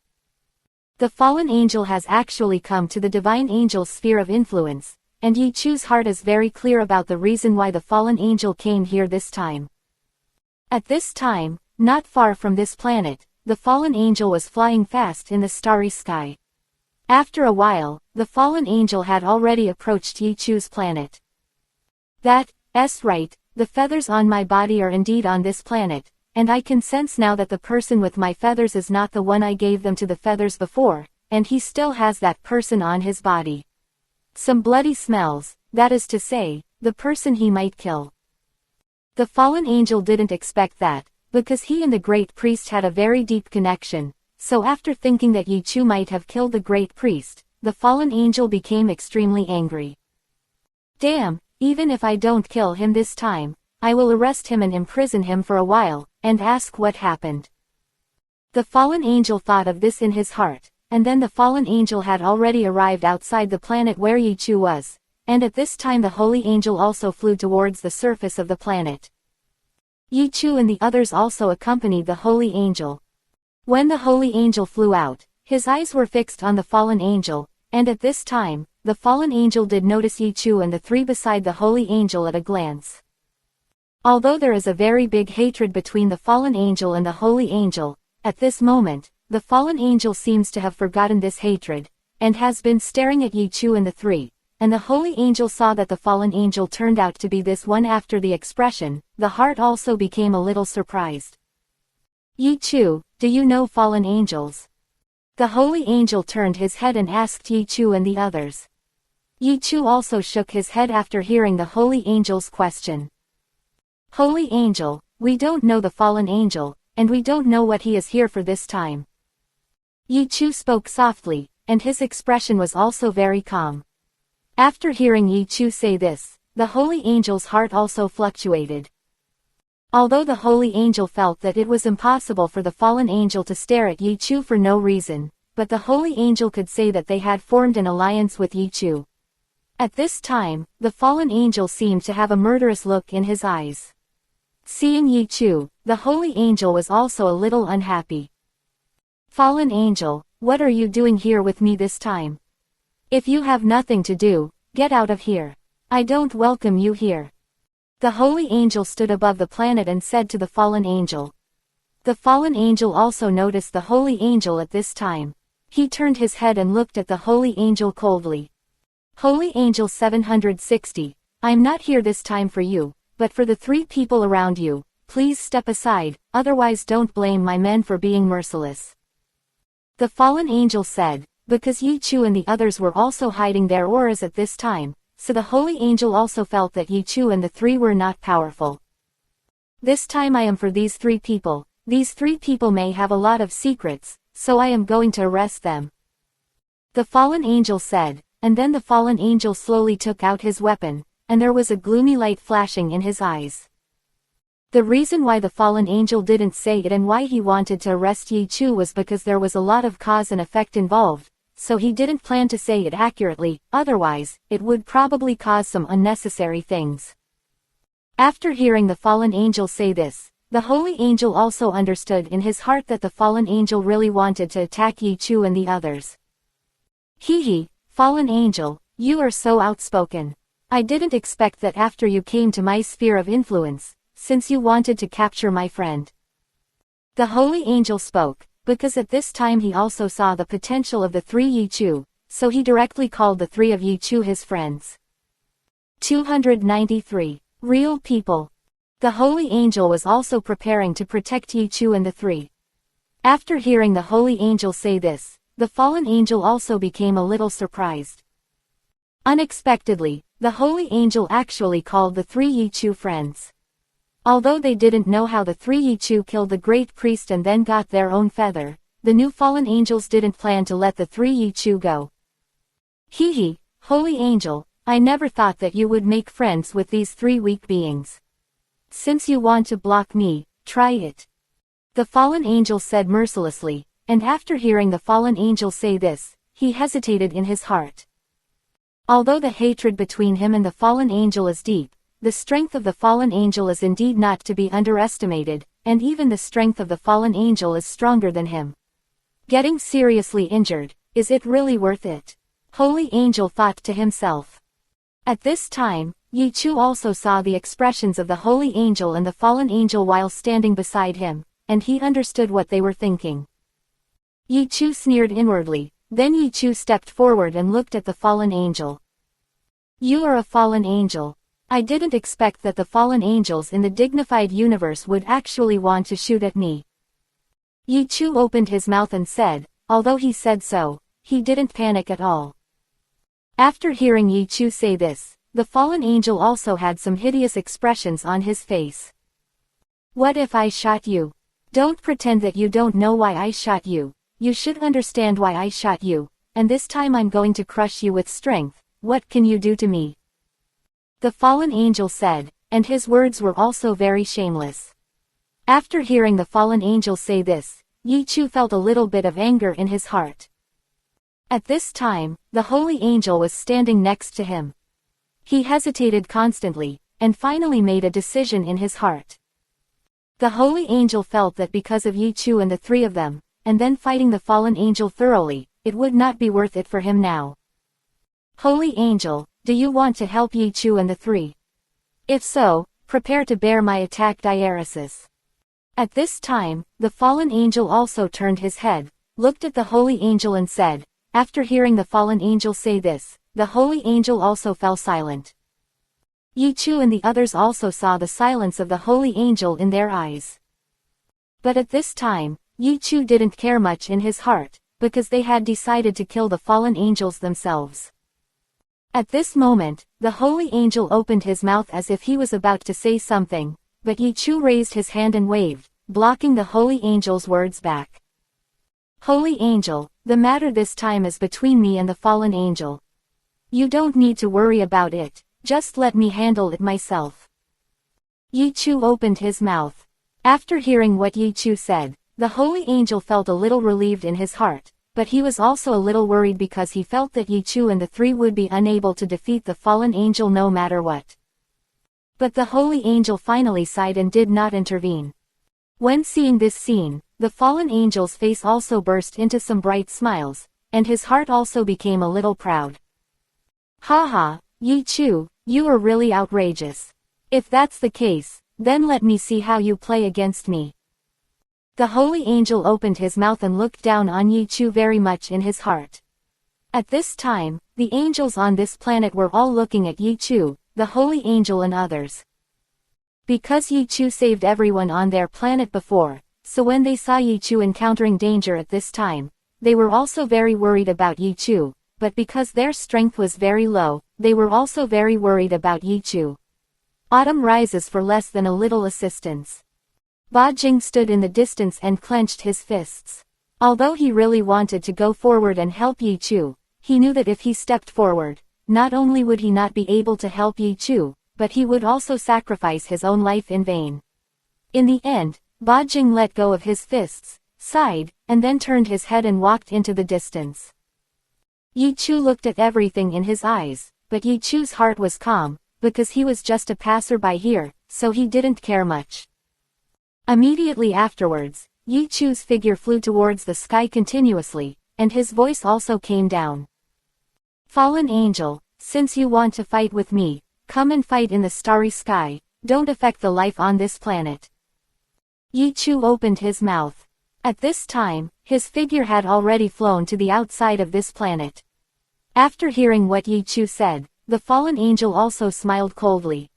The fallen angel has actually come to the divine angel's sphere of influence, and Yichu's heart is very clear about the reason why the fallen angel came here this time. At this time, not far from this planet, the fallen angel was flying fast in the starry sky. After a while, the fallen angel had already approached Yichu's planet. That's right, the feathers on my body are indeed on this planet, and I can sense now that the person with my feathers is not the one I gave them to the feathers before, and he still has that person on his body. Some bloody smells, that is to say, the person he might kill. The fallen angel didn't expect that, because he and the great priest had a very deep connection, so after thinking that Yichu might have killed the great priest, the fallen angel became extremely angry. Damn, even if I don't kill him this time, I will arrest him and imprison him for a while, and ask what happened. The fallen angel thought of this in his heart, and then the fallen angel had already arrived outside the planet where Yichu was, and at this time the holy angel also flew towards the surface of the planet. Yichu and the others also accompanied the holy angel. When the holy angel flew out, his eyes were fixed on the fallen angel, and at this time, the fallen angel did notice Yichu and the three beside the holy angel at a glance. Although there is a very big hatred between the fallen angel and the holy angel, at this moment, the fallen angel seems to have forgotten this hatred, and has been staring at Yichu and the three, and the holy angel saw that the fallen angel turned out to be this one. After the expression, the heart also became a little surprised. Yichu, do you know fallen angels? The holy angel turned his head and asked Yichu and the others. Yichu also shook his head after hearing the holy angel's question. Holy angel, we don't know the fallen angel, and we don't know what he is here for this time. Yichu spoke softly, and his expression was also very calm. After hearing Yichu say this, the holy angel's heart also fluctuated. Although the holy angel felt that it was impossible for the fallen angel to stare at Yichu for no reason, but the holy angel could say that they had formed an alliance with Yichu. At this time, the fallen angel seemed to have a murderous look in his eyes. Seeing Yichu, the holy angel was also a little unhappy. Fallen angel, what are you doing here with me this time? If you have nothing to do, get out of here. I don't welcome you here. The holy angel stood above the planet and said to the fallen angel. The fallen angel also noticed the holy angel at this time. He turned his head and looked at the holy angel coldly. Holy angel 760, I'm not here this time for you, but for the three people around you. Please step aside, otherwise don't blame my men for being merciless. The fallen angel said, because Yichu and the others were also hiding their auras at this time, so the holy angel also felt that Yichu and the three were not powerful. This time I am for these three people. These three people may have a lot of secrets, so I am going to arrest them. The fallen angel said, and then the fallen angel slowly took out his weapon, and there was a gloomy light flashing in his eyes. The reason why the fallen angel didn't say it and why he wanted to arrest Yichu was because there was a lot of cause and effect involved, so he didn't plan to say it accurately, otherwise, it would probably cause some unnecessary things. After hearing the fallen angel say this, the holy angel also understood in his heart that the fallen angel really wanted to attack Yichu and the others. Hee, fallen angel, you are so outspoken. I didn't expect that after you came to my sphere of influence, since you wanted to capture my friend. The holy angel spoke, because at this time he also saw the potential of the three Yichu, so he directly called the three of Yichu his friends. 293. Real people. The holy angel was also preparing to protect Yichu and the three. After hearing the holy angel say this, the fallen angel also became a little surprised. Unexpectedly, the holy angel actually called the three Yichu friends. Although they didn't know how the three Yichu killed the great priest and then got their own feather, the new fallen angels didn't plan to let the three Yichu go. Hee, holy angel, I never thought that you would make friends with these three weak beings. Since you want to block me, try it. The fallen angel said mercilessly, and after hearing the fallen angel say this, he hesitated in his heart. Although the hatred between him and the fallen angel is deep, the strength of the fallen angel is indeed not to be underestimated, and even the strength of the fallen angel is stronger than him. Getting seriously injured, is it really worth it? Holy angel thought to himself. At this time, Yichu also saw the expressions of the holy angel and the fallen angel while standing beside him, and he understood what they were thinking. Yichu sneered inwardly, then Yichu stepped forward and looked at the fallen angel. You are a fallen angel. I didn't expect that the fallen angels in the dignified universe would actually want to shoot at me. Yichu opened his mouth and said, although he said so, he didn't panic at all. After hearing Yichu say this, the fallen angel also had some hideous expressions on his face. What if I shot you? Don't pretend that you don't know why I shot you. You should understand why I shot you, and this time I'm going to crush you with strength. What can you do to me? The fallen angel said, and his words were also very shameless. After hearing the fallen angel say this, Yichu felt a little bit of anger in his heart. At this time, the holy angel was standing next to him. He hesitated constantly, and finally made a decision in his heart. The holy angel felt that because of Yichu and the three of them, and then fighting the fallen angel thoroughly, it would not be worth it for him now. Holy angel, do you want to help Yichu and the three? If so, prepare to bear my attack diaresis. At this time, the fallen angel also turned his head, looked at the holy angel and said, after hearing the fallen angel say this, the holy angel also fell silent. Yichu and the others also saw the silence of the holy angel in their eyes. But at this time, Yichu didn't care much in his heart, because they had decided to kill the fallen angels themselves. At this moment, the holy angel opened his mouth as if he was about to say something, but Yichu raised his hand and waved, blocking the holy angel's words back. Holy angel, the matter this time is between me and the fallen angel. You don't need to worry about it, just let me handle it myself. Yichu opened his mouth. After hearing what Yichu said, the holy angel felt a little relieved in his heart, but he was also a little worried because he felt that Yichu and the three would be unable to defeat the fallen angel no matter what. But the holy angel finally sighed and did not intervene. When seeing this scene, the fallen angel's face also burst into some bright smiles, and his heart also became a little proud. Haha, Yichu, you are really outrageous. If that's the case, then let me see how you play against me. The holy angel opened his mouth and looked down on Yichu very much in his heart. At this time, the angels on this planet were all looking at Yichu, the holy angel and others. Because Yichu saved everyone on their planet before, so when they saw Yichu encountering danger at this time, they were also very worried about Yichu, but because their strength was very low, they were also very worried about Yichu. Autumn rises for less than a little assistance. Ba Jing stood in the distance and clenched his fists. Although he really wanted to go forward and help Yichu, he knew that if he stepped forward, not only would he not be able to help Yichu, but he would also sacrifice his own life in vain. In the end, Ba Jing let go of his fists, sighed, and then turned his head and walked into the distance. Yichu looked at everything in his eyes, but Yichu's heart was calm, because he was just a passerby here, so he didn't care much. Immediately afterwards, Yichu's figure flew towards the sky continuously, and his voice also came down. Fallen angel, since you want to fight with me, come and fight in the starry sky, don't affect the life on this planet. Yichu opened his mouth. At this time, his figure had already flown to the outside of this planet. After hearing what Yichu said, the fallen angel also smiled coldly.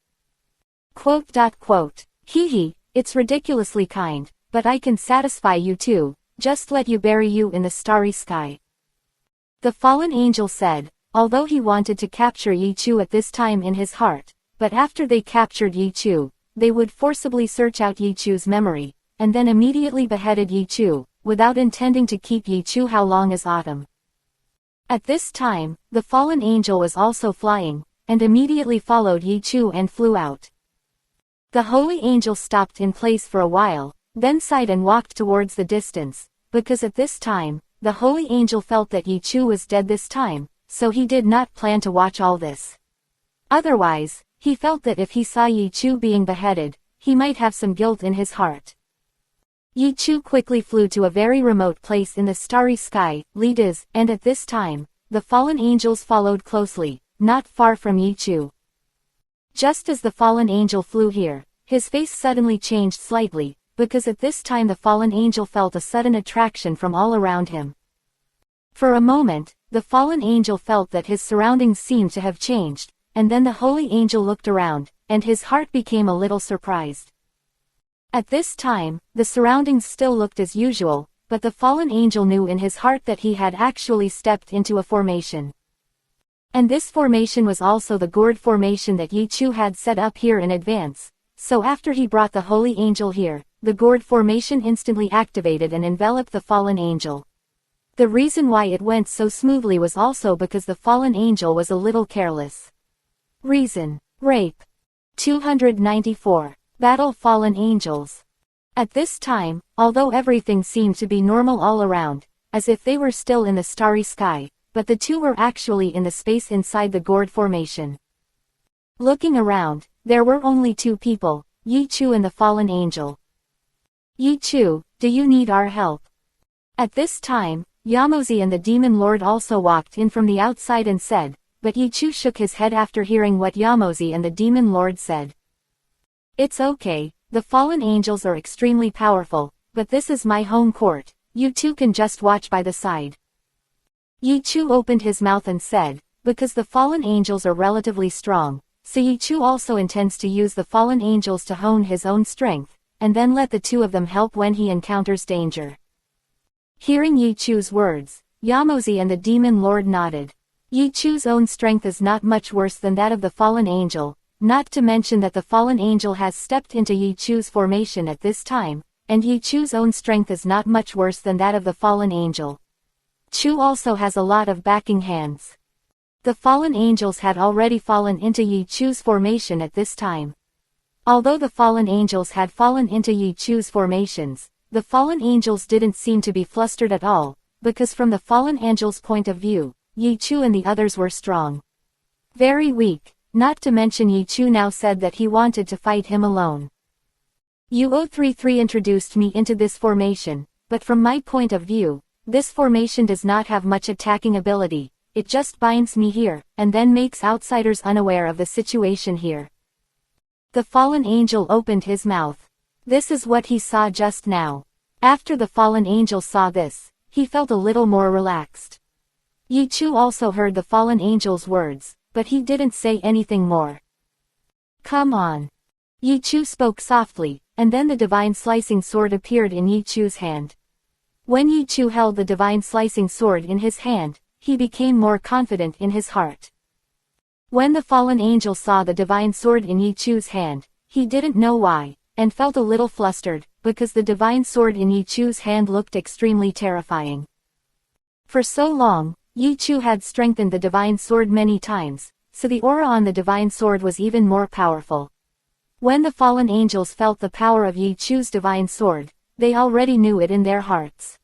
Hee hee, it's ridiculously kind, but I can satisfy you too, just let you bury you in the starry sky. The fallen angel said, although he wanted to capture Yi Chu at this time in his heart, but after they captured Yi Chu, they would forcibly search out Yi Chu's memory, and then immediately beheaded Yi Chu, without intending to keep Yi Chu how long as autumn. At this time, the fallen angel was also flying, and immediately followed Yi Chu and flew out. The holy angel stopped in place for a while, then sighed and walked towards the distance, because at this time, the holy angel felt that Yi Chu was dead this time, so he did not plan to watch all this. Otherwise, he felt that if he saw Yi Chu being beheaded, he might have some guilt in his heart. Yi Chu quickly flew to a very remote place in the starry sky, and at this time, the fallen angels followed closely, not far from Yi Chu. Just as the fallen angel flew here, his face suddenly changed slightly, because at this time the fallen angel felt a sudden attraction from all around him. For a moment, the fallen angel felt that his surroundings seemed to have changed, and then the holy angel looked around, and his heart became a little surprised. At this time, the surroundings still looked as usual, but the fallen angel knew in his heart that he had actually stepped into a formation. And this formation was also the gourd formation that Yi Chu had set up here in advance, so after he brought the holy angel here, the gourd formation instantly activated and enveloped the fallen angel. The reason why it went so smoothly was also because the fallen angel was a little careless. Reason: rape. 294. Battle fallen angels. At this time, although everything seemed to be normal all around, as if they were still in the starry sky, but the two were actually in the space inside the gourd formation. Looking around, there were only two people, Yi Chu and the fallen angel. Yi Chu, do you need our help? At this time, Yamozi and the demon lord also walked in from the outside and said, but Yi Chu shook his head after hearing what Yamozi and the demon lord said. It's okay, the fallen angels are extremely powerful, but this is my home court, you two can just watch by the side. Yi Chu opened his mouth and said, because the fallen angels are relatively strong, so Yi Chu also intends to use the fallen angels to hone his own strength, and then let the two of them help when he encounters danger. Hearing Yi Chu's words, Yamozi and the demon lord nodded. Yi Chu's own strength is not much worse than that of the fallen angel, not to mention that the fallen angel has stepped into Yi Chu's formation at this time, and Yi Chu's own strength is not much worse than that of the fallen angel. Chu also has a lot of backing hands. The fallen angels had already fallen into Yi Chu's formation at this time. Although the fallen angels had fallen into Yi Chu's formations, the fallen angels didn't seem to be flustered at all, because from the fallen angel's point of view, Yi Chu and the others were strong. Very weak, not to mention Yi Chu now said that he wanted to fight him alone. U033 introduced me into this formation, but from my point of view, this formation does not have much attacking ability, it just binds me here, and then makes outsiders unaware of the situation here. The fallen angel opened his mouth. This is what he saw just now. After the fallen angel saw this, he felt a little more relaxed. Yi Chu also heard the fallen angel's words, but he didn't say anything more. Come on. Yi Chu spoke softly, and then the divine slicing sword appeared in Yi Chu's hand. When Yi Chu held the divine slicing sword in his hand, he became more confident in his heart. When the fallen angel saw the divine sword in Yi Chu's hand, he didn't know why, and felt a little flustered, because the divine sword in Yi Chu's hand looked extremely terrifying. For so long, Yi Chu had strengthened the divine sword many times, so the aura on the divine sword was even more powerful. When the fallen angels felt the power of Yi Chu's divine sword, they already knew it in their hearts.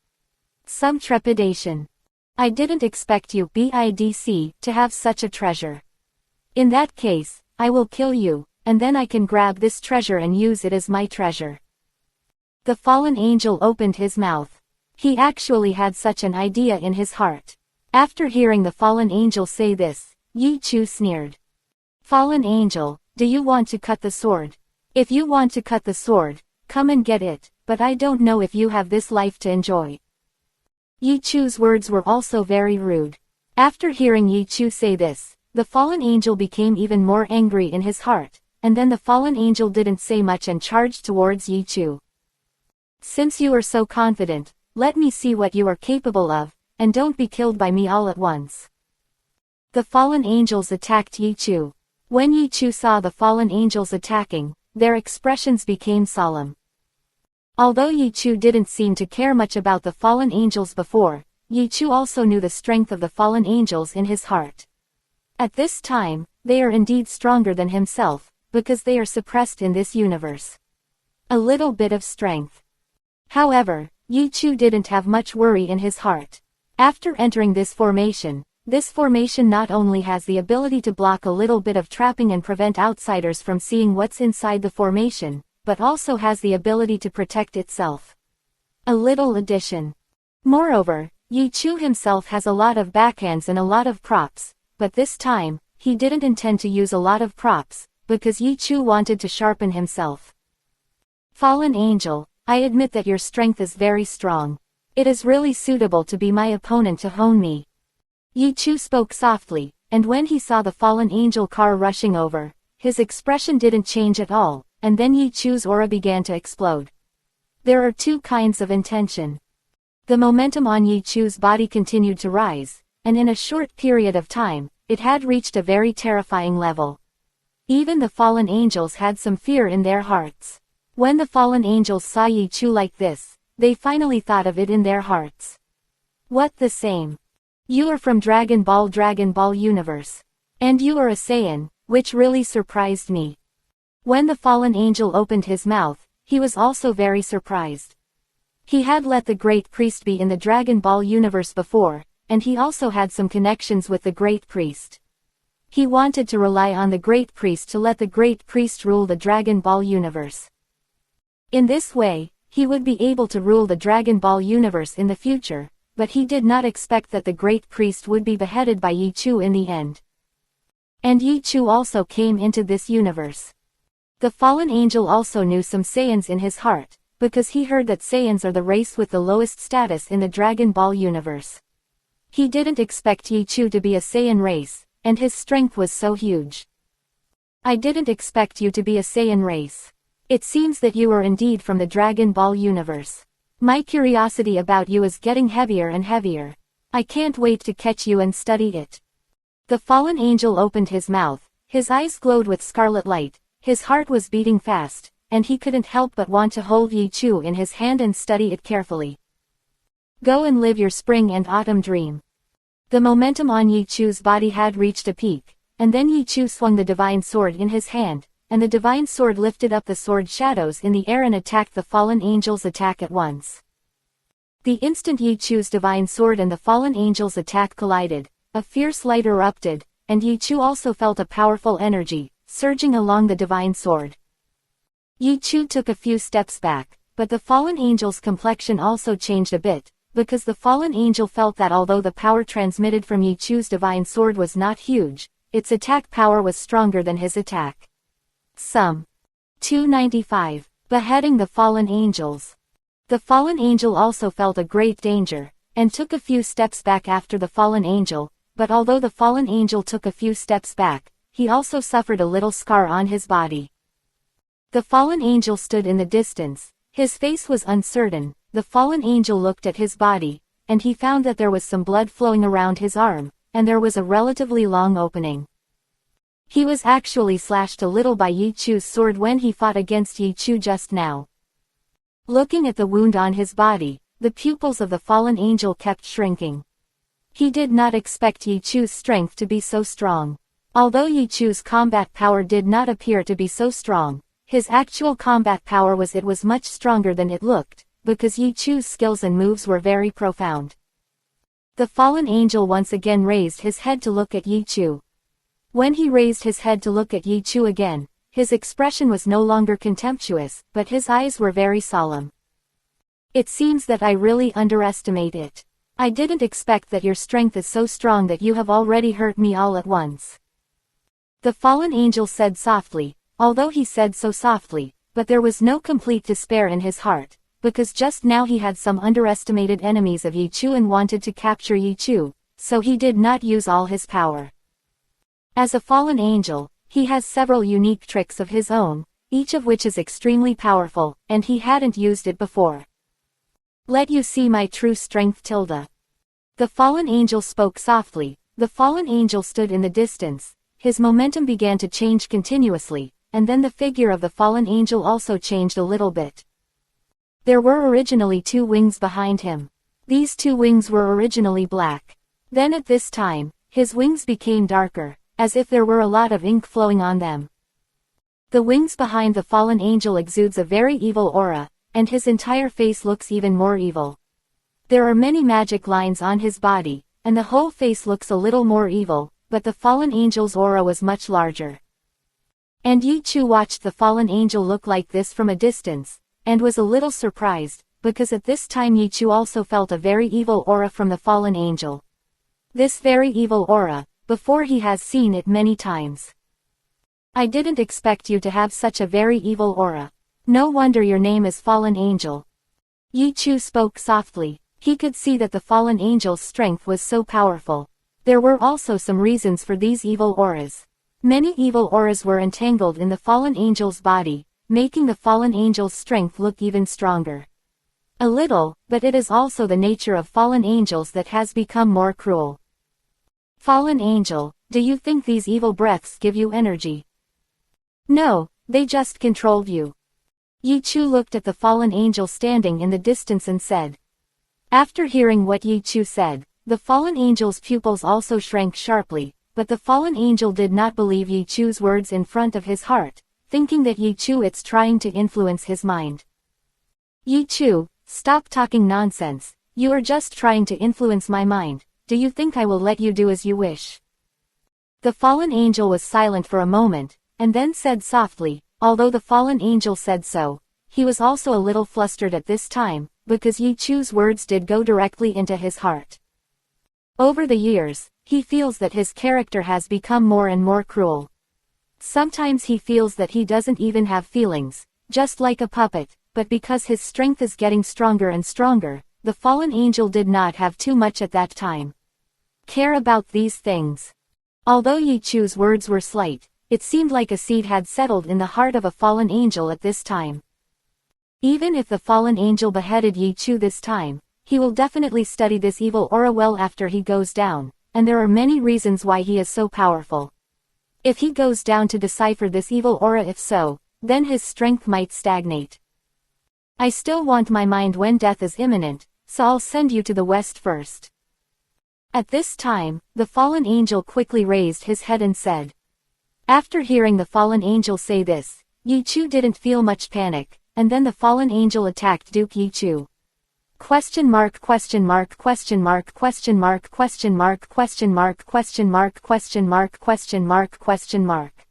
Some trepidation. I didn't expect you, BIDC, to have such a treasure. In that case, I will kill you, and then I can grab this treasure and use it as my treasure. The fallen angel opened his mouth. He actually had such an idea in his heart. After hearing the fallen angel say this, Yi Chu sneered. Fallen angel, do you want to cut the sword? If you want to cut the sword, come and get it, but I don't know if you have this life to enjoy. Yi Chu's words were also very rude. After hearing Yi Chu say this, the fallen angel became even more angry in his heart, and then the fallen angel didn't say much and charged towards Yi Chu. Since you are so confident, let me see what you are capable of, and don't be killed by me all at once. The fallen angels attacked Yi Chu. When Yi Chu saw the fallen angels attacking, their expressions became solemn. Although Yi Chu didn't seem to care much about the fallen angels before, Yi Chu also knew the strength of the fallen angels in his heart. At this time, they are indeed stronger than himself, because they are suppressed in this universe. A little bit of strength. However, Yi Chu didn't have much worry in his heart. After entering this formation not only has the ability to block a little bit of trapping and prevent outsiders from seeing what's inside the formation, but also has the ability to protect itself. A little addition. Moreover, Yi Chu himself has a lot of backhands and a lot of props, but this time, he didn't intend to use a lot of props, because Yi Chu wanted to sharpen himself. Fallen angel, I admit that your strength is very strong. It is really suitable to be my opponent to hone me. Yi Chu spoke softly, and when he saw the fallen angel car rushing over, his expression didn't change at all, and then Yi Chu's aura began to explode. There are two kinds of intention. The momentum on Yi Chu's body continued to rise, and in a short period of time, it had reached a very terrifying level. Even the fallen angels had some fear in their hearts. When the fallen angels saw Yi Chu like this, they finally thought of it in their hearts. What the same? You are from Dragon Ball universe. And you are a Saiyan, which really surprised me. When the fallen angel opened his mouth, he was also very surprised. He had let the Great Priest be in the Dragon Ball universe before, and he also had some connections with the Great Priest. He wanted to rely on the Great Priest to let the Great Priest rule the Dragon Ball universe. In this way, he would be able to rule the Dragon Ball universe in the future, but he did not expect that the Great Priest would be beheaded by Yi Chu in the end. And Yi Chu also came into this universe. The fallen angel also knew some Saiyans in his heart, because he heard that Saiyans are the race with the lowest status in the Dragon Ball universe. He didn't expect Yi Chu to be a Saiyan race, and his strength was so huge. I didn't expect you to be a Saiyan race. It seems that you are indeed from the Dragon Ball universe. My curiosity about you is getting heavier and heavier. I can't wait to catch you and study it. The fallen angel opened his mouth, his eyes glowed with scarlet light, his heart was beating fast, and he couldn't help but want to hold Yi Chu in his hand and study it carefully. Go and live your spring and autumn dream. The momentum on Yi Chu's body had reached a peak, and then Yi Chu swung the divine sword in his hand, and the divine sword lifted up the sword shadows in the air and attacked the fallen angel's attack at once. The instant Yi Chu's divine sword and the fallen angel's attack collided, a fierce light erupted, and Yi Chu also felt a powerful energy, surging along the divine sword. Yi Chu took a few steps back, but the fallen angel's complexion also changed a bit, because the fallen angel felt that although the power transmitted from Yi Chu's divine sword was not huge, its attack power was stronger than his attack. Some 295. Beheading the fallen angels. The fallen angel also felt a great danger, and took a few steps back after the fallen angel, but although the fallen angel took a few steps back, he also suffered a little scar on his body. The fallen angel stood in the distance, his face was uncertain, the fallen angel looked at his body, and he found that there was some blood flowing around his arm, and there was a relatively long opening. He was actually slashed a little by Yi Chu's sword when he fought against Yi Chu just now. Looking at the wound on his body, the pupils of the fallen angel kept shrinking. He did not expect Yi Chu's strength to be so strong. Although Yi Chu's combat power did not appear to be so strong, his actual combat power was much stronger than it looked, because Yi Chu's skills and moves were very profound. The fallen angel once again raised his head to look at Yi Chu. When he raised his head to look at Yi Chu again, his expression was no longer contemptuous, but his eyes were very solemn. It seems that I really underestimate it. I didn't expect that your strength is so strong that you have already hurt me all at once. The fallen angel said softly, although he said so softly, but there was no complete despair in his heart, because just now he had some underestimated enemies of Yi Chu and wanted to capture Yi Chu, so he did not use all his power. As a fallen angel, he has several unique tricks of his own, each of which is extremely powerful, and he hadn't used it before. Let you see my true strength, Tilda. The fallen angel spoke softly. The fallen angel stood in the distance. His momentum began to change continuously, and then the figure of the fallen angel also changed a little bit. There were originally 2 wings behind him. These 2 wings were originally black. Then at this time, his wings became darker, as if there were a lot of ink flowing on them. The wings behind the fallen angel exudes a very evil aura, and his entire face looks even more evil. There are many magic lines on his body, and the whole face looks a little more evil, but the fallen angel's aura was much larger. And Yi Chu watched the fallen angel look like this from a distance, and was a little surprised, because at this time Yi Chu also felt a very evil aura from the fallen angel. This very evil aura, before he has seen it many times. I didn't expect you to have such a very evil aura. No wonder your name is Fallen Angel. Yi Chu spoke softly. He could see that the fallen angel's strength was so powerful. There were also some reasons for these evil auras. Many evil auras were entangled in the fallen angel's body, making the fallen angel's strength look even stronger. A little, but it is also the nature of fallen angels that has become more cruel. Fallen angel, do you think these evil breaths give you energy? No, they just controlled you. Yi Chu looked at the fallen angel standing in the distance and said. After hearing what Yi Chu said, the fallen angel's pupils also shrank sharply, but the fallen angel did not believe Yi Chu's words in front of his heart, thinking that Yi Chu is trying to influence his mind. Yi Chu, stop talking nonsense, you are just trying to influence my mind. Do you think I will let you do as you wish? The fallen angel was silent for a moment, and then said softly, although the fallen angel said so, he was also a little flustered at this time, because Yi Chu's words did go directly into his heart. Over the years, he feels that his character has become more and more cruel. Sometimes he feels that he doesn't even have feelings, just like a puppet, but because his strength is getting stronger and stronger, the fallen angel did not have too much at that time. Care about these things. Although Yi Chu's words were slight, it seemed like a seed had settled in the heart of a fallen angel at this time. Even if the fallen angel beheaded Yi Chu this time, he will definitely study this evil aura well after he goes down, and there are many reasons why he is so powerful. If he goes down to decipher this evil aura, if so, then his strength might stagnate. I still want my mind when death is imminent, so I'll send you to the west first. At this time, the fallen angel quickly raised his head and said. After hearing the fallen angel say this, Yi Chu didn't feel much panic, and then the fallen angel attacked Duke Yi Chu. Question mark question mark question mark question mark question mark question mark question mark question mark question mark question mark.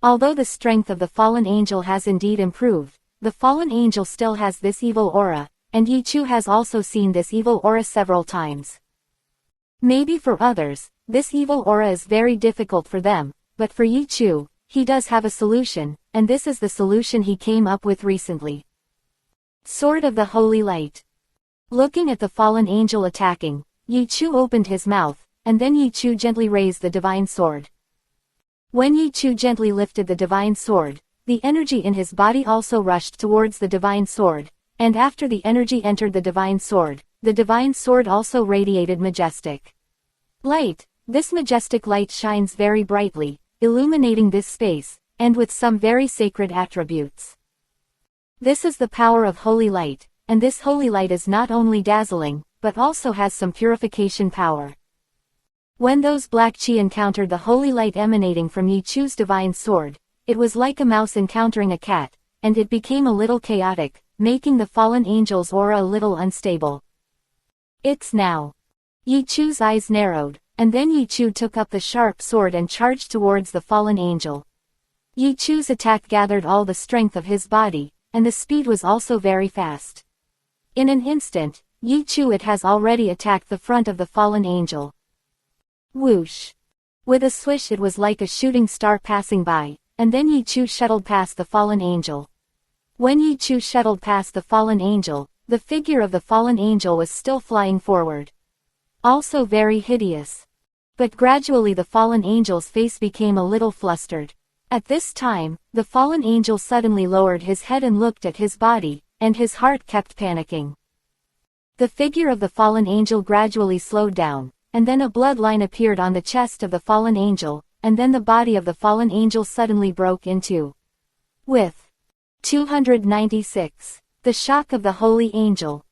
Although the strength of the fallen angel has indeed improved, the fallen angel still has this evil aura, and Yi Chu has also seen this evil aura several times. Maybe for others, this evil aura is very difficult for them, but for Yi Chu, he does have a solution, and this is the solution he came up with recently. Sword of the Holy Light. Looking at the fallen angel attacking, Yi Chu opened his mouth, and then Yi Chu gently raised the divine sword. When Yi Chu gently lifted the divine sword, the energy in his body also rushed towards the divine sword, and after the energy entered the divine sword also radiated majestic light. This majestic light shines very brightly, illuminating this space, and with some very sacred attributes. This is the power of holy light, and this holy light is not only dazzling, but also has some purification power. When those black chi encountered the holy light emanating from Yi Chu's divine sword, it was like a mouse encountering a cat, and it became a little chaotic, making the fallen angel's aura a little unstable. It's now. Yi Chu's eyes narrowed, and then Yi Chu took up the sharp sword and charged towards the fallen angel. Yi Chu's attack gathered all the strength of his body, and the speed was also very fast. In an instant, Yi Chu has already attacked the front of the fallen angel. Whoosh! With a swish, it was like a shooting star passing by, and then Yi Chu shuttled past the fallen angel. When Yi Chu shuttled past the fallen angel, the figure of the fallen angel was still flying forward. Also very hideous. But gradually the fallen angel's face became a little flustered. At this time, the fallen angel suddenly lowered his head and looked at his body, and his heart kept panicking. The figure of the fallen angel gradually slowed down, and then a bloodline appeared on the chest of the fallen angel, and then the body of the fallen angel suddenly broke in two. With 296. The shock of the holy angel.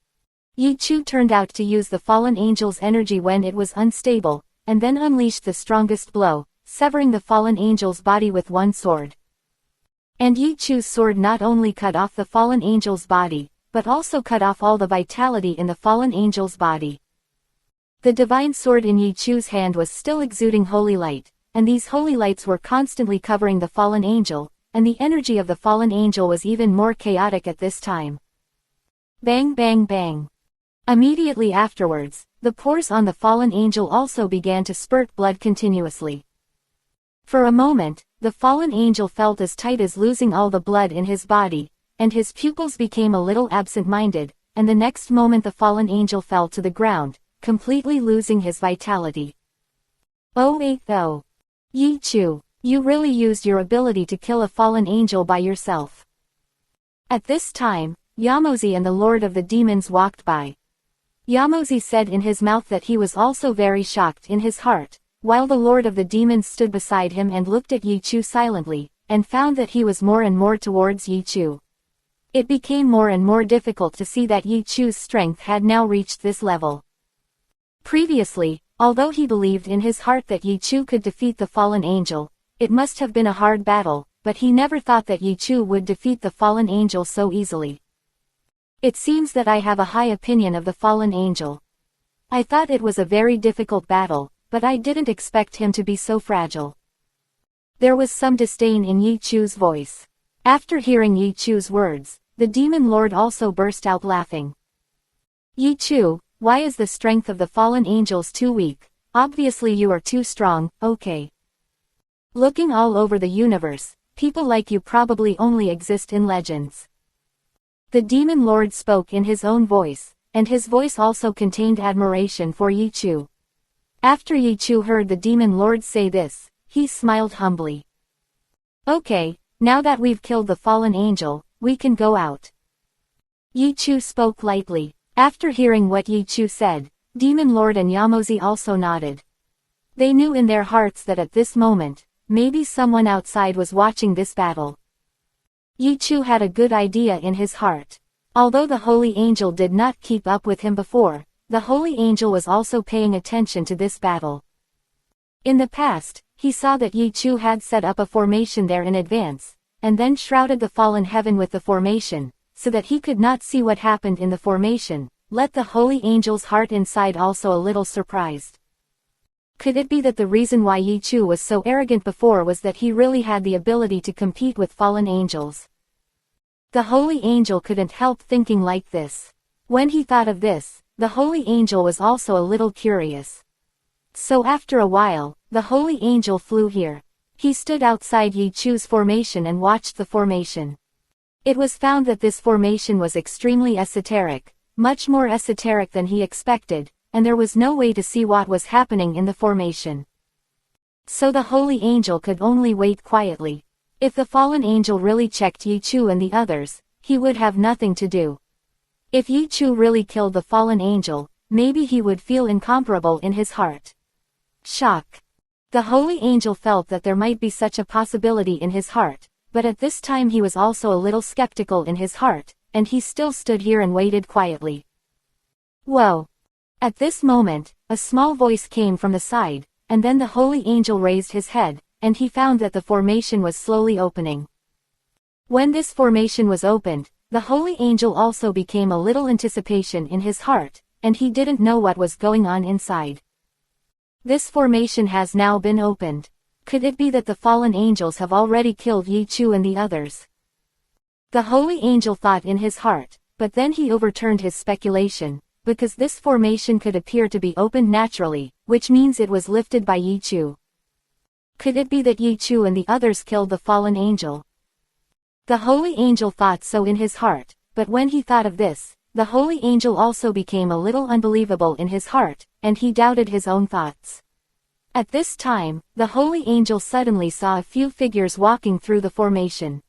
Yi Chu turned out to use the fallen angel's energy when it was unstable, and then unleashed the strongest blow, severing the fallen angel's body with one sword. And Yi Chu's sword not only cut off the fallen angel's body, but also cut off all the vitality in the fallen angel's body. The divine sword in Yi Chu's hand was still exuding holy light, and these holy lights were constantly covering the fallen angel, and the energy of the fallen angel was even more chaotic at this time. Bang bang bang. Immediately afterwards, the pores on the fallen angel also began to spurt blood continuously. For a moment, the fallen angel felt as tight as losing all the blood in his body, and his pupils became a little absent-minded, and the next moment the fallen angel fell to the ground, completely losing his vitality. 080. Yi Chu, you really used your ability to kill a fallen angel by yourself. At this time, Yamozi and the Lord of the Demons walked by. Yamozi said in his mouth that he was also very shocked in his heart, while the Lord of the Demons stood beside him and looked at Yi Chu silently, and found that he was more and more towards Yi Chu. It became more and more difficult to see that Yi Chu's strength had now reached this level. Previously, although he believed in his heart that Yi Chu could defeat the fallen angel, it must have been a hard battle, but he never thought that Yi Chu would defeat the fallen angel so easily. It seems that I have a high opinion of the fallen angel. I thought it was a very difficult battle, but I didn't expect him to be so fragile. There was some disdain in Yi Chu's voice. After hearing Yi Chu's words, the demon lord also burst out laughing. Yi Chu, why is the strength of the fallen angels too weak? Obviously you are too strong, okay. Looking all over the universe, people like you probably only exist in legends. The demon lord spoke in his own voice, and his voice also contained admiration for Yi Chu. After Yi Chu heard the demon lord say this, he smiled humbly. Okay, now that we've killed the fallen angel, we can go out. Yi Chu spoke lightly. After hearing what Yi Chu said, Demon Lord and Yamozi also nodded. They knew in their hearts that at this moment, maybe someone outside was watching this battle. Yi Chu had a good idea in his heart. Although the holy angel did not keep up with him before, the holy angel was also paying attention to this battle. In the past, he saw that Yi Chu had set up a formation there in advance, and then shrouded the fallen heaven with the formation, so that he could not see what happened in the formation, let the holy angel's heart inside also a little surprised. Could it be that the reason why Yi Chu was so arrogant before was that he really had the ability to compete with fallen angels? The holy angel couldn't help thinking like this. When he thought of this, the holy angel was also a little curious. So after a while, the holy angel flew here. He stood outside Yi Chu's formation and watched the formation. It was found that this formation was extremely esoteric, much more esoteric than he expected, and there was no way to see what was happening in the formation. So the holy angel could only wait quietly. If the fallen angel really checked Yi Chu and the others, he would have nothing to do. If Yi Chu really killed the fallen angel, maybe he would feel incomparable in his heart. Shock. The holy angel felt that there might be such a possibility in his heart, but at this time he was also a little skeptical in his heart, and he still stood here and waited quietly. Whoa! At this moment, a small voice came from the side, and then the holy angel raised his head, and he found that the formation was slowly opening. When this formation was opened, the holy angel also became a little anticipation in his heart, and he didn't know what was going on inside. This formation has now been opened. Could it be that the fallen angels have already killed Yi Chu and the others? The holy angel thought in his heart, but then he overturned his speculation, because this formation could appear to be opened naturally, which means it was lifted by Yi Chu. Could it be that Yi Chu and the others killed the fallen angel? The holy angel thought so in his heart, but when he thought of this, the holy angel also became a little unbelievable in his heart, and he doubted his own thoughts. At this time, the holy angel suddenly saw a few figures walking through the formation.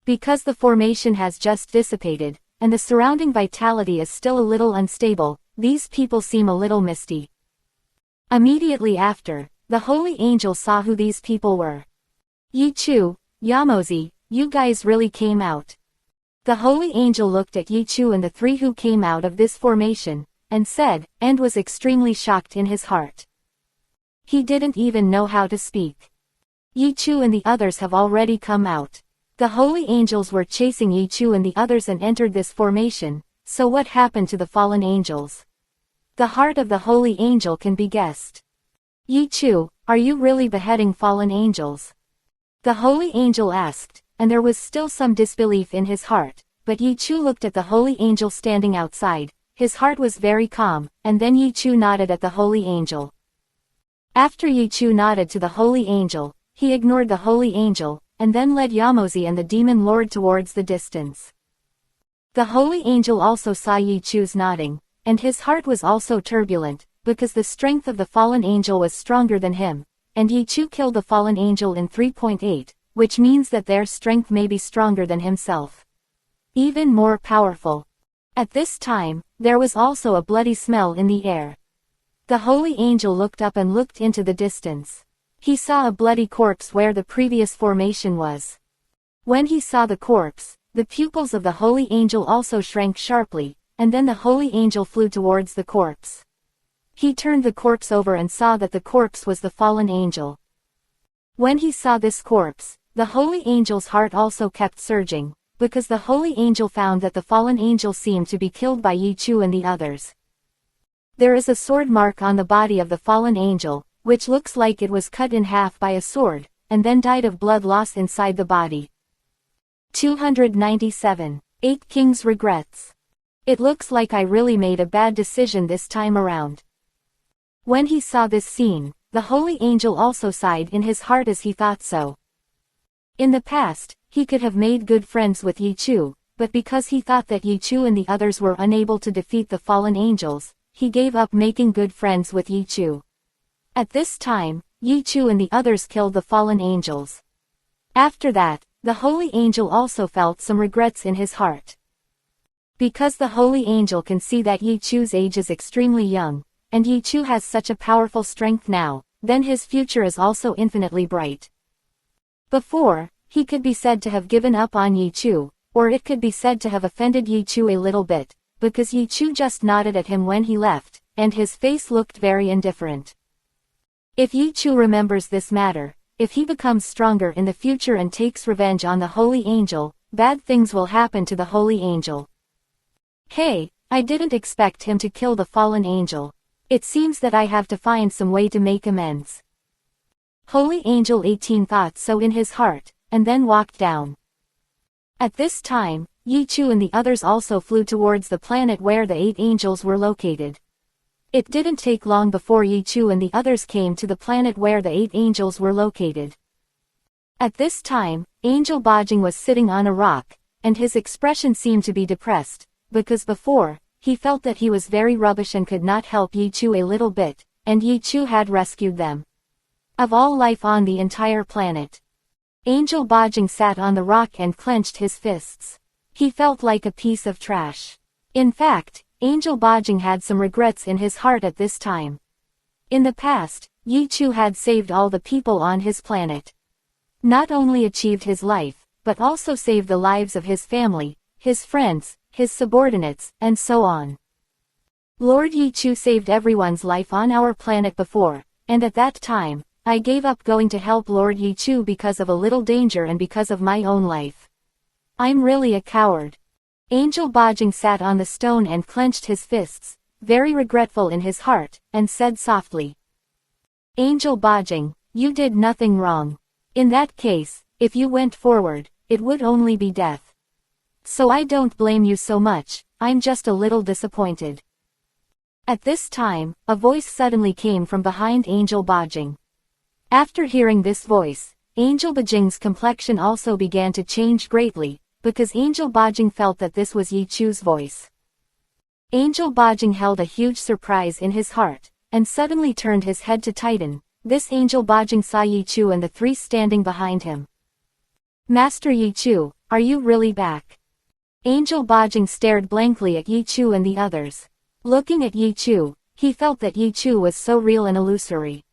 Because the formation has just dissipated, and the surrounding vitality is still a little unstable, these people seem a little misty. Immediately after, the holy angel saw who these people were. Yichu, Yamozi, you guys really came out. The holy angel looked at Yichu and the three who came out of this formation, and said, and was extremely shocked in his heart. He didn't even know how to speak. Yichu and the others have already come out. The holy angels were chasing Yichu and the others and entered this formation, so what happened to the fallen angels? The heart of the holy angel can be guessed. Yichu, are you really beheading fallen angels? The holy angel asked, and there was still some disbelief in his heart, but Yichu looked at the holy angel standing outside. His heart was very calm, and then Yichu nodded at the holy angel. After Yichu nodded to the holy angel, he ignored the holy angel, and then led Yamozi and the demon lord towards the distance. The holy angel also saw Yichu's nodding, and his heart was also turbulent, because the strength of the fallen angel was stronger than him, and Yichu killed the fallen angel in 3.8, which means that their strength may be stronger than himself. Even more powerful. At this time, there was also a bloody smell in the air. The holy angel looked up and looked into the distance. He saw a bloody corpse where the previous formation was. When he saw the corpse, the pupils of the holy angel also shrank sharply, and then the holy angel flew towards the corpse. He turned the corpse over and saw that the corpse was the fallen angel. When he saw this corpse, the holy angel's heart also kept surging, because the holy angel found that the fallen angel seemed to be killed by Yichu and the others. There is a sword mark on the body of the fallen angel, which looks like it was cut in half by a sword, and then died of blood loss inside the body. 297. 8 Kings Regrets. It looks like I really made a bad decision this time around. When he saw this scene, the holy angel also sighed in his heart as he thought so. In the past, he could have made good friends with Yichu, but because he thought that Yichu and the others were unable to defeat the fallen angels, he gave up making good friends with Yichu. At this time, Yichu and the others killed the fallen angels. After that, the holy angel also felt some regrets in his heart. Because the holy angel can see that Yichu's age is extremely young, and Yichu has such a powerful strength now, then his future is also infinitely bright. Before, he could be said to have given up on Yichu, or it could be said to have offended Yichu a little bit, because Yichu just nodded at him when he left, and his face looked very indifferent. If Yichu remembers this matter, if he becomes stronger in the future and takes revenge on the holy angel, bad things will happen to the holy angel. Hey, I didn't expect him to kill the fallen angel. It seems that I have to find some way to make amends. Holy Angel 18 thought so in his heart, and then walked down. At this time, Yichu and the others also flew towards the planet where the 8 angels were located. It didn't take long before Yichu and the others came to the planet where the 8 angels were located. At this time, Angel Bajing was sitting on a rock, and his expression seemed to be depressed, because before, he felt that he was very rubbish and could not help Yichu a little bit, and Yichu had rescued them. Of all life on the entire planet. Angel Bajing sat on the rock and clenched his fists. He felt like a piece of trash. In fact, Angel Bajing had some regrets in his heart at this time. In the past, Yichu had saved all the people on his planet. Not only achieved his life, but also saved the lives of his family, his friends, his subordinates, and so on. Lord Yichu saved everyone's life on our planet before, and at that time, I gave up going to help Lord Yichu because of a little danger and because of my own life. I'm really a coward. Angel Bajing sat on the stone and clenched his fists, very regretful in his heart, and said softly. Angel Bajing, you did nothing wrong. In that case, if you went forward, it would only be death. So I don't blame you so much, I'm just a little disappointed. At this time, a voice suddenly came from behind Angel Bajing. After hearing this voice, Angel Bajing's complexion also began to change greatly, because Angel Bajing felt that this was Yichu's voice. Angel Bajing held a huge surprise in his heart, and suddenly turned his head to Titan, this angel Bajing saw Yi Chu and the three standing behind him. Master Yi Chu, are you really back? Angel Bajing stared blankly at Yi Chu and the others. Looking at Yi Chu, he felt that Yi Chu was so real and illusory.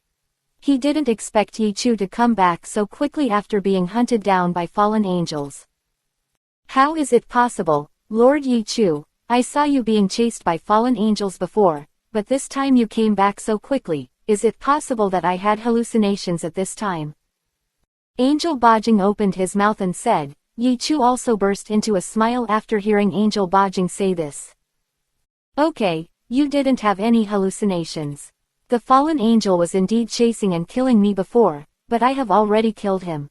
He didn't expect Yi Chu to come back so quickly after being hunted down by fallen angels. How is it possible, Lord Yi Chu? I saw you being chased by fallen angels before, but this time you came back so quickly. Is it possible that I had hallucinations at this time? Angel Bajing opened his mouth and said. Yi Chu also burst into a smile after hearing Angel Bajing say this. Okay, you didn't have any hallucinations. The fallen angel was indeed chasing and killing me before, but I have already killed him.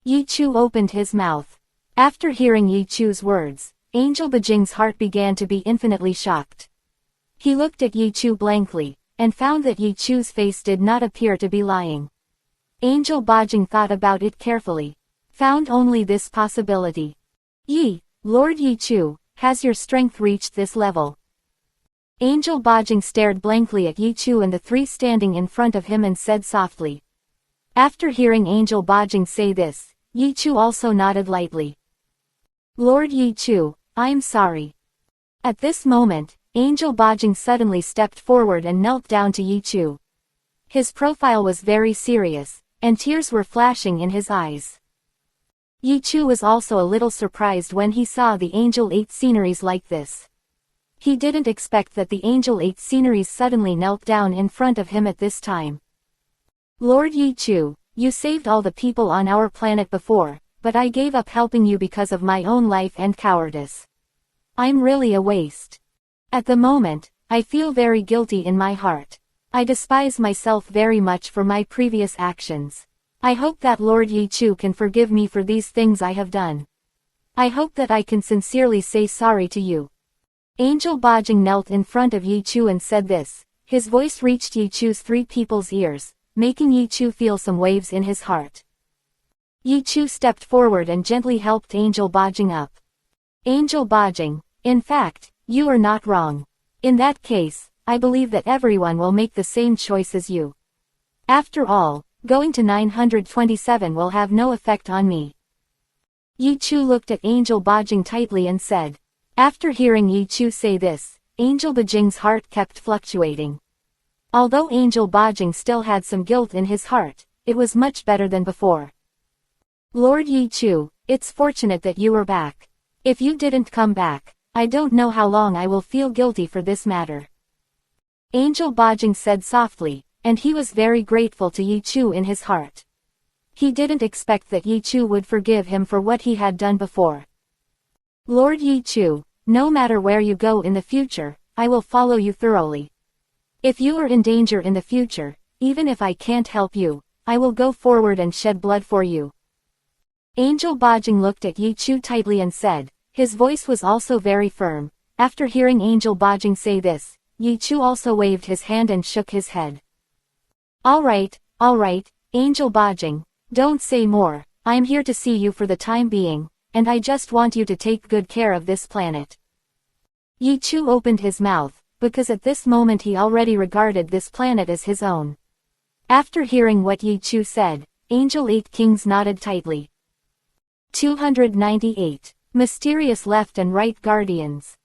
Yi Chu opened his mouth. After hearing Yi Chu's words, Angel Bajing's heart began to be infinitely shocked. He looked at Yi Chu blankly, and found that Yi Chu's face did not appear to be lying. Angel Bajing thought about it carefully. Found only this possibility. Lord Yi Chu, has your strength reached this level? Angel Bajing stared blankly at Yi Chu and the three standing in front of him and said softly. After hearing Angel Bajing say this, Yi Chu also nodded lightly. Lord Yi Chu, I'm sorry. At this moment, Angel Bajing suddenly stepped forward and knelt down to Yi Chu. His profile was very serious, and tears were flashing in his eyes. Yi Chu was also a little surprised when he saw the Angel 8 sceneries like this. He didn't expect that the Angel 8 sceneries suddenly knelt down in front of him at this time. Lord Yi Chu, you saved all the people on our planet before, but I gave up helping you because of my own life and cowardice. I'm really a waste. At the moment, I feel very guilty in my heart. I despise myself very much for my previous actions. I hope that Lord Yi Chu can forgive me for these things I have done. I hope that I can sincerely say sorry to you. Angel Bajing knelt in front of Yi Chu and said this. His voice reached Yi Chu's three people's ears, making Yi Chu feel some waves in his heart. Yi Chu stepped forward and gently helped Angel Bajing up. Angel Bajing, in fact, you are not wrong. In that case, I believe that everyone will make the same choice as you. After all, going to 927 will have no effect on me. Yi Chu looked at Angel Bajing tightly and said. After hearing Yi Chu say this, Angel Bajing's heart kept fluctuating. Although Angel Bajing still had some guilt in his heart, it was much better than before. Lord Yi Chu, it's fortunate that you are back. If you didn't come back, I don't know how long I will feel guilty for this matter. Angel Bajing said softly, and he was very grateful to Yi Chu in his heart. He didn't expect that Yi Chu would forgive him for what he had done before. Lord Yi Chu, no matter where you go in the future, I will follow you thoroughly. If you are in danger in the future, even if I can't help you, I will go forward and shed blood for you. Angel Bajing looked at Yi Chu tightly and said, his voice was also very firm. After hearing Angel Bajing say this, Yi Chu also waved his hand and shook his head. Alright, Angel Bajing, don't say more. I am here to see you for the time being, and I just want you to take good care of this planet. Yi Chu opened his mouth, because at this moment he already regarded this planet as his own. After hearing what Yi Chu said, Angel 8 Kings nodded tightly. 298. Mysterious Left and Right Guardians.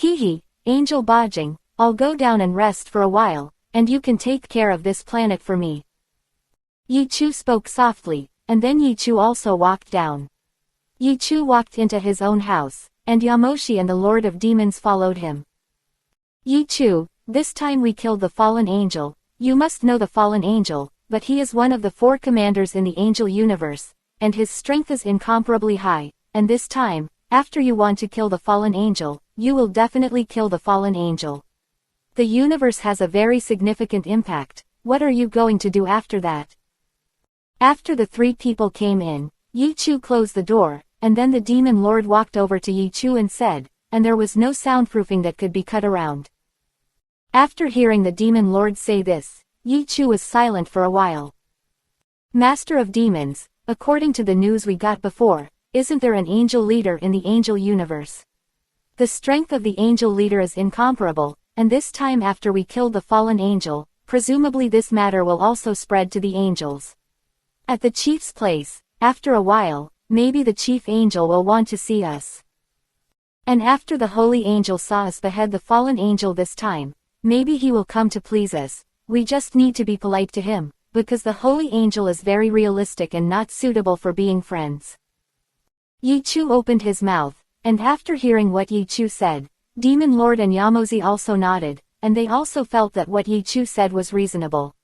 Angel Bajing, I'll go down and rest for a while, and you can take care of this planet for me. Yi Chu spoke softly, and then Yi Chu also walked down. Yi Chu walked into his own house, and Yamoshi and the Lord of Demons followed him. Yi Chu, this time we killed the fallen angel. You must know the fallen angel, but he is one of the 4 commanders in the angel universe, and his strength is incomparably high, and this time, after you want to kill the fallen angel, you will definitely kill the fallen angel. The universe has a very significant impact. What are you going to do after that? After the 3 people came in, Yi Chu closed the door, and then the demon lord walked over to Yi Chu and said, and there was no soundproofing that could be cut around. After hearing the demon lord say this, Yi Chu was silent for a while. Master of Demons, according to the news we got before, isn't there an angel leader in the angel universe? The strength of the angel leader is incomparable, and this time after we killed the fallen angel, presumably this matter will also spread to the angels. At the chief's place, after a while, maybe the chief angel will want to see us. And after the holy angel saw us behead the fallen angel this time, maybe he will come to please us. We just need to be polite to him, because the holy angel is very realistic and not suitable for being friends. Yi Chu opened his mouth, and after hearing what Yi Chu said, Demon Lord and Yamozi also nodded, and they also felt that what Yi Chu said was reasonable.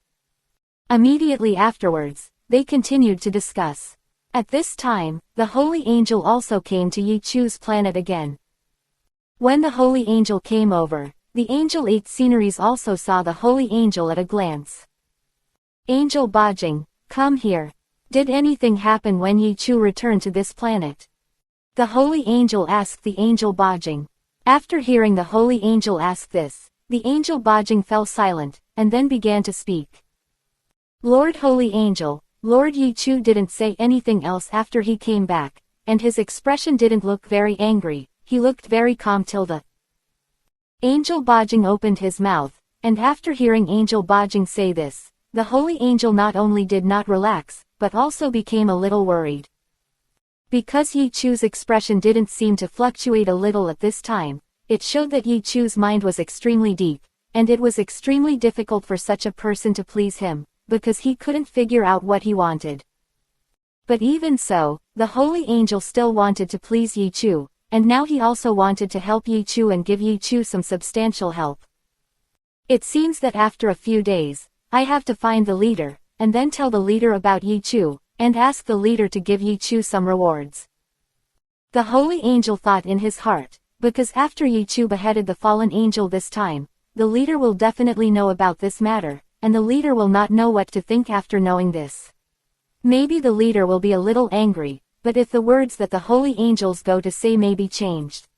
Immediately afterwards, they continued to discuss. At this time, the holy angel also came to Yi Chu's planet again. When the holy angel came over, the Angel 8 sceneries also saw the holy angel at a glance. Angel Bajing, come here. Did anything happen when Yi Chu returned to this planet? The holy angel asked the Angel Bajing. After hearing the holy angel ask this, the Angel Bajing fell silent, and then began to speak. Lord Holy Angel, Lord Yi Chu didn't say anything else after he came back, and his expression didn't look very angry, he looked very calm. Angel Bajing opened his mouth, and after hearing Angel Bajing say this, the holy angel not only did not relax, but also became a little worried. Because Yi Chu's expression didn't seem to fluctuate a little at this time, it showed that Yi Chu's mind was extremely deep, and it was extremely difficult for such a person to please him, because he couldn't figure out what he wanted. But even so, the holy angel still wanted to please Yi Chu, and now he also wanted to help Yi Chu and give Yi Chu some substantial help. It seems that after a few days, I have to find the leader, and then tell the leader about Yi Chu, and ask the leader to give Yi Chu some rewards. The holy angel thought in his heart, because after Yi Chu beheaded the fallen angel this time, the leader will definitely know about this matter, and the leader will not know what to think after knowing this. Maybe the leader will be a little angry, but if the words that the holy angels go to say may be changed.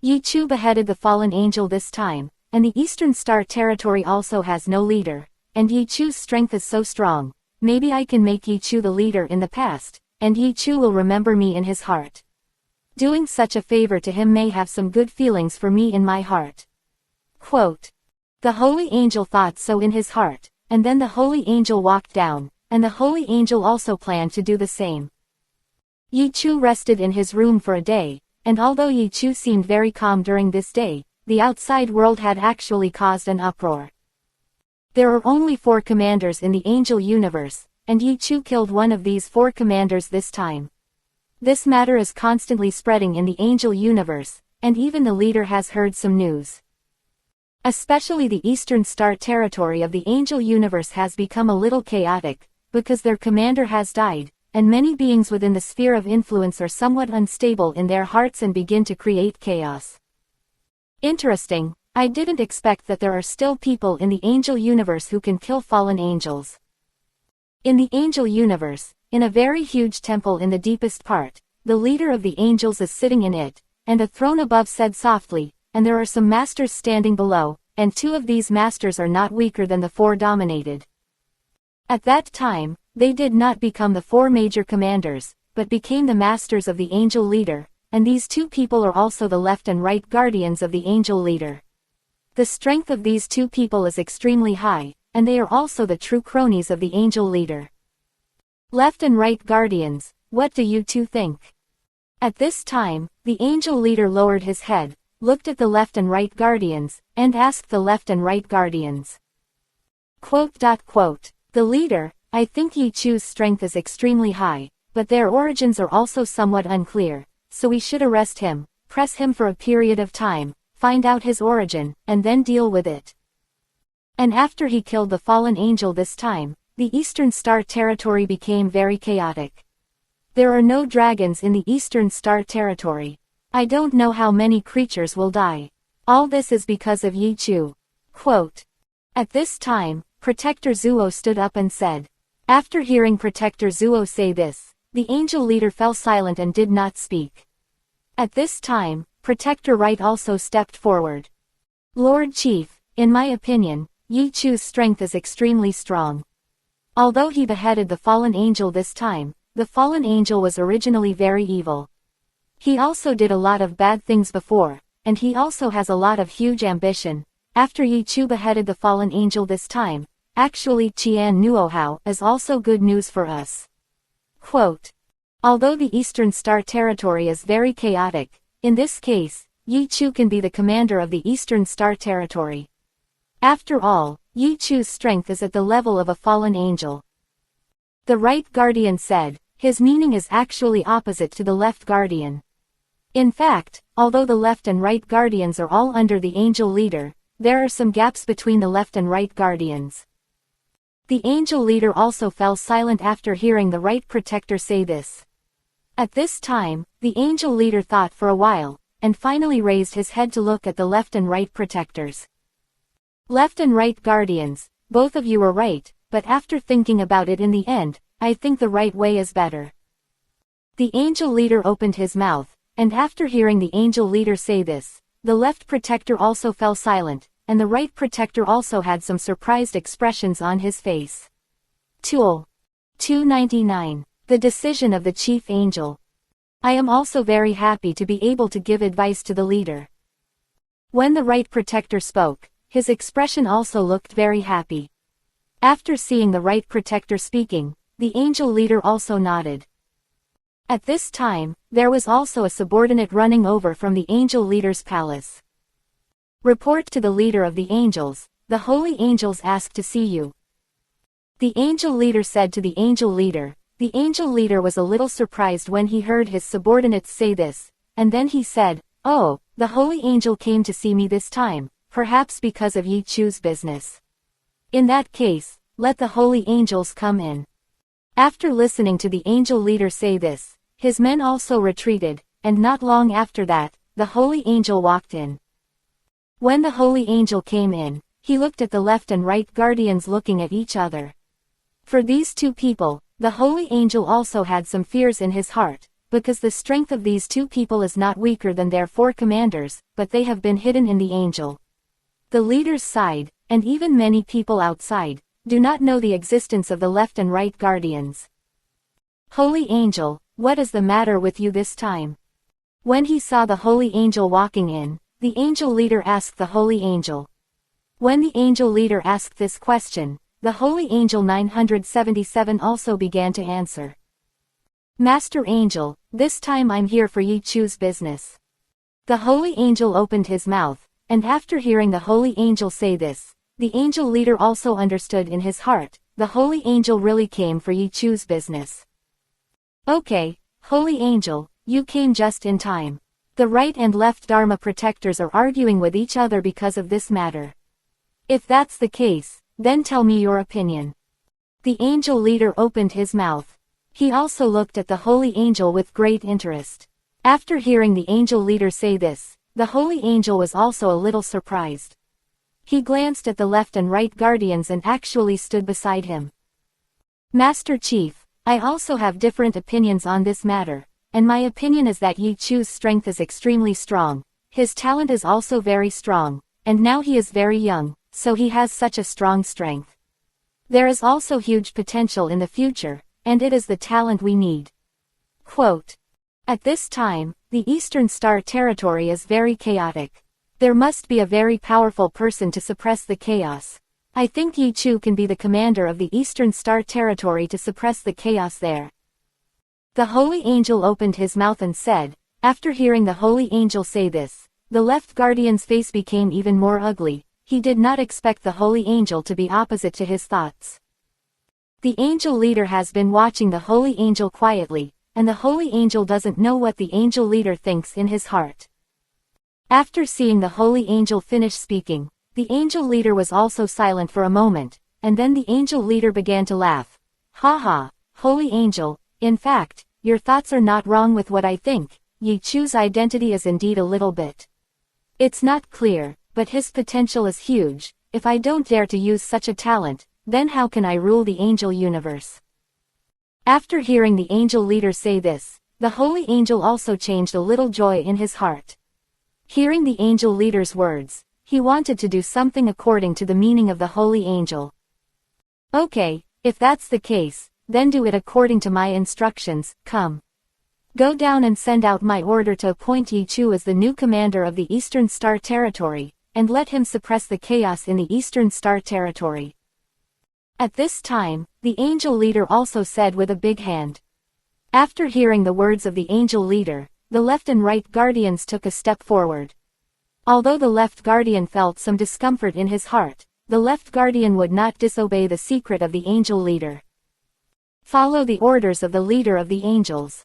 Yi Chu beheaded the fallen angel this time, and the Eastern Star Territory also has no leader, and Yi Chu's strength is so strong, maybe I can make Yi Chu the leader in the past, and Yi Chu will remember me in his heart. Doing such a favor to him may have some good feelings for me in my heart. Quote. The holy angel thought so in his heart, and then the holy angel walked down, and the holy angel also planned to do the same. Yi Chu rested in his room for a day, and although Yi Chu seemed very calm during this day, the outside world had actually caused an uproar. There are only 4 commanders in the angel universe, and Yi Chu killed one of these 4 commanders this time. This matter is constantly spreading in the angel universe, and even the leader has heard some news. Especially the Eastern Star Territory of the angel universe has become a little chaotic, because their commander has died, and many beings within the sphere of influence are somewhat unstable in their hearts and begin to create chaos. Interesting, I didn't expect that there are still people in the angel universe who can kill fallen angels. In the angel universe, in a very huge temple in the deepest part, the leader of the angels is sitting in it, and a throne above said softly, and there are some masters standing below, and 2 of these masters are not weaker than the 4 dominated. At that time, they did not become the 4 major commanders, but became the masters of the angel leader, and these 2 people are also the left and right guardians of the angel leader. The strength of these 2 people is extremely high, and they are also the true cronies of the angel leader. Left and right guardians, what do you 2 think? At this time, the angel leader lowered his head, looked at the left and right guardians, and asked the left and right guardians. Quote. The leader, I think Yi Chu's strength is extremely high, but their origins are also somewhat unclear, so we should arrest him, press him for a period of time, find out his origin, and then deal with it. And after he killed the fallen angel this time, the Eastern Star Territory became very chaotic. There are no dragons in the Eastern Star Territory. I don't know how many creatures will die. All this is because of Yi Chu. Quote. At this time, Protector Zuo stood up and said. After hearing Protector Zuo say this, the angel leader fell silent and did not speak. At this time, Protector Right also stepped forward. Lord Chief, in my opinion, Yi Chu's strength is extremely strong. Although he beheaded the fallen angel this time, the fallen angel was originally very evil. He also did a lot of bad things before, and he also has a lot of huge ambition, after EPUB beheaded the fallen angel this time, actually Qian Nuohao is also good news for us. Quote. Although the Eastern Star Territory is very chaotic, in this case, EPUB can be the commander of the Eastern Star Territory. After all, EPUB's strength is at the level of a fallen angel. The right guardian said, his meaning is actually opposite to the left guardian. In fact, although the left and right guardians are all under the angel leader, there are some gaps between the left and right guardians. The angel leader also fell silent after hearing the right protector say this. At this time, the angel leader thought for a while, and finally raised his head to look at the left and right protectors. Left and right guardians, both of you are right, but after thinking about it in the end, I think the right way is better. The angel leader opened his mouth, and after hearing the angel leader say this, the left protector also fell silent, and the right protector also had some surprised expressions on his face. Tool 299. The decision of the chief angel. I am also very happy to be able to give advice to the leader. When the right protector spoke, his expression also looked very happy. After seeing the right protector speaking, the angel leader also nodded. At this time, there was also a subordinate running over from the angel leader's palace. Report to the leader of the angels, the holy angels ask to see you. The angel leader said to the angel leader. The angel leader was a little surprised when he heard his subordinates say this, and then he said, "Oh, the holy angel came to see me this time, perhaps because of EPUB's business. In that case, let the holy angels come in." After listening to the angel leader say this, his men also retreated, and not long after that, the holy angel walked in. When the holy angel came in, he looked at the left and right guardians looking at each other. For these two people, the holy angel also had some fears in his heart, because the strength of these two people is not weaker than their four commanders, but they have been hidden in the angel. The leader's side, and even many people outside, do not know the existence of the left and right guardians. Holy angel, what is the matter with you this time? When he saw the holy angel walking in, the angel leader asked the holy angel. When the angel leader asked this question, the holy angel 977 also began to answer. Master angel, this time I'm here for EPUB's business. The holy angel opened his mouth, and after hearing the holy angel say this, the angel leader also understood in his heart, the holy angel really came for EPUB's business. Okay, holy angel, you came just in time. The right and left Dharma protectors are arguing with each other because of this matter. If that's the case, then tell me your opinion. The angel leader opened his mouth. He also looked at the holy angel with great interest. After hearing the angel leader say this, the holy angel was also a little surprised. He glanced at the left and right guardians and actually stood beside him. Master Chief, I also have different opinions on this matter, and my opinion is that EPUB's strength is extremely strong, his talent is also very strong, and now he is very young, so he has such a strong strength. There is also huge potential in the future, and it is the talent we need. Quote. At this time, the Eastern Star Territory is very chaotic. There must be a very powerful person to suppress the chaos. I think EPUB can be the commander of the Eastern Star Territory to suppress the chaos there. The holy angel opened his mouth and said, after hearing the holy angel say this, the left guardian's face became even more ugly. He did not expect the holy angel to be opposite to his thoughts. The angel leader has been watching the holy angel quietly, and the holy angel doesn't know what the angel leader thinks in his heart. After seeing the holy angel finish speaking, the angel leader was also silent for a moment, and then the angel leader began to laugh. Ha ha, holy angel, in fact, your thoughts are not wrong with what I think. EPUB's identity is indeed a little bit. It's not clear, but his potential is huge. If I don't dare to use such a talent, then how can I rule the angel universe? After hearing the angel leader say this, the holy angel also changed a little joy in his heart. Hearing the angel leader's words, he wanted to do something according to the meaning of the holy angel. Okay, if that's the case, then do it according to my instructions. Come. Go down and send out my order to appoint EPUB as the new commander of the Eastern Star Territory, and let him suppress the chaos in the Eastern Star Territory. At this time, the angel leader also said with a big hand. After hearing the words of the angel leader, the left and right guardians took a step forward. Although the left guardian felt some discomfort in his heart, the left guardian would not disobey the secret of the angel leader. Follow the orders of the leader of the angels.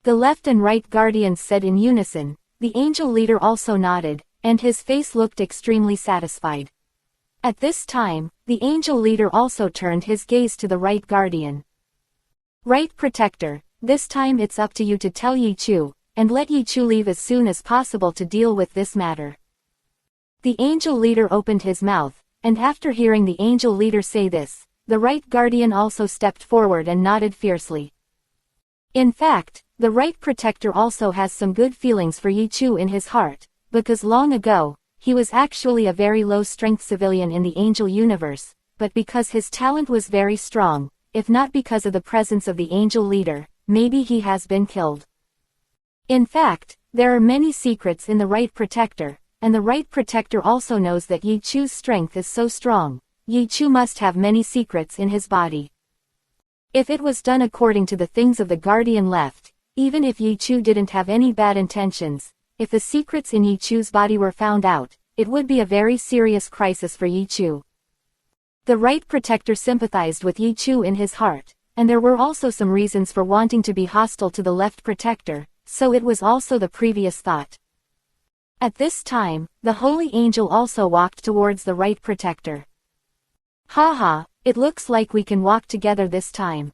The left and right guardians said in unison. The angel leader also nodded, and his face looked extremely satisfied. At this time, the angel leader also turned his gaze to the right guardian. Right protector, this time it's up to you to tell Yi Chu, and let Yi Chu leave as soon as possible to deal with this matter. The angel leader opened his mouth, and after hearing the angel leader say this, the right guardian also stepped forward and nodded fiercely. In fact, the right protector also has some good feelings for Yi Chu in his heart, because long ago, he was actually a very low-strength civilian in the angel universe, but because his talent was very strong, if not because of the presence of the angel leader, maybe he has been killed. In fact, there are many secrets in the right protector, and the right protector also knows that Yi Chu's strength is so strong. Yi Chu must have many secrets in his body. If it was done according to the things of the guardian left, even if Yi Chu didn't have any bad intentions, if the secrets in Yi Chu's body were found out, it would be a very serious crisis for Yi Chu. The right protector sympathized with Yi Chu in his heart, and there were also some reasons for wanting to be hostile to the left protector, so it was also the previous thought. At this time, the holy angel also walked towards the right protector. Haha, it looks like we can walk together this time.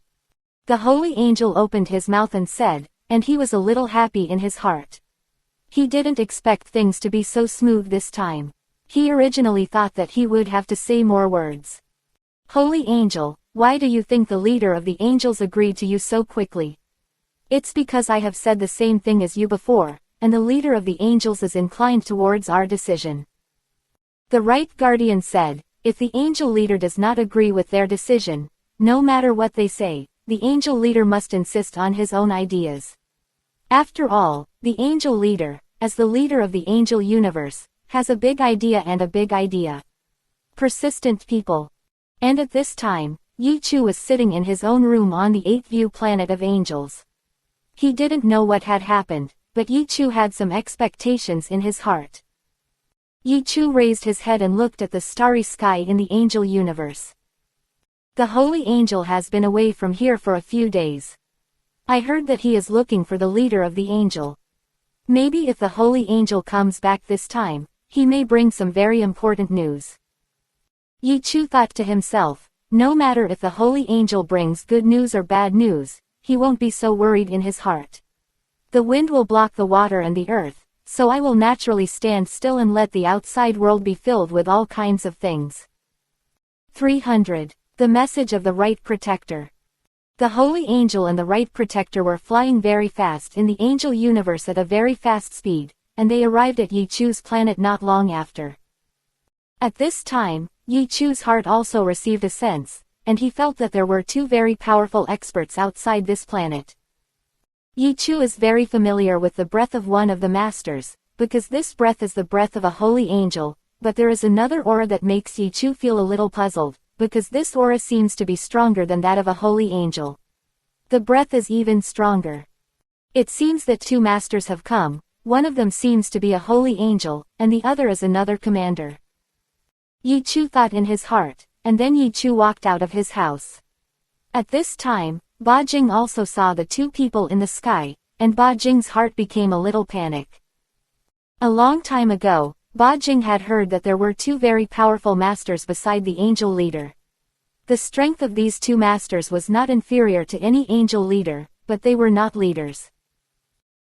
The holy angel opened his mouth and said, and he was a little happy in his heart. He didn't expect things to be so smooth this time. He originally thought that he would have to say more words. Holy angel, why do you think the leader of the angels agreed to you so quickly? It's because I have said the same thing as you before, and the leader of the angels is inclined towards our decision. The right guardian said, if the angel leader does not agree with their decision, no matter what they say, the angel leader must insist on his own ideas. After all, the angel leader, as the leader of the angel universe, has a big idea and a big idea. Persistent people. And at this time, Yi Chu was sitting in his own room on the 8th view planet of angels. He didn't know what had happened, but Yi Chu had some expectations in his heart. Yi Chu raised his head and looked at the starry sky in the angel universe. The holy angel has been away from here for a few days. I heard that he is looking for the leader of the angel. Maybe if the holy angel comes back this time, he may bring some very important news. Yi Chu thought to himself, no matter if the holy angel brings good news or bad news, he won't be so worried in his heart. The wind will block the water and the earth, so I will naturally stand still and let the outside world be filled with all kinds of things. 300. The message of the right protector. The holy angel and the right protector were flying very fast in the angel universe at a very fast speed, and they arrived at Yi Chu's planet not long after. At this time, Yi Chu's heart also received a sense, and he felt that there were two very powerful experts outside this planet. Yi Chu is very familiar with the breath of one of the masters, because this breath is the breath of a holy angel, but there is another aura that makes Yi Chu feel a little puzzled, because this aura seems to be stronger than that of a holy angel. The breath is even stronger. It seems that two masters have come, one of them seems to be a holy angel, and the other is another commander. Yi Chu thought in his heart, and then Yi Chu walked out of his house. At this time, Ba Jing also saw the two people in the sky, and Ba Jing's heart became a little panic. A long time ago, Ba Jing had heard that there were two very powerful masters beside the angel leader. The strength of these two masters was not inferior to any angel leader, but they were not leaders.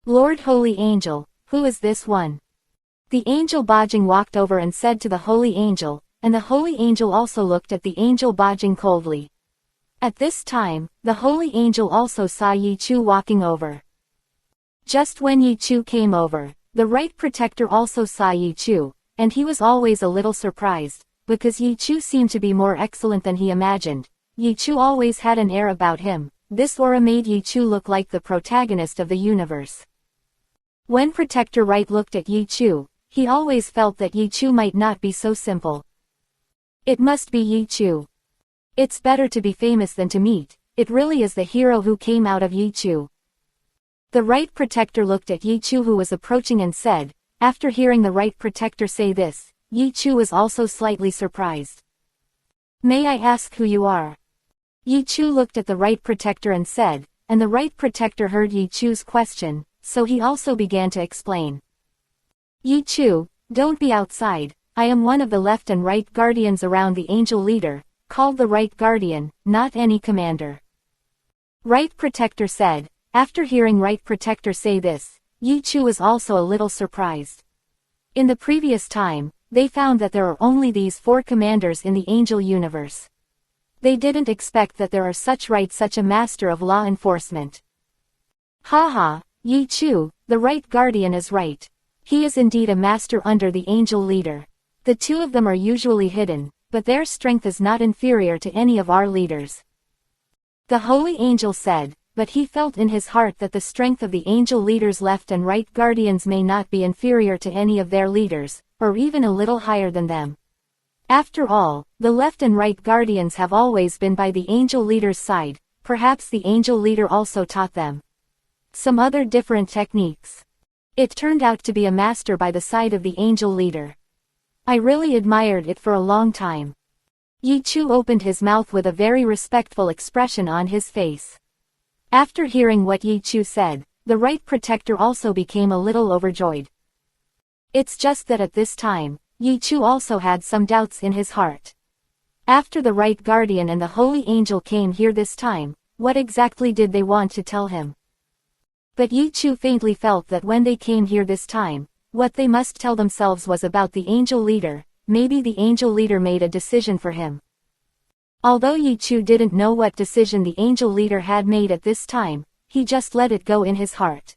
Lord Holy Angel, who is this one? The angel Ba Jing walked over and said to the holy angel, and the holy angel also looked at the angel Ba Jing coldly. At this time, the holy angel also saw Yi Chu walking over. Just when Yi Chu came over, the right protector also saw Yi Chu, and he was always a little surprised, because Yi Chu seemed to be more excellent than he imagined. Yi Chu always had an air about him. This aura made Yi Chu look like the protagonist of the universe. When Protector Right looked at Yi Chu, he always felt that Yi Chu might not be so simple. It must be Yi Chu. It's better to be famous than to meet, it really is the hero who came out of Yi Chu. The Right Protector looked at Yi Chu who was approaching and said, after hearing the Right Protector say this, Yi Chu was also slightly surprised. May I ask who you are? Yi Chu looked at the Right Protector and said, and the Right Protector heard Yi Chu's question, so he also began to explain. Yi Chu, don't be outside, I am one of the left and right guardians around the angel leader, called the Right Guardian, not any commander. Right Protector said. After hearing Right Protector say this, Yi Chu was also a little surprised. In the previous time, they found that there are only these 4 commanders in the angel universe. They didn't expect that there are such a master of law enforcement. Haha, Yi Chu, the Right Guardian is right. He is indeed a master under the angel leader. The 2 of them are usually hidden, but their strength is not inferior to any of our leaders. The holy angel said, but he felt in his heart that the strength of the angel leaders' left and right guardians may not be inferior to any of their leaders, or even a little higher than them. After all, the left and right guardians have always been by the angel leader's side, perhaps the angel leader also taught them some other different techniques. It turned out to be a master by the side of the angel leader. I really admired it for a long time. Yi Chu opened his mouth with a very respectful expression on his face. After hearing what Yi Chu said, the Right Protector also became a little overjoyed. It's just that at this time, Yi Chu also had some doubts in his heart. After the Right Guardian and the Holy Angel came here this time, what exactly did they want to tell him? But Yi Chu faintly felt that when they came here this time, what they must tell themselves was about the angel leader. Maybe the angel leader made a decision for him. Although Yi Chu didn't know what decision the angel leader had made at this time, he just let it go in his heart.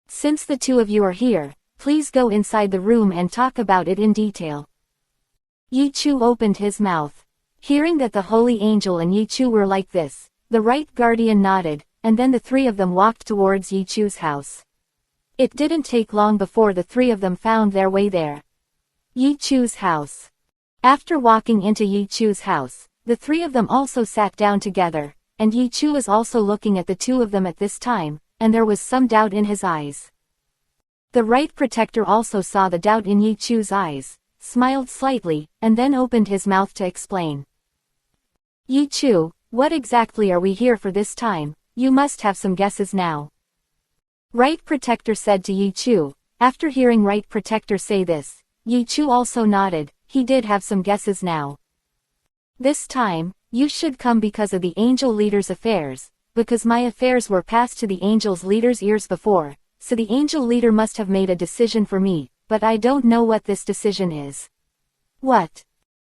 Since the 2 of you are here, please go inside the room and talk about it in detail. Yi Chu opened his mouth. Hearing that the holy angel and Yi Chu were like this, the Right Guardian nodded, and then the 3 of them walked towards Yi Chu's house. It didn't take long before the 3 of them found their way there. Yi Chu's house. After walking into Yi Chu's house, the 3 of them also sat down together, and Yi Chu was also looking at the 2 of them at this time, and there was some doubt in his eyes. The Right Protector also saw the doubt in Yi Chu's eyes, smiled slightly, and then opened his mouth to explain. Yi Chu, what exactly are we here for this time? You must have some guesses now. Right Protector said to Yi Chu. After hearing Right Protector say this, Yi Chu also nodded. He did have some guesses now. This time, you should come because of the angel leader's affairs, because my affairs were passed to the angel's leader's ears before, so the angel leader must have made a decision for me, but I don't know what this decision is. What?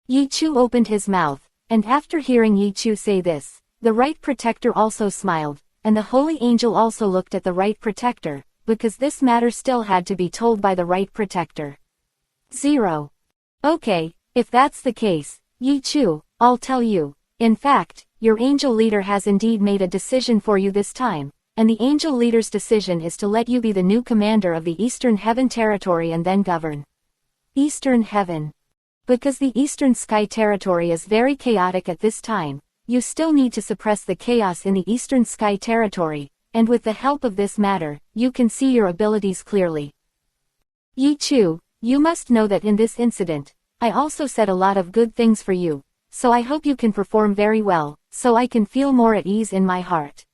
Yi Chu opened his mouth, and after hearing Yi Chu say this, the Right Protector also smiled, and the holy angel also looked at the Right Protector, because this matter still had to be told by the Right Protector. 0. Okay, if that's the case, Yi Chu, I'll tell you. In fact, your angel leader has indeed made a decision for you this time, and the angel leader's decision is to let you be the new commander of the Eastern Heaven Territory and then govern. Eastern Heaven. Because the Eastern Sky Territory is very chaotic at this time, you still need to suppress the chaos in the Eastern Sky Territory, and with the help of this matter, you can see your abilities clearly. Yi Chu, you must know that in this incident, I also said a lot of good things for you. So I hope you can perform very well, so I can feel more at ease in my heart.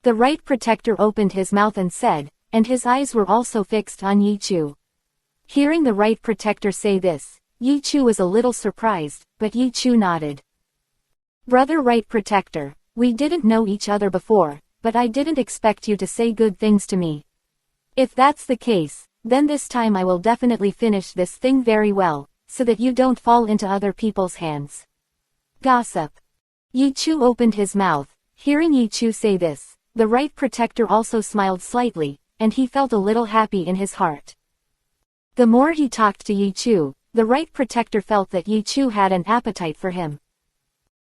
The Right Protector opened his mouth and said, and his eyes were also fixed on Yi Chu. Hearing the Right Protector say this, Yi Chu was a little surprised, but Yi Chu nodded. Brother Right Protector, we didn't know each other before, but I didn't expect you to say good things to me. If that's the case, then this time I will definitely finish this thing very well, so that you don't fall into other people's hands. Gossip. Yi Chu opened his mouth. Hearing Yi Chu say this, the Right Protector also smiled slightly, and he felt a little happy in his heart. The more he talked to Yi Chu, the Right Protector felt that Yi Chu had an appetite for him.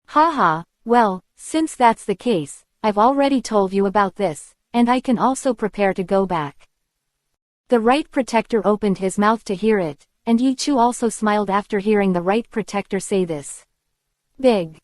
Haha, well, since that's the case, I've already told you about this, and I can also prepare to go back. The right protector opened his mouth to hear it, and Yichu also smiled after hearing the right protector say this. Big.